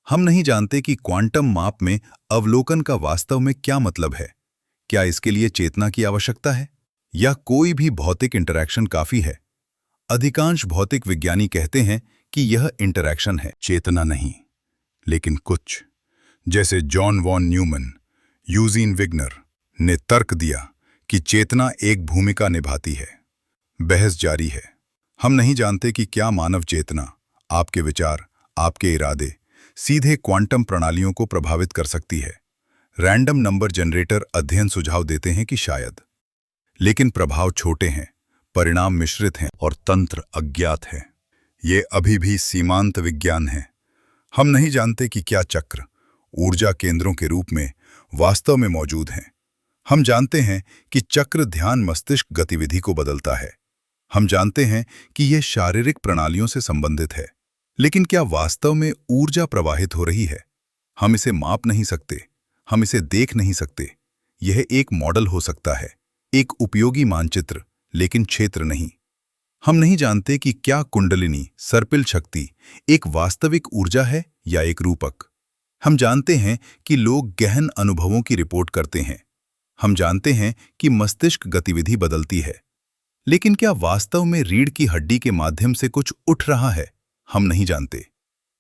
हम नहीं जानते कि क्वांटम माप में अवलोकन का वास्तव में क्या मतलब है। क्या इसके लिए चेतना की आवश्यकता है या कोई भी भौतिक इंटरैक्शन काफी है? अधिकांश भौतिक विज्ञानी कहते हैं कि यह इंटरैक्शन है, चेतना नहीं। लेकिन कुछ, जैसे जॉन वॉन न्यूमन, यूजीन विग्नर ने तर्क दिया कि चेतना एक भूमिका निभाती है। बहस जारी है। हम नहीं जानते कि क्या मानव चेतना, आपके विचार, आपके इरादे सीधे क्वांटम प्रणालियों को प्रभावित कर सकती है। रैंडम नंबर जनरेटर अध्ययन सुझाव देते हैं कि शायद, लेकिन प्रभाव छोटे हैं, परिणाम मिश्रित हैं और तंत्र अज्ञात है। ये अभी भी सीमांत विज्ञान है। हम नहीं जानते कि क्या चक्र ऊर्जा केंद्रों के रूप में वास्तव में मौजूद हैं। हम जानते हैं कि चक्र ध्यान मस्तिष्क गतिविधि को बदलता है। हम जानते हैं कि यह शारीरिक प्रणालियों से संबंधित है, लेकिन क्या वास्तव में ऊर्जा प्रवाहित हो रही है? हम इसे माप नहीं सकते, हम इसे देख नहीं सकते। यह एक मॉडल हो सकता है, एक उपयोगी मानचित्र, लेकिन क्षेत्र नहीं। हम नहीं जानते कि क्या कुंडलिनी सर्पिल शक्ति एक वास्तविक ऊर्जा है या एक रूपक। हम जानते हैं कि लोग गहन अनुभवों की रिपोर्ट करते हैं। हम जानते हैं कि मस्तिष्क गतिविधि बदलती है, लेकिन क्या वास्तव में रीढ़ की हड्डी के माध्यम से कुछ उठ रहा है? हम नहीं जानते।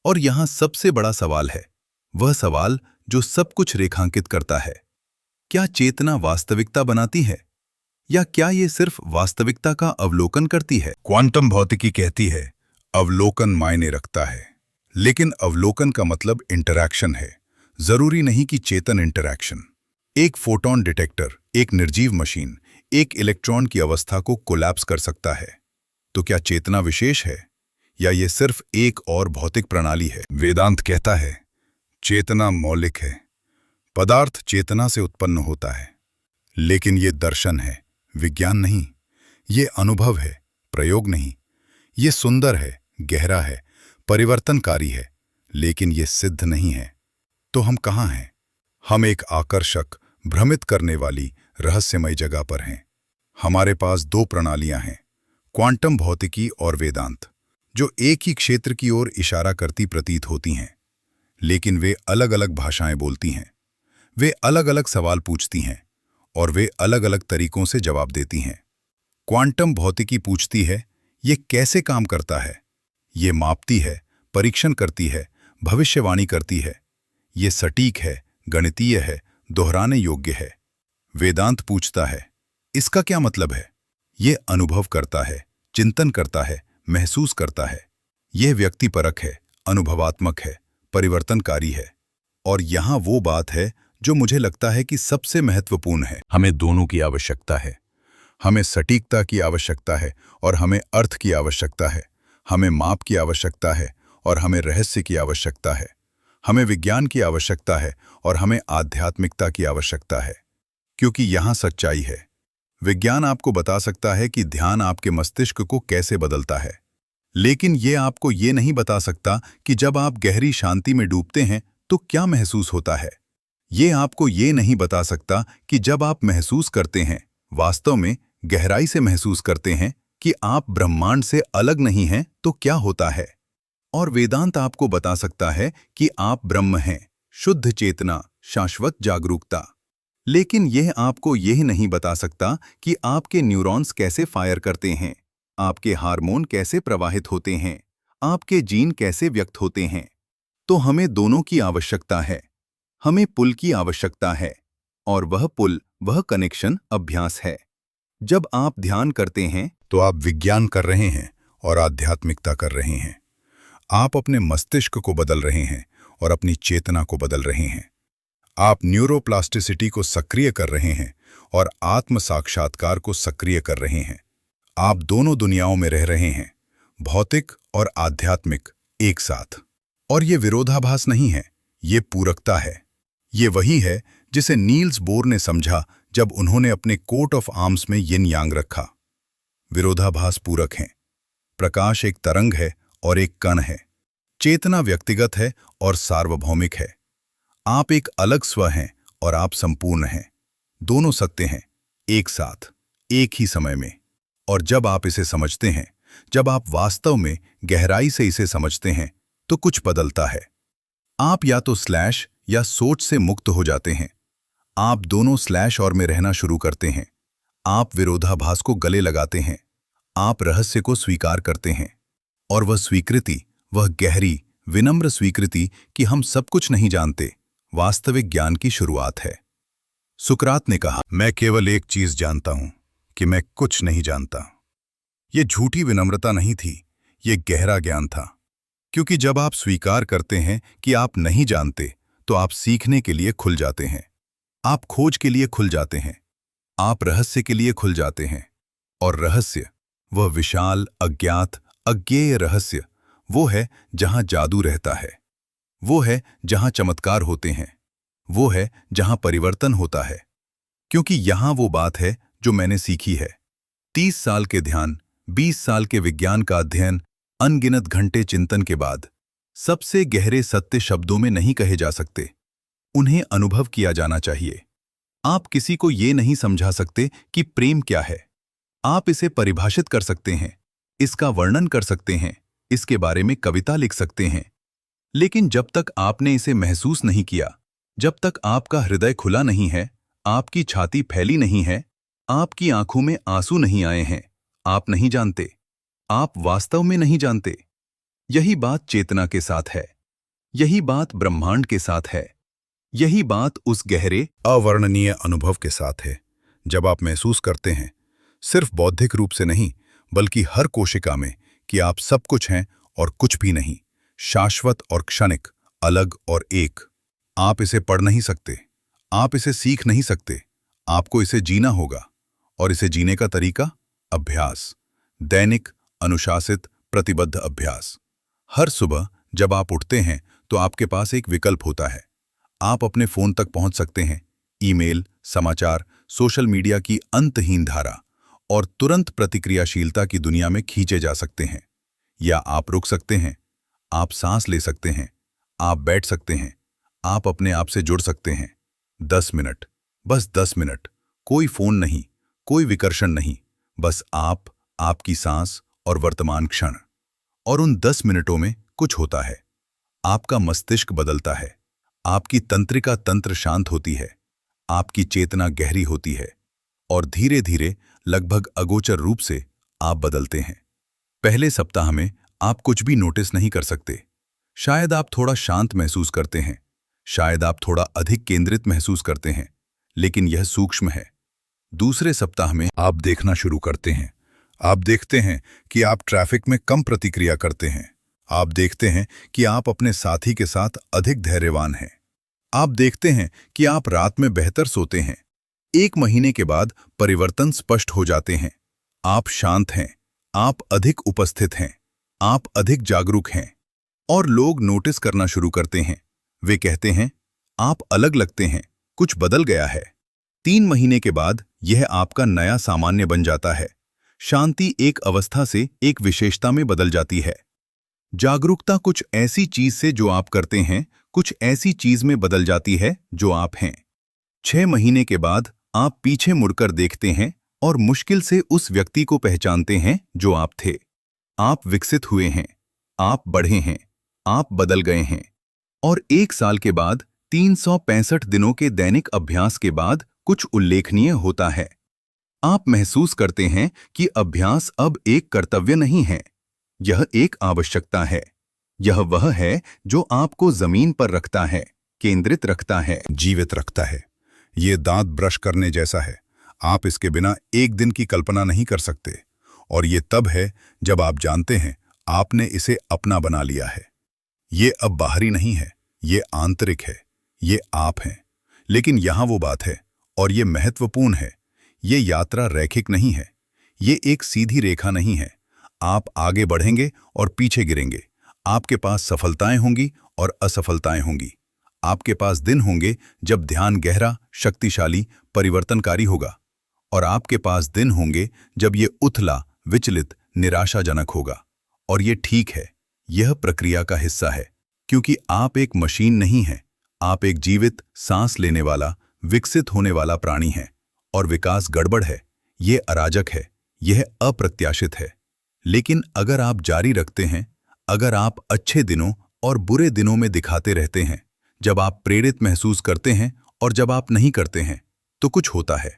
और यहां सबसे बड़ा सवाल है, वह सवाल जो सब कुछ रेखांकित करता है। क्या चेतना वास्तविकता बनाती है, या क्या ये सिर्फ वास्तविकता का अवलोकन करती है? क्वांटम भौतिकी कहती है अवलोकन मायने रखता है, लेकिन अवलोकन का मतलब इंटरैक्शन है, जरूरी नहीं कि चेतन इंटरैक्शन। एक फोटोन डिटेक्टर, एक निर्जीव मशीन, एक इलेक्ट्रॉन की अवस्था को कोलैप्स कर सकता है। तो क्या चेतना विशेष है, या ये सिर्फ एक और भौतिक प्रणाली है? वेदांत कहता है चेतना मौलिक है, पदार्थ चेतना से उत्पन्न होता है। लेकिन ये दर्शन है, विज्ञान नहीं। ये अनुभव है, प्रयोग नहीं। ये सुंदर है, गहरा है, परिवर्तनकारी है, लेकिन ये सिद्ध नहीं है। तो हम कहाँ हैं? हम एक आकर्षक, भ्रमित करने वाली रहस्यमय जगह पर हैं। हमारे पास दो प्रणालियां हैं, क्वांटम भौतिकी और वेदांत, जो एक ही क्षेत्र की ओर इशारा करती प्रतीत होती हैं, लेकिन वे अलग अलग भाषाएं बोलती हैं। वे अलग अलग सवाल पूछती हैं और वे अलग अलग तरीकों से जवाब देती हैं। क्वांटम भौतिकी पूछती है, ये कैसे काम करता है? ये मापती है, परीक्षण करती है, भविष्यवाणी करती है। ये सटीक है, गणितीय है, दोहराने योग्य है। वेदांत पूछता है, इसका क्या मतलब है? ये अनुभव करता है, चिंतन करता है, महसूस करता है। यह व्यक्तिपरक है, अनुभवात्मक है, परिवर्तनकारी है। और यहाँ वो बात है जो मुझे लगता है कि सबसे महत्वपूर्ण है। हमें दोनों की आवश्यकता है। हमें सटीकता की आवश्यकता है और हमें अर्थ की आवश्यकता है। हमें माप की आवश्यकता है और हमें रहस्य की आवश्यकता है। हमें विज्ञान की आवश्यकता है और हमें आध्यात्मिकता की आवश्यकता है, क्योंकि यहाँ सच्चाई है। विज्ञान आपको बता सकता है कि ध्यान आपके मस्तिष्क को कैसे बदलता है, लेकिन ये आपको ये नहीं बता सकता कि जब आप गहरी शांति में डूबते हैं तो क्या महसूस होता है। ये आपको ये नहीं बता सकता कि जब आप महसूस करते हैं, वास्तव में गहराई से महसूस करते हैं कि आप ब्रह्मांड से अलग नहीं हैं, तो क्या होता है। और वेदांत आपको बता सकता है कि आप ब्रह्म हैं, शुद्ध चेतना, शाश्वत जागरूकता। लेकिन यह आपको यह नहीं बता सकता कि आपके न्यूरॉन्स कैसे फायर करते हैं, आपके हार्मोन कैसे प्रवाहित होते हैं, आपके जीन कैसे व्यक्त होते हैं। तो हमें दोनों की आवश्यकता है। हमें पुल की आवश्यकता है, और वह पुल, वह कनेक्शन अभ्यास है। जब आप ध्यान करते हैं तो आप विज्ञान कर रहे हैं और आध्यात्मिकता कर रहे हैं। आप अपने मस्तिष्क को बदल रहे हैं और अपनी चेतना को बदल रहे हैं। आप न्यूरोप्लास्टिसिटी को सक्रिय कर रहे हैं और आत्म साक्षात्कार को सक्रिय कर रहे हैं। आप दोनों दुनियाओं में रह रहे हैं, भौतिक और आध्यात्मिक एक साथ। और ये विरोधाभास नहीं है, ये पूरकता है। ये वही है जिसे नील्स बोर ने समझा जब उन्होंने अपने कोट ऑफ आर्म्स में यिन यांग रखा। विरोधाभास पूरक हैं। प्रकाश एक तरंग है और एक कण है। चेतना व्यक्तिगत है और सार्वभौमिक है। आप एक अलग स्व हैं और आप संपूर्ण हैं। दोनों सत्य हैं, एक साथ, एक ही समय में। और जब आप इसे समझते हैं, जब आप वास्तव में गहराई से इसे समझते हैं, तो कुछ बदलता है। आप या तो स्लैश या सोच से मुक्त हो जाते हैं। आप दोनों स्लैश और में रहना शुरू करते हैं। आप विरोधाभास को गले लगाते हैं। आप रहस्य को स्वीकार करते हैं। और वह स्वीकृति, वह गहरी, विनम्र स्वीकृति कि हम सब कुछ नहीं जानते, वास्तविक ज्ञान की शुरुआत है। सुकरात ने कहा, मैं केवल एक चीज जानता हूं, कि मैं कुछ नहीं जानता। ये झूठी विनम्रता नहीं थी, ये गहरा ज्ञान था। क्योंकि जब आप स्वीकार करते हैं कि आप नहीं जानते, तो आप सीखने के लिए खुल जाते हैं। आप खोज के लिए खुल जाते हैं। आप रहस्य के लिए खुल जाते हैं। और रहस्य, वह विशाल, अज्ञात, अज्ञेय रहस्य, वो है जहां जादू रहता है। वो है जहां चमत्कार होते हैं। वो है जहां परिवर्तन होता है। क्योंकि यहां वो बात है जो मैंने सीखी है। 30 साल के ध्यान, 20 साल के विज्ञान का अध्ययन, अनगिनत घंटे चिंतन के बाद सबसे गहरे सत्य शब्दों में नहीं कहे जा सकते। उन्हें अनुभव किया जाना चाहिए। आप किसी को ये नहीं समझा सकते कि प्रेम क्या है। आप इसे परिभाषित कर सकते हैं, इसका वर्णन कर सकते हैं, इसके बारे में कविता लिख सकते हैं। लेकिन जब तक आपने इसे महसूस नहीं किया, जब तक आपका हृदय खुला नहीं है, आपकी छाती फैली नहीं है, आपकी आंखों में आंसू नहीं आए हैं, आप नहीं जानते। आप वास्तव में नहीं जानते। यही बात चेतना के साथ है। यही बात ब्रह्मांड के साथ है। यही बात उस गहरे, अवर्णनीय अनुभव के साथ है, जब आप महसूस करते हैं, सिर्फ बौद्धिक रूप से नहीं, बल्कि हर कोशिका में, कि आप सब कुछ हैं और कुछ भी नहीं, शाश्वत और क्षणिक, अलग और एक। आप इसे पढ़ नहीं सकते, आप इसे सीख नहीं सकते, आपको इसे जीना होगा। और इसे जीने का तरीका? अभ्यास। दैनिक, अनुशासित, प्रतिबद्ध अभ्यास। हर सुबह जब आप उठते हैं तो आपके पास एक विकल्प होता है। आप अपने फोन तक पहुंच सकते हैं, ईमेल, समाचार, सोशल मीडिया की अंतहीन धारा, और तुरंत प्रतिक्रियाशीलता की दुनिया में खींचे जा सकते हैं। या आप रुक सकते हैं, आप सांस ले सकते हैं, आप बैठ सकते हैं, आप अपने आप से जुड़ सकते हैं। 10 मिनट, बस 10 मिनट। कोई फोन नहीं, कोई विकर्षण नहीं, बस आप, आपकी सांस और वर्तमान क्षण। और उन 10 मिनटों में कुछ होता है। आपका मस्तिष्क बदलता है, आपकी तंत्रिका तंत्र शांत होती है, आपकी चेतना गहरी होती है, और धीरे धीरे, लगभग अगोचर रूप से, आप बदलते हैं। पहले सप्ताह में आप कुछ भी नोटिस नहीं कर सकते। शायद आप थोड़ा शांत महसूस करते हैं, शायद आप थोड़ा अधिक केंद्रित महसूस करते हैं, लेकिन यह सूक्ष्म है। दूसरे सप्ताह में आप देखना शुरू करते हैं। आप देखते हैं कि आप ट्रैफिक में कम प्रतिक्रिया करते हैं। आप देखते हैं कि आप अपने साथी के साथ अधिक धैर्यवान हैं। आप देखते हैं कि आप रात में बेहतर सोते हैं। 1 महीने के बाद परिवर्तन स्पष्ट हो जाते हैं। आप शांत हैं, आप अधिक उपस्थित हैं, आप अधिक जागरूक हैं। और लोग नोटिस करना शुरू करते हैं। वे कहते हैं, आप अलग लगते हैं, कुछ बदल गया है। 3 महीने के बाद यह आपका नया सामान्य बन जाता है। शांति एक अवस्था से एक विशेषता में बदल जाती है। जागरूकता कुछ ऐसी चीज से जो आप करते हैं, कुछ ऐसी चीज में बदल जाती है जो आप हैं। 6 महीने के बाद आप पीछे मुड़कर देखते हैं और मुश्किल से उस व्यक्ति को पहचानते हैं जो आप थे। आप विकसित हुए हैं, आप बढ़े हैं, आप बदल गए हैं। और 1 साल के बाद, 365 दिनों के दैनिक अभ्यास के बाद, कुछ उल्लेखनीय होता है। आप महसूस करते हैं कि अभ्यास अब एक कर्तव्य नहीं है, यह एक आवश्यकता है। यह वह है जो आपको जमीन पर रखता है, केंद्रित रखता है, जीवित रखता है। ये दांत ब्रश करने जैसा है। आप इसके बिना एक दिन की कल्पना नहीं कर सकते। और ये तब है जब आप जानते हैं आपने इसे अपना बना लिया है। ये अब बाहरी नहीं है, ये आंतरिक है, ये आप हैं। लेकिन यहाँ वो बात है, और ये महत्वपूर्ण है, ये यात्रा रैखिक नहीं है, ये एक सीधी रेखा नहीं है। आप आगे बढ़ेंगे और पीछे गिरेंगे। आपके पास सफलताएं होंगी और असफलताएं होंगी। आपके पास दिन होंगे जब ध्यान गहरा, शक्तिशाली, परिवर्तनकारी होगा, और आपके पास दिन होंगे जब ये उथला, विचलित, निराशाजनक होगा। और ये ठीक है, यह प्रक्रिया का हिस्सा है, क्योंकि आप एक मशीन नहीं हैं, आप एक जीवित, सांस लेने वाला, विकसित होने वाला प्राणी हैं। और विकास गड़बड़ है, यह अराजक है, यह अप्रत्याशित है। लेकिन अगर आप जारी रखते हैं, अगर आप अच्छे दिनों और बुरे दिनों में दिखाते रहते हैं, जब आप प्रेरित महसूस करते हैं और जब आप नहीं करते हैं, तो कुछ होता है।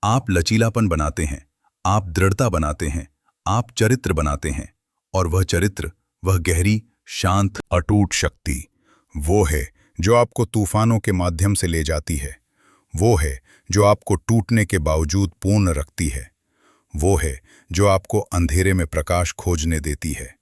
आप लचीलापन बनाते हैं, आप दृढ़ता बनाते हैं, आप चरित्र बनाते हैं। और वह चरित्र, वह गहरी, शांत, अटूट शक्ति, वो है जो आपको तूफानों के माध्यम से ले जाती है। वो है जो आपको टूटने के बावजूद पूर्ण रखती है। वो है जो आपको अंधेरे में प्रकाश खोजने देती है।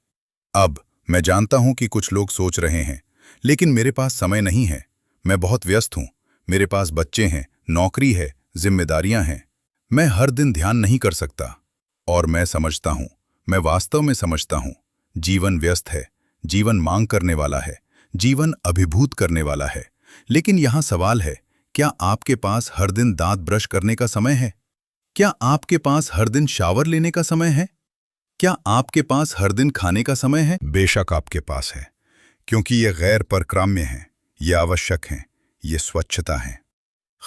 अब मैं जानता हूं कि कुछ लोग सोच रहे हैं, लेकिन मेरे पास समय नहीं है, मैं बहुत व्यस्त हूं, मेरे पास बच्चे हैं, नौकरी है, जिम्मेदारियां हैं, मैं हर दिन ध्यान नहीं कर सकता। और मैं समझता हूं, मैं वास्तव में समझता हूं, जीवन व्यस्त है, जीवन मांग करने वाला है, जीवन अभिभूत करने वाला है। लेकिन यहां सवाल है, क्या आपके पास हर दिन दांत ब्रश करने का समय है? क्या आपके पास हर दिन शावर लेने का समय है? क्या आपके पास हर दिन खाने का समय है? बेशक आपके पास है, क्योंकि ये गैर परक्राम्य हैं, ये आवश्यक हैं, ये स्वच्छता है।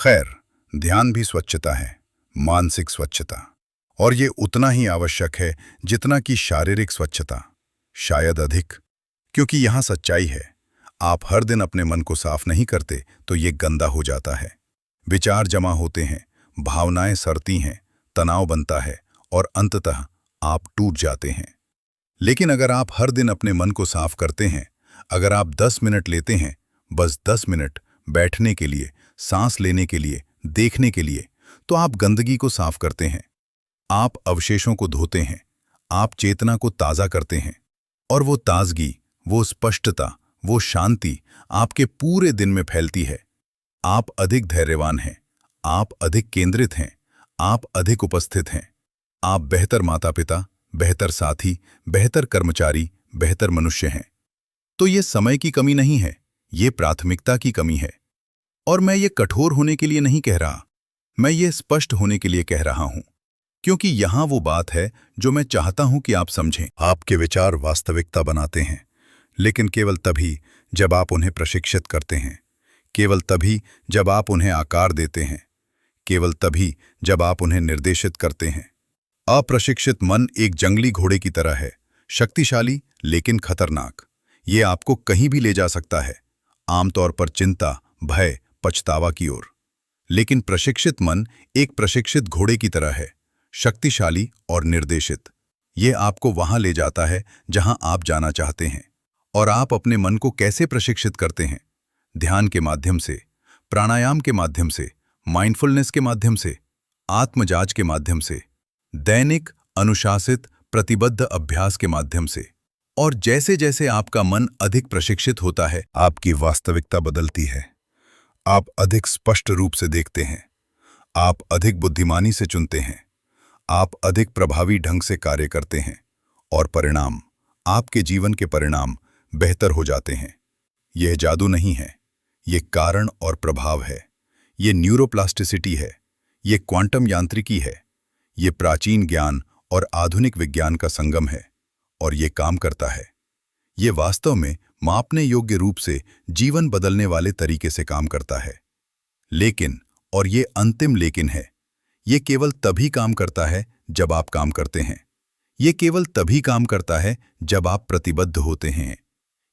खैर, ध्यान भी स्वच्छता है, मानसिक स्वच्छता, और ये उतना ही आवश्यक है जितना कि शारीरिक स्वच्छता, शायद अधिक। क्योंकि यहाँ सच्चाई है, आप हर दिन अपने मन को साफ नहीं करते तो ये गंदा हो जाता है। विचार जमा होते हैं, भावनाएं सरती हैं, तनाव बनता है और अंततः आप टूट जाते हैं। लेकिन अगर आप हर दिन अपने मन को साफ करते हैं, अगर आप 10 मिनट लेते हैं, बस 10 मिनट बैठने के लिए, सांस लेने के लिए, देखने के लिए, तो आप गंदगी को साफ करते हैं, आप अवशेषों को धोते हैं, आप चेतना को ताज़ा करते हैं। और वो ताजगी, वो स्पष्टता, वो शांति आपके पूरे दिन में फैलती है। आप अधिक धैर्यवान हैं, आप अधिक केंद्रित हैं, आप अधिक उपस्थित हैं, आप बेहतर माता-पिता, बेहतर साथी, बेहतर कर्मचारी, बेहतर मनुष्य हैं। तो ये समय की कमी नहीं है, ये प्राथमिकता की कमी है। और मैं ये कठोर होने के लिए नहीं कह रहा, मैं ये स्पष्ट होने के लिए कह रहा हूं, क्योंकि यहां वो बात है जो मैं चाहता हूं कि आप समझें। आपके विचार वास्तविकता बनाते हैं, लेकिन केवल तभी जब आप उन्हें प्रशिक्षित करते हैं, केवल तभी जब आप उन्हें आकार देते हैं, केवल तभी जब आप उन्हें निर्देशित करते हैं। अप्रशिक्षित मन एक जंगली घोड़े की तरह है, शक्तिशाली लेकिन खतरनाक। ये आपको कहीं भी ले जा सकता है, आमतौर पर चिंता, भय, पछतावा की ओर। लेकिन प्रशिक्षित मन एक प्रशिक्षित घोड़े की तरह है, शक्तिशाली और निर्देशित। ये आपको वहां ले जाता है जहां आप जाना चाहते हैं। और आप अपने मन को कैसे प्रशिक्षित करते हैं? ध्यान के माध्यम से, प्राणायाम के माध्यम से, माइंडफुलनेस के माध्यम से, आत्मजांच के माध्यम से, दैनिक अनुशासित प्रतिबद्ध अभ्यास के माध्यम से। और जैसे जैसे आपका मन अधिक प्रशिक्षित होता है, आपकी वास्तविकता बदलती है। आप अधिक स्पष्ट रूप से देखते हैं, आप अधिक बुद्धिमानी से चुनते हैं, आप अधिक प्रभावी ढंग से कार्य करते हैं, और परिणाम, आपके जीवन के परिणाम बेहतर हो जाते हैं। यह जादू नहीं है, ये कारण और प्रभाव है, ये न्यूरोप्लास्टिसिटी है, ये क्वांटम यांत्रिकी है, ये प्राचीन ज्ञान और आधुनिक विज्ञान का संगम है, और ये काम करता है। ये वास्तव में मापने योग्य रूप से जीवन बदलने वाले तरीके से काम करता है। लेकिन, और ये अंतिम लेकिन है, ये केवल तभी काम करता है जब आप काम करते हैं। ये केवल तभी काम करता है जब आप प्रतिबद्ध होते हैं।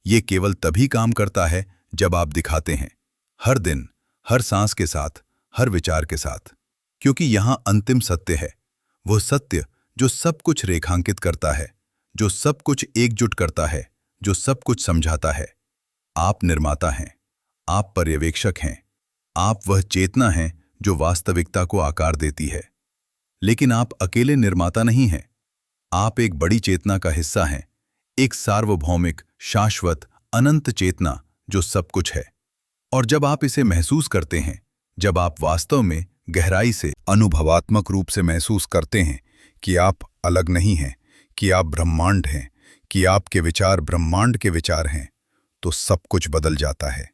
ये केवल तभी काम करता है जब आप दिखाते हैं, हर दिन, हर सांस के साथ, हर विचार के साथ। क्योंकि यहां अंतिम सत्य है, वो सत्य जो सब कुछ रेखांकित करता है, जो सब कुछ एकजुट करता है, जो सब कुछ समझाता है। आप निर्माता हैं, आप पर्यवेक्षक हैं, आप वह चेतना हैं जो वास्तविकता को आकार देती है। लेकिन आप अकेले निर्माता नहीं हैं, आप एक बड़ी चेतना का हिस्सा हैं, एक सार्वभौमिक, शाश्वत, अनंत चेतना जो सब कुछ है। और जब आप इसे महसूस करते हैं, जब आप वास्तव में गहराई से, अनुभवात्मक रूप से महसूस करते हैं कि आप अलग नहीं हैं, कि आप ब्रह्मांड हैं, कि आपके विचार ब्रह्मांड के विचार हैं, तो सब कुछ बदल जाता है।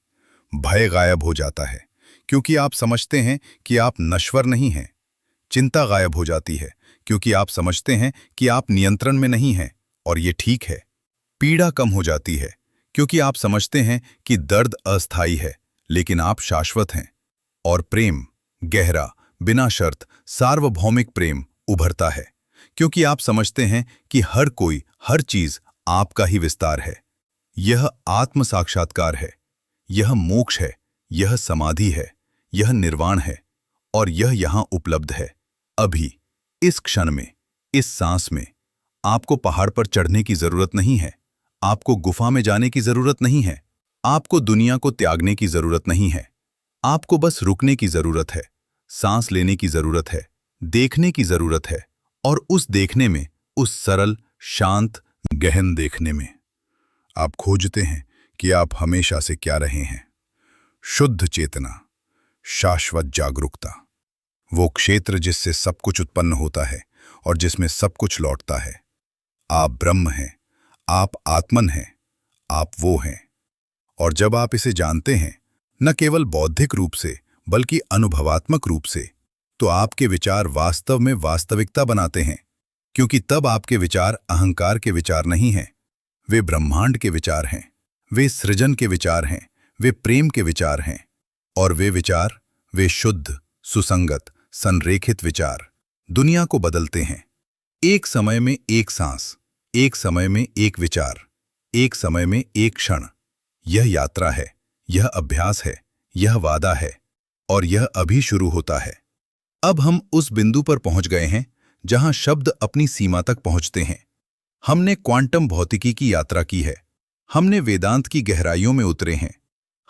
भय गायब हो जाता है, क्योंकि आप समझते हैं कि आप नश्वर नहीं हैं। चिंता गायब हो जाती है, क्योंकि आप समझते हैं कि आप नियंत्रण में नहीं हैं, और ये ठीक है। पीड़ा कम हो जाती है, क्योंकि आप समझते हैं कि दर्द अस्थायी है, लेकिन आप शाश्वत हैं। और प्रेम, गहरा, बिना शर्त, सार्वभौमिक प्रेम उभरता है, क्योंकि आप समझते हैं कि हर कोई, हर चीज आपका ही विस्तार है। यह आत्म साक्षात्कार है, यह मोक्ष है, यह समाधि है, यह निर्वाण है, और यह यहां उपलब्ध है, अभी, इस क्षण में, इस सांस में। आपको पहाड़ पर चढ़ने की जरूरत नहीं है, आपको गुफा में जाने की जरूरत नहीं है, आपको दुनिया को त्यागने की जरूरत नहीं है। आपको बस रुकने की जरूरत है, सांस लेने की जरूरत है, देखने की जरूरत है, और उस देखने में, उस सरल, शांत, गहन देखने में, आप खोजते हैं कि आप हमेशा से क्या रहे हैं। शुद्ध चेतना, शाश्वत जागरूकता, वो क्षेत्र जिससे सब कुछ उत्पन्न होता है और जिसमें सब कुछ लौटता है। आप ब्रह्म हैं, आप आत्मन हैं, आप वो हैं। और जब आप इसे जानते हैं, न केवल बौद्धिक रूप से बल्कि अनुभवात्मक रूप से, तो आपके विचार वास्तव में वास्तविकता बनाते हैं। क्योंकि तब आपके विचार अहंकार के विचार नहीं हैं, वे ब्रह्मांड के विचार हैं, वे सृजन के विचार हैं, वे प्रेम के विचार हैं। और वे विचार, वे शुद्ध, सुसंगत, संरेखित विचार दुनिया को बदलते हैं। एक समय में एक सांस, एक समय में एक विचार, एक समय में एक क्षण। यह यात्रा है, यह अभ्यास है, यह वादा है, और यह अभी शुरू होता है। अब हम उस बिंदु पर पहुंच गए हैं जहां शब्द अपनी सीमा तक पहुंचते हैं। हमने क्वांटम भौतिकी की यात्रा की है, हमने वेदांत की गहराइयों में उतरे हैं,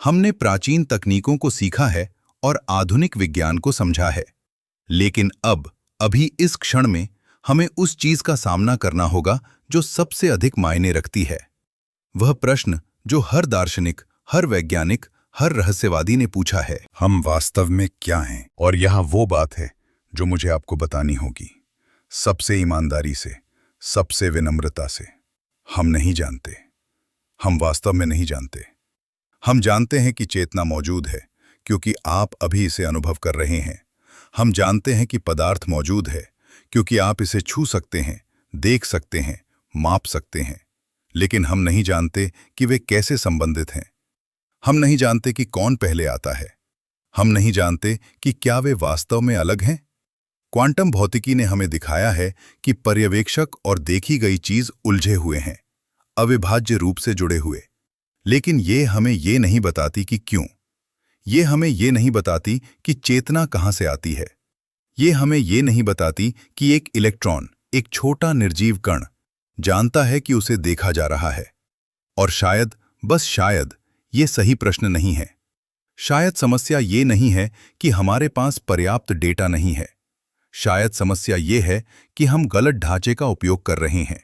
हमने प्राचीन तकनीकों को सीखा है और आधुनिक विज्ञान को समझा है। लेकिन अब, अभी इस क्षण में, हमें उस चीज का सामना करना होगा जो सबसे अधिक मायने रखती है। वह प्रश्न जो हर दार्शनिक, हर वैज्ञानिक, हर रहस्यवादी ने पूछा है, हम वास्तव में क्या हैं? और यहाँ वो बात है जो मुझे आपको बतानी होगी, सबसे ईमानदारी से, सबसे विनम्रता से। हम नहीं जानते, हम वास्तव में नहीं जानते। हम जानते हैं कि चेतना मौजूद है क्योंकि आप अभी इसे अनुभव कर रहे हैं। हम जानते हैं कि पदार्थ मौजूद है क्योंकि आप इसे छू सकते हैं, देख सकते हैं, माप सकते हैं। लेकिन हम नहीं जानते कि वे कैसे संबंधित हैं। हम नहीं जानते कि कौन पहले आता है। हम नहीं जानते कि क्या वे वास्तव में अलग हैं। क्वांटम भौतिकी ने हमें दिखाया है कि पर्यवेक्षक और देखी गई चीज उलझे हुए हैं, अविभाज्य रूप से जुड़े हुए। लेकिन ये हमें ये नहीं बताती कि क्यों। ये हमें ये नहीं बताती कि चेतना कहाँ से आती है। ये हमें ये नहीं बताती कि एक इलेक्ट्रॉन, एक छोटा निर्जीव कण, जानता है कि उसे देखा जा रहा है। और शायद, बस शायद, ये सही प्रश्न नहीं है। शायद समस्या ये नहीं है कि हमारे पास पर्याप्त डेटा नहीं है। शायद समस्या ये है कि हम गलत ढांचे का उपयोग कर रहे हैं।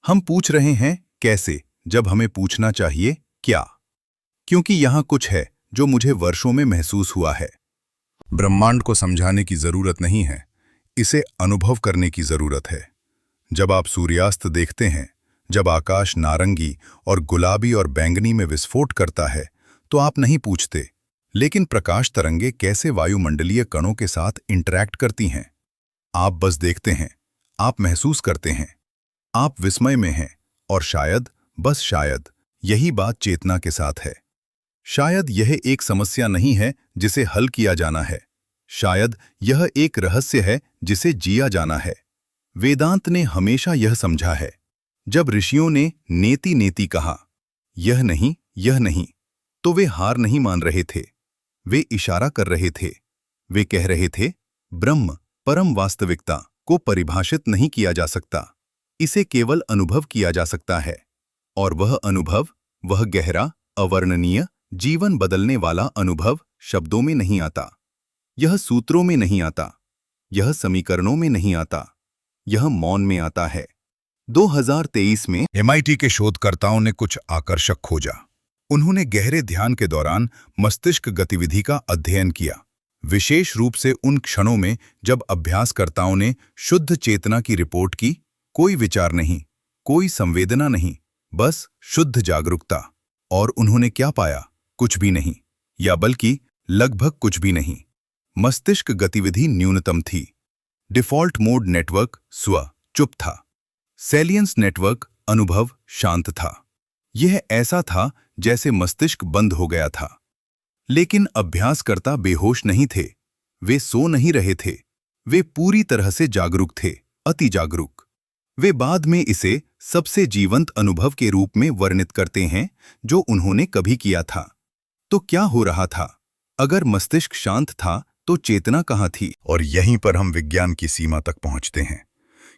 हम पूछ रहे हैं कैसे, जब हमें पूछना चाहिए क्या। क्योंकि यहाँ कुछ है जो मुझे वर्षों में महसूस हुआ है। ब्रह्मांड को समझाने की जरूरत नहीं है, इसे अनुभव करने की जरूरत है। जब आप सूर्यास्त देखते हैं, जब आकाश नारंगी और गुलाबी और बैंगनी में विस्फोट करता है, तो आप नहीं पूछते, लेकिन प्रकाश तरंगे कैसे वायुमंडलीय कणों के साथ इंटरैक्ट करती हैं। आप बस देखते हैं, आप महसूस करते हैं, आप विस्मय में हैं। और शायद, बस शायद, यही बात चेतना के साथ है। शायद यह एक समस्या नहीं है जिसे हल किया जाना है। शायद यह एक रहस्य है जिसे जिया जाना है। वेदांत ने हमेशा यह समझा है। जब ऋषियों ने नेति नेति कहा, यह नहीं, तो वे हार नहीं मान रहे थे। वे इशारा कर रहे थे। वे कह रहे थे, ब्रह्म, परम वास्तविकता को परिभाषित नहीं किया जा सकता, इसे केवल अनुभव किया जा सकता है। और वह अनुभव, वह गहरा, अवर्णनीय, जीवन बदलने वाला अनुभव शब्दों में नहीं आता, यह सूत्रों में नहीं आता, यह समीकरणों में नहीं आता, यह मौन में आता है। 2023 में MIT के शोधकर्ताओं ने कुछ आकर्षक खोजा। उन्होंने गहरे ध्यान के दौरान मस्तिष्क गतिविधि का अध्ययन किया, विशेष रूप से उन क्षणों में जब अभ्यासकर्ताओं ने शुद्ध चेतना की रिपोर्ट की। कोई विचार नहीं, कोई संवेदना नहीं, बस शुद्ध जागरूकता। और उन्होंने क्या पाया? कुछ भी नहीं, या बल्कि लगभग कुछ भी नहीं। मस्तिष्क गतिविधि न्यूनतम थी। डिफ़ॉल्ट मोड नेटवर्क चुप था। सैलियंस नेटवर्क अनुभव शांत था। यह ऐसा था जैसे मस्तिष्क बंद हो गया था। लेकिन अभ्यासकर्ता बेहोश नहीं थे, वे सो नहीं रहे थे, वे पूरी तरह से जागरूक थे, अति जागरूक। वे बाद में इसे सबसे जीवंत अनुभव के रूप में वर्णित करते हैं जो उन्होंने कभी किया था। तो क्या हो रहा था? अगर मस्तिष्क शांत था तो चेतना कहाँ थी? और यहीं पर हम विज्ञान की सीमा तक पहुंचते हैं,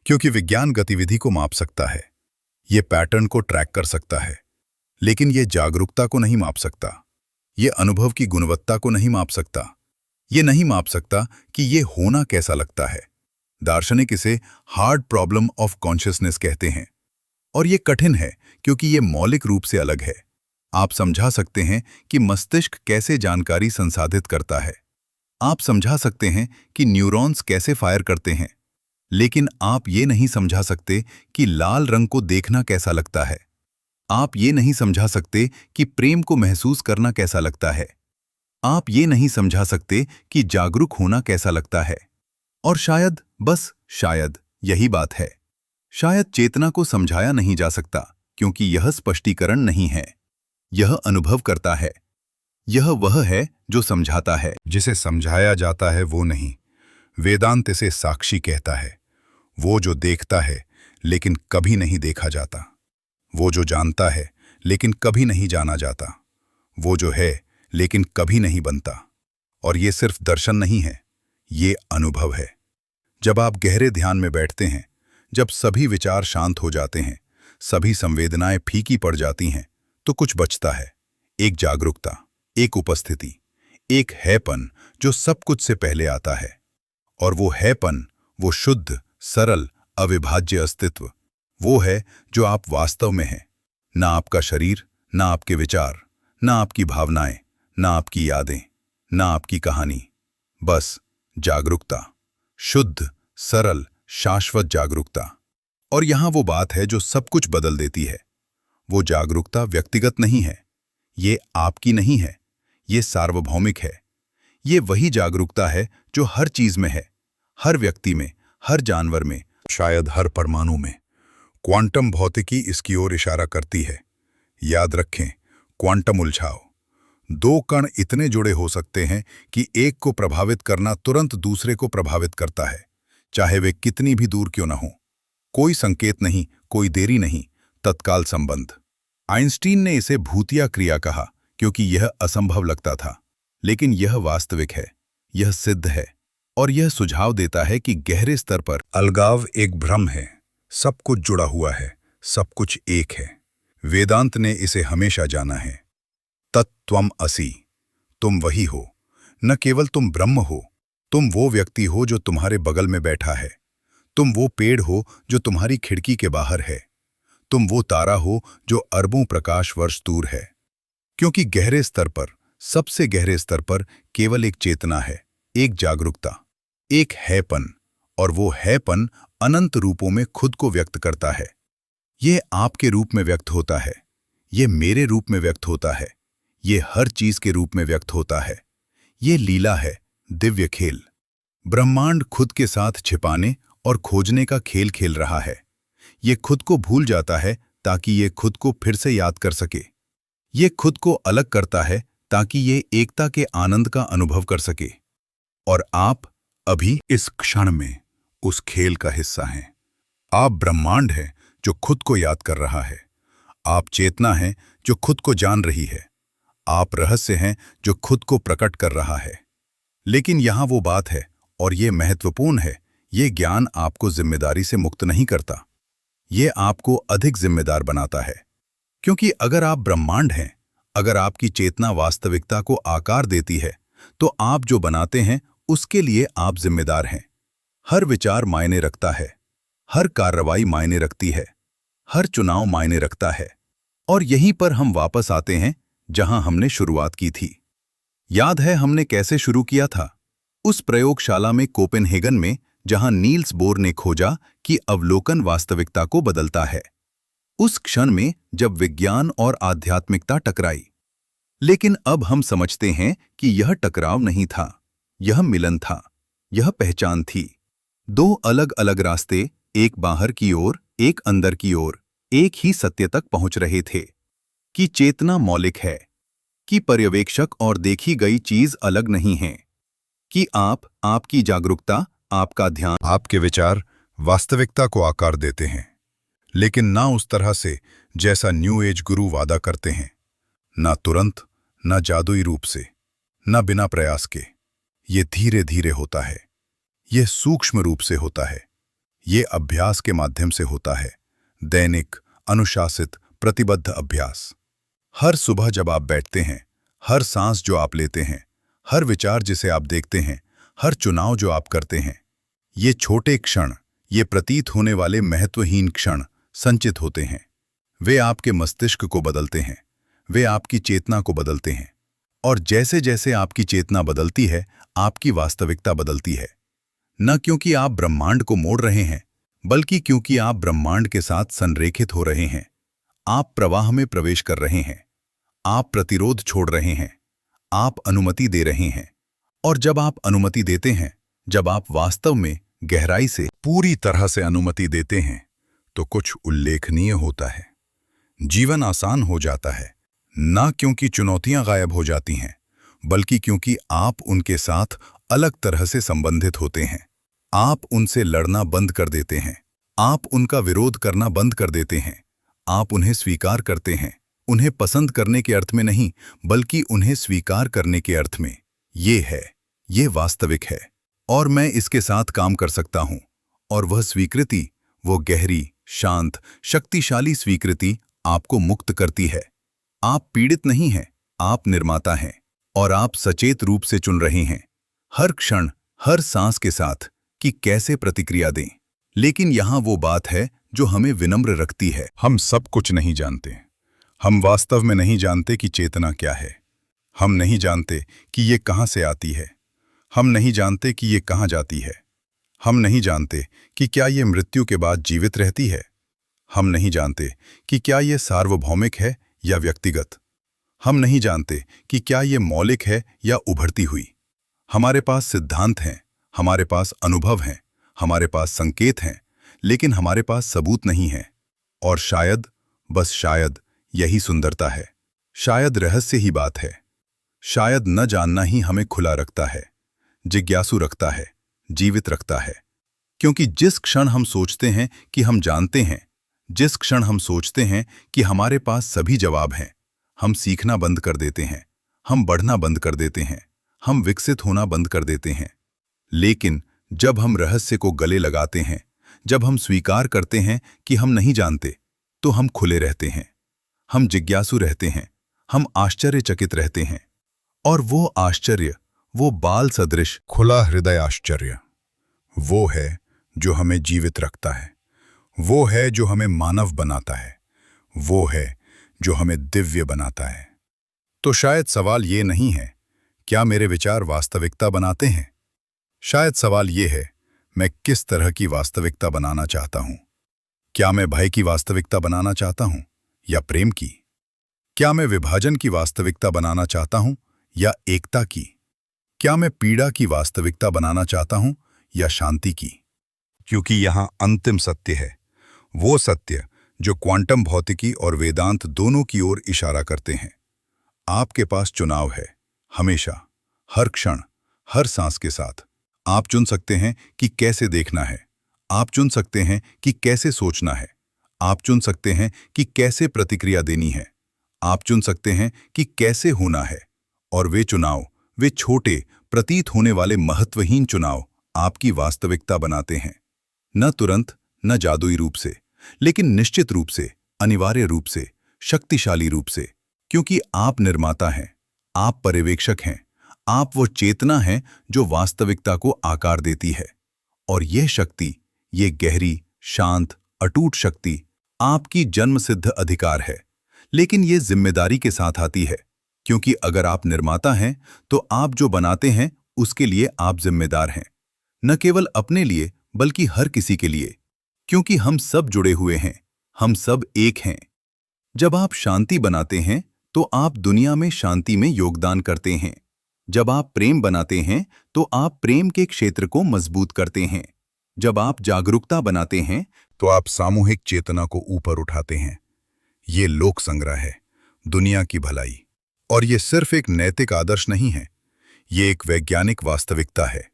क्योंकि विज्ञान गतिविधि को माप सकता है, ये पैटर्न को ट्रैक कर सकता है, लेकिन ये जागरूकता को नहीं माप सकता, ये अनुभव की गुणवत्ता को नहीं माप सकता, ये नहीं माप सकता कि ये होना कैसा लगता है। दार्शनिक इसे हार्ड प्रॉब्लम ऑफ कॉन्शियसनेस कहते हैं। और ये कठिन है क्योंकि ये मौलिक रूप से अलग है। आप समझा सकते हैं कि मस्तिष्क कैसे जानकारी संसाधित करता है। आप समझा सकते हैं कि न्यूरॉन्स कैसे फायर करते हैं, लेकिन आप ये नहीं समझा सकते कि लाल रंग को देखना कैसा लगता है। आप ये नहीं समझा सकते कि प्रेम को महसूस करना कैसा लगता है। आप ये नहीं समझा सकते कि जागरूक होना कैसा लगता है। और शायद, बस शायद, यही बात है। शायद चेतना को समझाया नहीं जा सकता क्योंकि यह स्पष्टीकरण नहीं है। यह अनुभव करता है। यह वह है जो समझाता है। जिसे समझाया जाता है वो नहीं। वेदांत इसे साक्षी कहता है। वो जो देखता है लेकिन कभी नहीं देखा जाता। वो जो जानता है लेकिन कभी नहीं जाना जाता। वो जो है लेकिन कभी नहीं बनता। और ये सिर्फ दर्शन नहीं है, ये अनुभव है। जब आप गहरे ध्यान में बैठते हैं, जब सभी विचार शांत हो जाते हैं, सभी संवेदनाएं फीकी पड़ जाती हैं, तो कुछ बचता है। एक जागरूकता, एक उपस्थिति, एक हैपन जो सब कुछ से पहले आता है। और वो हैपन, वो शुद्ध, सरल, अविभाज्य अस्तित्व, वो है जो आप वास्तव में हैं। ना आपका शरीर, ना आपके विचार, ना आपकी भावनाएं, ना आपकी यादें, ना आपकी कहानी। बस जागरूकता, शुद्ध, सरल, शाश्वत जागरूकता। और यहां वो बात है जो सब कुछ बदल देती है। वो जागरूकता व्यक्तिगत नहीं है। ये आपकी नहीं है, ये सार्वभौमिक है। ये वही जागरूकता है जो हर चीज में है, हर व्यक्ति में, हर जानवर में, शायद हर परमाणु में। क्वांटम भौतिकी इसकी ओर इशारा करती है। याद रखें, क्वांटम उलझाव। दो कण इतने जुड़े हो सकते हैं कि एक को प्रभावित करना तुरंत दूसरे को प्रभावित करता है, चाहे वे कितनी भी दूर क्यों न हो। कोई संकेत नहीं, कोई देरी नहीं, तत्काल संबंध। आइंस्टीन ने इसे भूतिया क्रिया कहा क्योंकि यह असंभव लगता था, लेकिन यह वास्तविक है, यह सिद्ध है। और यह सुझाव देता है कि गहरे स्तर पर अलगाव एक भ्रम है। सब कुछ जुड़ा हुआ है, सब कुछ एक है। वेदांत ने इसे हमेशा जाना है। तत्त्वम असि, तुम वही हो। न केवल तुम ब्रह्म हो, तुम वो व्यक्ति हो जो तुम्हारे बगल में बैठा है। तुम वो पेड़ हो जो तुम्हारी खिड़की के बाहर है। तुम वो तारा हो जो अरबों प्रकाश वर्ष दूर है। क्योंकि गहरे स्तर पर, सबसे गहरे स्तर पर केवल एक चेतना है, एक जागरूकता, एक हैपन। और वो हैपन अनंत रूपों में खुद को व्यक्त करता है। ये आपके रूप में व्यक्त होता है, ये मेरे रूप में व्यक्त होता है, ये हर चीज के रूप में व्यक्त होता है। ये लीला है, दिव्य खेल। ब्रह्मांड खुद के साथ छिपाने और खोजने का खेल खेल रहा है। ये खुद को भूल जाता है ताकि ये खुद को फिर से याद कर सके। ये खुद को अलग करता है ताकि ये एकता के आनंद का अनुभव कर सके। और आप अभी इस क्षण में उस खेल का हिस्सा हैं। आप ब्रह्मांड हैं जो खुद को याद कर रहा है। आप चेतना हैं जो खुद को जान रही है। आप रहस्य हैं जो खुद को प्रकट कर रहा है। लेकिन यहां वो बात है, और ये महत्वपूर्ण है, ये ज्ञान आपको जिम्मेदारी से मुक्त नहीं करता। ये आपको अधिक जिम्मेदार बनाता है। क्योंकि अगर आप ब्रह्मांड हैं, अगर आपकी चेतना वास्तविकता को आकार देती है, तो आप जो बनाते हैं उसके लिए आप जिम्मेदार हैं। हर विचार मायने रखता है, हर कार्रवाई मायने रखती है, हर चुनाव मायने रखता है। और यहीं पर हम वापस आते हैं जहां हमने शुरुआत की थी। याद है हमने कैसे शुरू किया था? उस प्रयोगशाला में कोपेनहेगन में, जहां नील्स बोर ने खोजा कि अवलोकन वास्तविकता को बदलता है। उस क्षण में जब विज्ञान और आध्यात्मिकता टकराई। लेकिन अब हम समझते हैं कि यह टकराव नहीं था, यह मिलन था, यह पहचान थी। दो अलग अलग रास्ते, एक बाहर की ओर, एक अंदर की ओर, एक ही सत्य तक पहुंच रहे थे। कि चेतना मौलिक है, कि पर्यवेक्षक और देखी गई चीज अलग नहीं है, कि आपकी जागरूकता, आपका ध्यान, आपके विचार वास्तविकता को आकार देते हैं। लेकिन ना उस तरह से जैसा न्यू एज गुरु वादा करते हैं। ना तुरंत, ना जादुई रूप से, ना बिना प्रयास के। ये धीरे धीरे होता है, ये सूक्ष्म रूप से होता है, ये अभ्यास के माध्यम से होता है। दैनिक, अनुशासित, प्रतिबद्ध अभ्यास। हर सुबह जब आप बैठते हैं, हर सांस जो आप लेते हैं, हर विचार जिसे आप देखते हैं, हर चुनाव जो आप करते हैं, ये छोटे क्षण, ये प्रतीत होने वाले महत्वहीन क्षण संचित होते हैं। वे आपके मस्तिष्क को बदलते हैं, वे आपकी चेतना को बदलते हैं। और जैसे जैसे आपकी चेतना बदलती है, आपकी वास्तविकता बदलती है। न क्योंकि आप ब्रह्मांड को मोड़ रहे हैं, बल्कि क्योंकि आप ब्रह्मांड के साथ संरेखित हो रहे हैं। आप प्रवाह में प्रवेश कर रहे हैं, आप प्रतिरोध छोड़ रहे हैं, आप अनुमति दे रहे हैं। और जब आप अनुमति देते हैं, जब आप वास्तव में गहराई से पूरी तरह से अनुमति देते हैं, तो कुछ उल्लेखनीय होता है। जीवन आसान हो जाता है, ना क्योंकि चुनौतियां गायब हो जाती हैं, बल्कि क्योंकि आप उनके साथ अलग तरह से संबंधित होते हैं। आप उनसे लड़ना बंद कर देते हैं, आप उनका विरोध करना बंद कर देते हैं, आप उन्हें स्वीकार करते हैं। उन्हें पसंद करने के अर्थ में नहीं, बल्कि उन्हें स्वीकार करने के अर्थ में। ये वास्तविक है, और मैं इसके साथ काम कर सकता हूं। और वह स्वीकृति, वो गहरी, शांत, शक्तिशाली स्वीकृति आपको मुक्त करती है। आप पीड़ित नहीं हैं, आप निर्माता हैं, और आप सचेत रूप से चुन रहे हैं, हर क्षण, हर सांस के साथ, कि कैसे प्रतिक्रिया दें। लेकिन यहां वो बात है जो हमें विनम्र रखती है। हम सब कुछ नहीं जानते। हम वास्तव में नहीं जानते कि चेतना क्या है। हम नहीं जानते कि ये कहां से आती है। हम नहीं जानते कि ये कहां जाती है। हम नहीं जानते कि क्या ये मृत्यु के बाद जीवित रहती है। हम नहीं जानते कि क्या ये सार्वभौमिक है या व्यक्तिगत। हम नहीं जानते कि क्या ये मौलिक है या उभरती हुई। हमारे पास सिद्धांत हैं, हमारे पास अनुभव हैं, हमारे पास संकेत हैं, लेकिन हमारे पास सबूत नहीं है। और शायद, बस शायद, यही सुंदरता है। शायद रहस्य ही बात है। शायद न जानना ही हमें खुला रखता है, जिज्ञासु रखता है, जीवित रखता है। क्योंकि जिस क्षण हम सोचते हैं कि हम जानते हैं, जिस क्षण हम सोचते हैं कि हमारे पास सभी जवाब हैं, हम सीखना बंद कर देते हैं, हम बढ़ना बंद कर देते हैं, हम विकसित होना बंद कर देते हैं। लेकिन जब हम रहस्य को गले लगाते हैं, जब हम स्वीकार करते हैं कि हम नहीं जानते, तो हम खुले रहते हैं, हम जिज्ञासु रहते हैं, हम आश्चर्यचकित रहते हैं। और वो आश्चर्य, वो बाल सदृश खुला हृदय आश्चर्य, वो है जो हमें जीवित रखता है। वो है जो हमें मानव बनाता है। वो है जो हमें दिव्य बनाता है। तो शायद सवाल ये नहीं है, क्या मेरे विचार वास्तविकता बनाते हैं? शायद सवाल ये है, मैं किस तरह की वास्तविकता बनाना चाहता हूं? क्या मैं भय की वास्तविकता बनाना चाहता हूं या प्रेम की? क्या मैं विभाजन की वास्तविकता बनाना चाहता हूं या एकता की? क्या मैं पीड़ा की वास्तविकता बनाना चाहता हूं या शांति की? क्योंकि यहां अंतिम सत्य है, वो सत्य जो क्वांटम भौतिकी और वेदांत दोनों की ओर इशारा करते हैं। आपके पास चुनाव है, हमेशा, हर क्षण, हर सांस के साथ। आप चुन सकते हैं कि कैसे देखना है, आप चुन सकते हैं कि कैसे सोचना है, आप चुन सकते हैं कि कैसे प्रतिक्रिया देनी है, आप चुन सकते हैं कि कैसे होना है। और वे चुनाव, वे छोटे, प्रतीत होने वाले महत्वहीन चुनाव आपकी वास्तविकता बनाते हैं। न तुरंत, न जादुई रूप से, लेकिन निश्चित रूप से, अनिवार्य रूप से, शक्तिशाली रूप से। क्योंकि आप निर्माता हैं, आप पर्यवेक्षक हैं, आप वो चेतना हैं जो वास्तविकता को आकार देती है। और यह शक्ति, ये गहरी, शांत, अटूट शक्ति आपकी जन्मसिद्ध अधिकार है। लेकिन ये जिम्मेदारी के साथ आती है, क्योंकि अगर आप निर्माता हैं, तो आप जो बनाते हैं उसके लिए आप जिम्मेदार हैं। न केवल अपने लिए, बल्कि हर किसी के लिए। क्योंकि हम सब जुड़े हुए हैं, हम सब एक हैं। जब आप शांति बनाते हैं, तो आप दुनिया में शांति में योगदान करते हैं। जब आप प्रेम बनाते हैं, तो आप प्रेम के क्षेत्र को मजबूत करते हैं। जब आप जागरूकता बनाते हैं, तो आप सामूहिक चेतना को ऊपर उठाते हैं। ये लोक संग्रह है, दुनिया की भलाई। और ये सिर्फ एक नैतिक आदर्श नहीं है, ये एक वैज्ञानिक वास्तविकता है।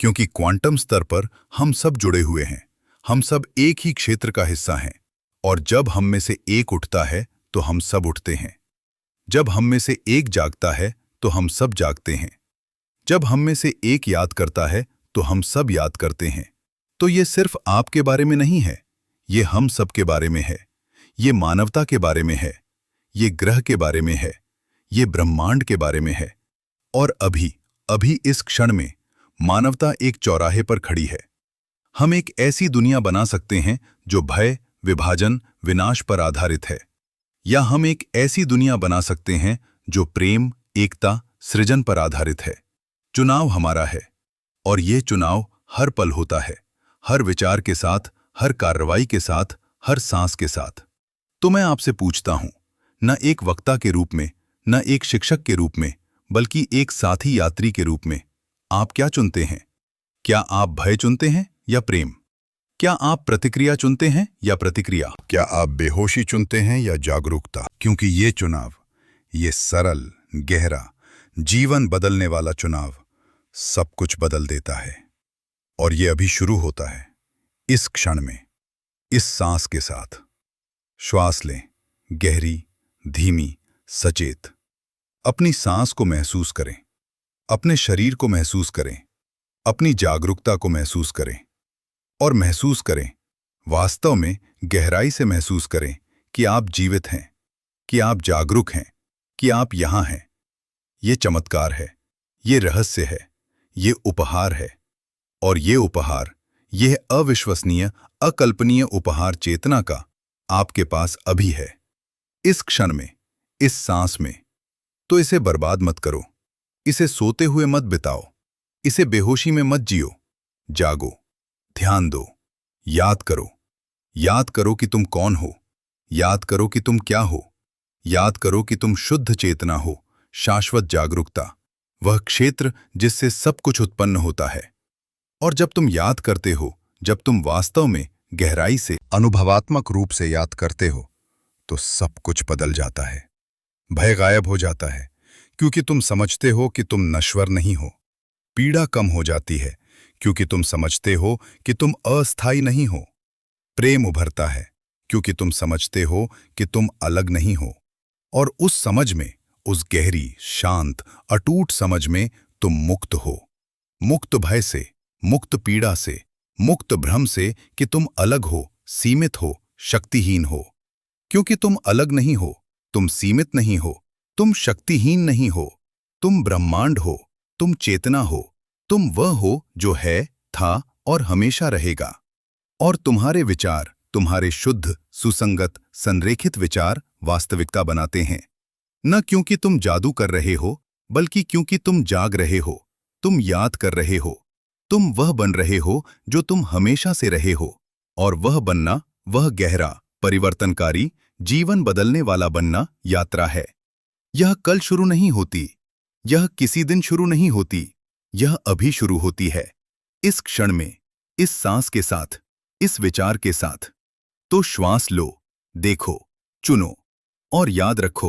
क्योंकि क्वांटम स्तर पर हम सब जुड़े हुए हैं, हम सब एक ही क्षेत्र का हिस्सा हैं। और जब हम में से एक उठता है, तो हम सब उठते हैं। जब हम में से एक जागता है, तो हम सब जागते हैं। जब हम में से एक याद करता है, तो हम सब याद करते हैं। तो ये सिर्फ आपके बारे में नहीं है, ये हम सब के बारे में है, ये मानवता के बारे में है, ये ग्रह के बारे में है, ये ब्रह्मांड के बारे में है। और अभी इस क्षण में मानवता एक चौराहे पर खड़ी है। हम एक ऐसी दुनिया बना सकते हैं जो भय, विभाजन, विनाश पर आधारित है, या हम एक ऐसी दुनिया बना सकते हैं जो प्रेम, एकता, सृजन पर आधारित है। चुनाव हमारा है, और ये चुनाव हर पल होता है, हर विचार के साथ, हर कार्रवाई के साथ, हर सांस के साथ। तो मैं आपसे पूछता हूं, न एक वक्ता के रूप में, न एक शिक्षक के रूप में, बल्कि एक साथी यात्री के रूप में, आप क्या चुनते हैं? क्या आप भय चुनते हैं या प्रेम? क्या आप प्रतिक्रिया चुनते हैं या प्रतिक्रिया? क्या आप बेहोशी चुनते हैं या जागरूकता? क्योंकि ये चुनाव, ये सरल, गहरा, जीवन बदलने वाला चुनाव सब कुछ बदल देता है। और ये अभी शुरू होता है, इस क्षण में, इस सांस के साथ। श्वास लें, गहरी, धीमी, सचेत। अपनी सांस को महसूस करें, अपने शरीर को महसूस करें, अपनी जागरूकता को महसूस करें, और महसूस करें, वास्तव में गहराई से महसूस करें कि आप जीवित हैं, कि आप जागरूक हैं, कि आप यहां हैं। ये चमत्कार है, ये रहस्य है, ये उपहार है। और ये उपहार, यह अविश्वसनीय, अकल्पनीय उपहार चेतना का आपके पास अभी है, इस क्षण में, इस सांस में। तो इसे बर्बाद मत करो, इसे सोते हुए मत बिताओ, इसे बेहोशी में मत जियो। जागो, ध्यान दो, याद करो। याद करो कि तुम कौन हो, याद करो कि तुम क्या हो, याद करो कि तुम शुद्ध चेतना हो, शाश्वत जागरूकता, वह क्षेत्र जिससे सब कुछ उत्पन्न होता है। और जब तुम याद करते हो, जब तुम वास्तव में गहराई से, अनुभवात्मक रूप से याद करते हो, तो सब कुछ बदल जाता है। भय गायब हो जाता है, क्योंकि तुम समझते हो कि तुम नश्वर नहीं हो। पीड़ा कम हो जाती है, क्योंकि तुम समझते हो कि तुम अस्थायी नहीं हो। प्रेम उभरता है, क्योंकि तुम समझते हो कि तुम अलग नहीं हो। और उस समझ में, उस गहरी, शांत, अटूट समझ में तुम मुक्त हो। मुक्त भय से, मुक्त पीड़ा से, मुक्त भ्रम से कि तुम अलग हो, सीमित हो, शक्तिहीन हो। क्योंकि तुम अलग नहीं हो, तुम सीमित नहीं हो, तुम शक्तिहीन नहीं हो, तुम ब्रह्मांड हो, तुम चेतना हो, तुम वह हो जो है, था और हमेशा रहेगा। और तुम्हारे विचार, तुम्हारे शुद्ध, सुसंगत, संरेखित विचार वास्तविकता बनाते हैं। न क्योंकि तुम जादू कर रहे हो, बल्कि क्योंकि तुम जाग रहे हो, तुम याद कर रहे हो, तुम वह बन रहे हो जो तुम हमेशा से रहे हो। और वह बनना, वह गहरा, परिवर्तनकारी, जीवन बदलने वाला बनना यात्रा है। यह कल शुरू नहीं होती, यह किसी दिन शुरू नहीं होती, यह अभी शुरू होती है, इस क्षण में, इस सांस के साथ, इस विचार के साथ। तो श्वास लो, देखो, चुनो और याद रखो।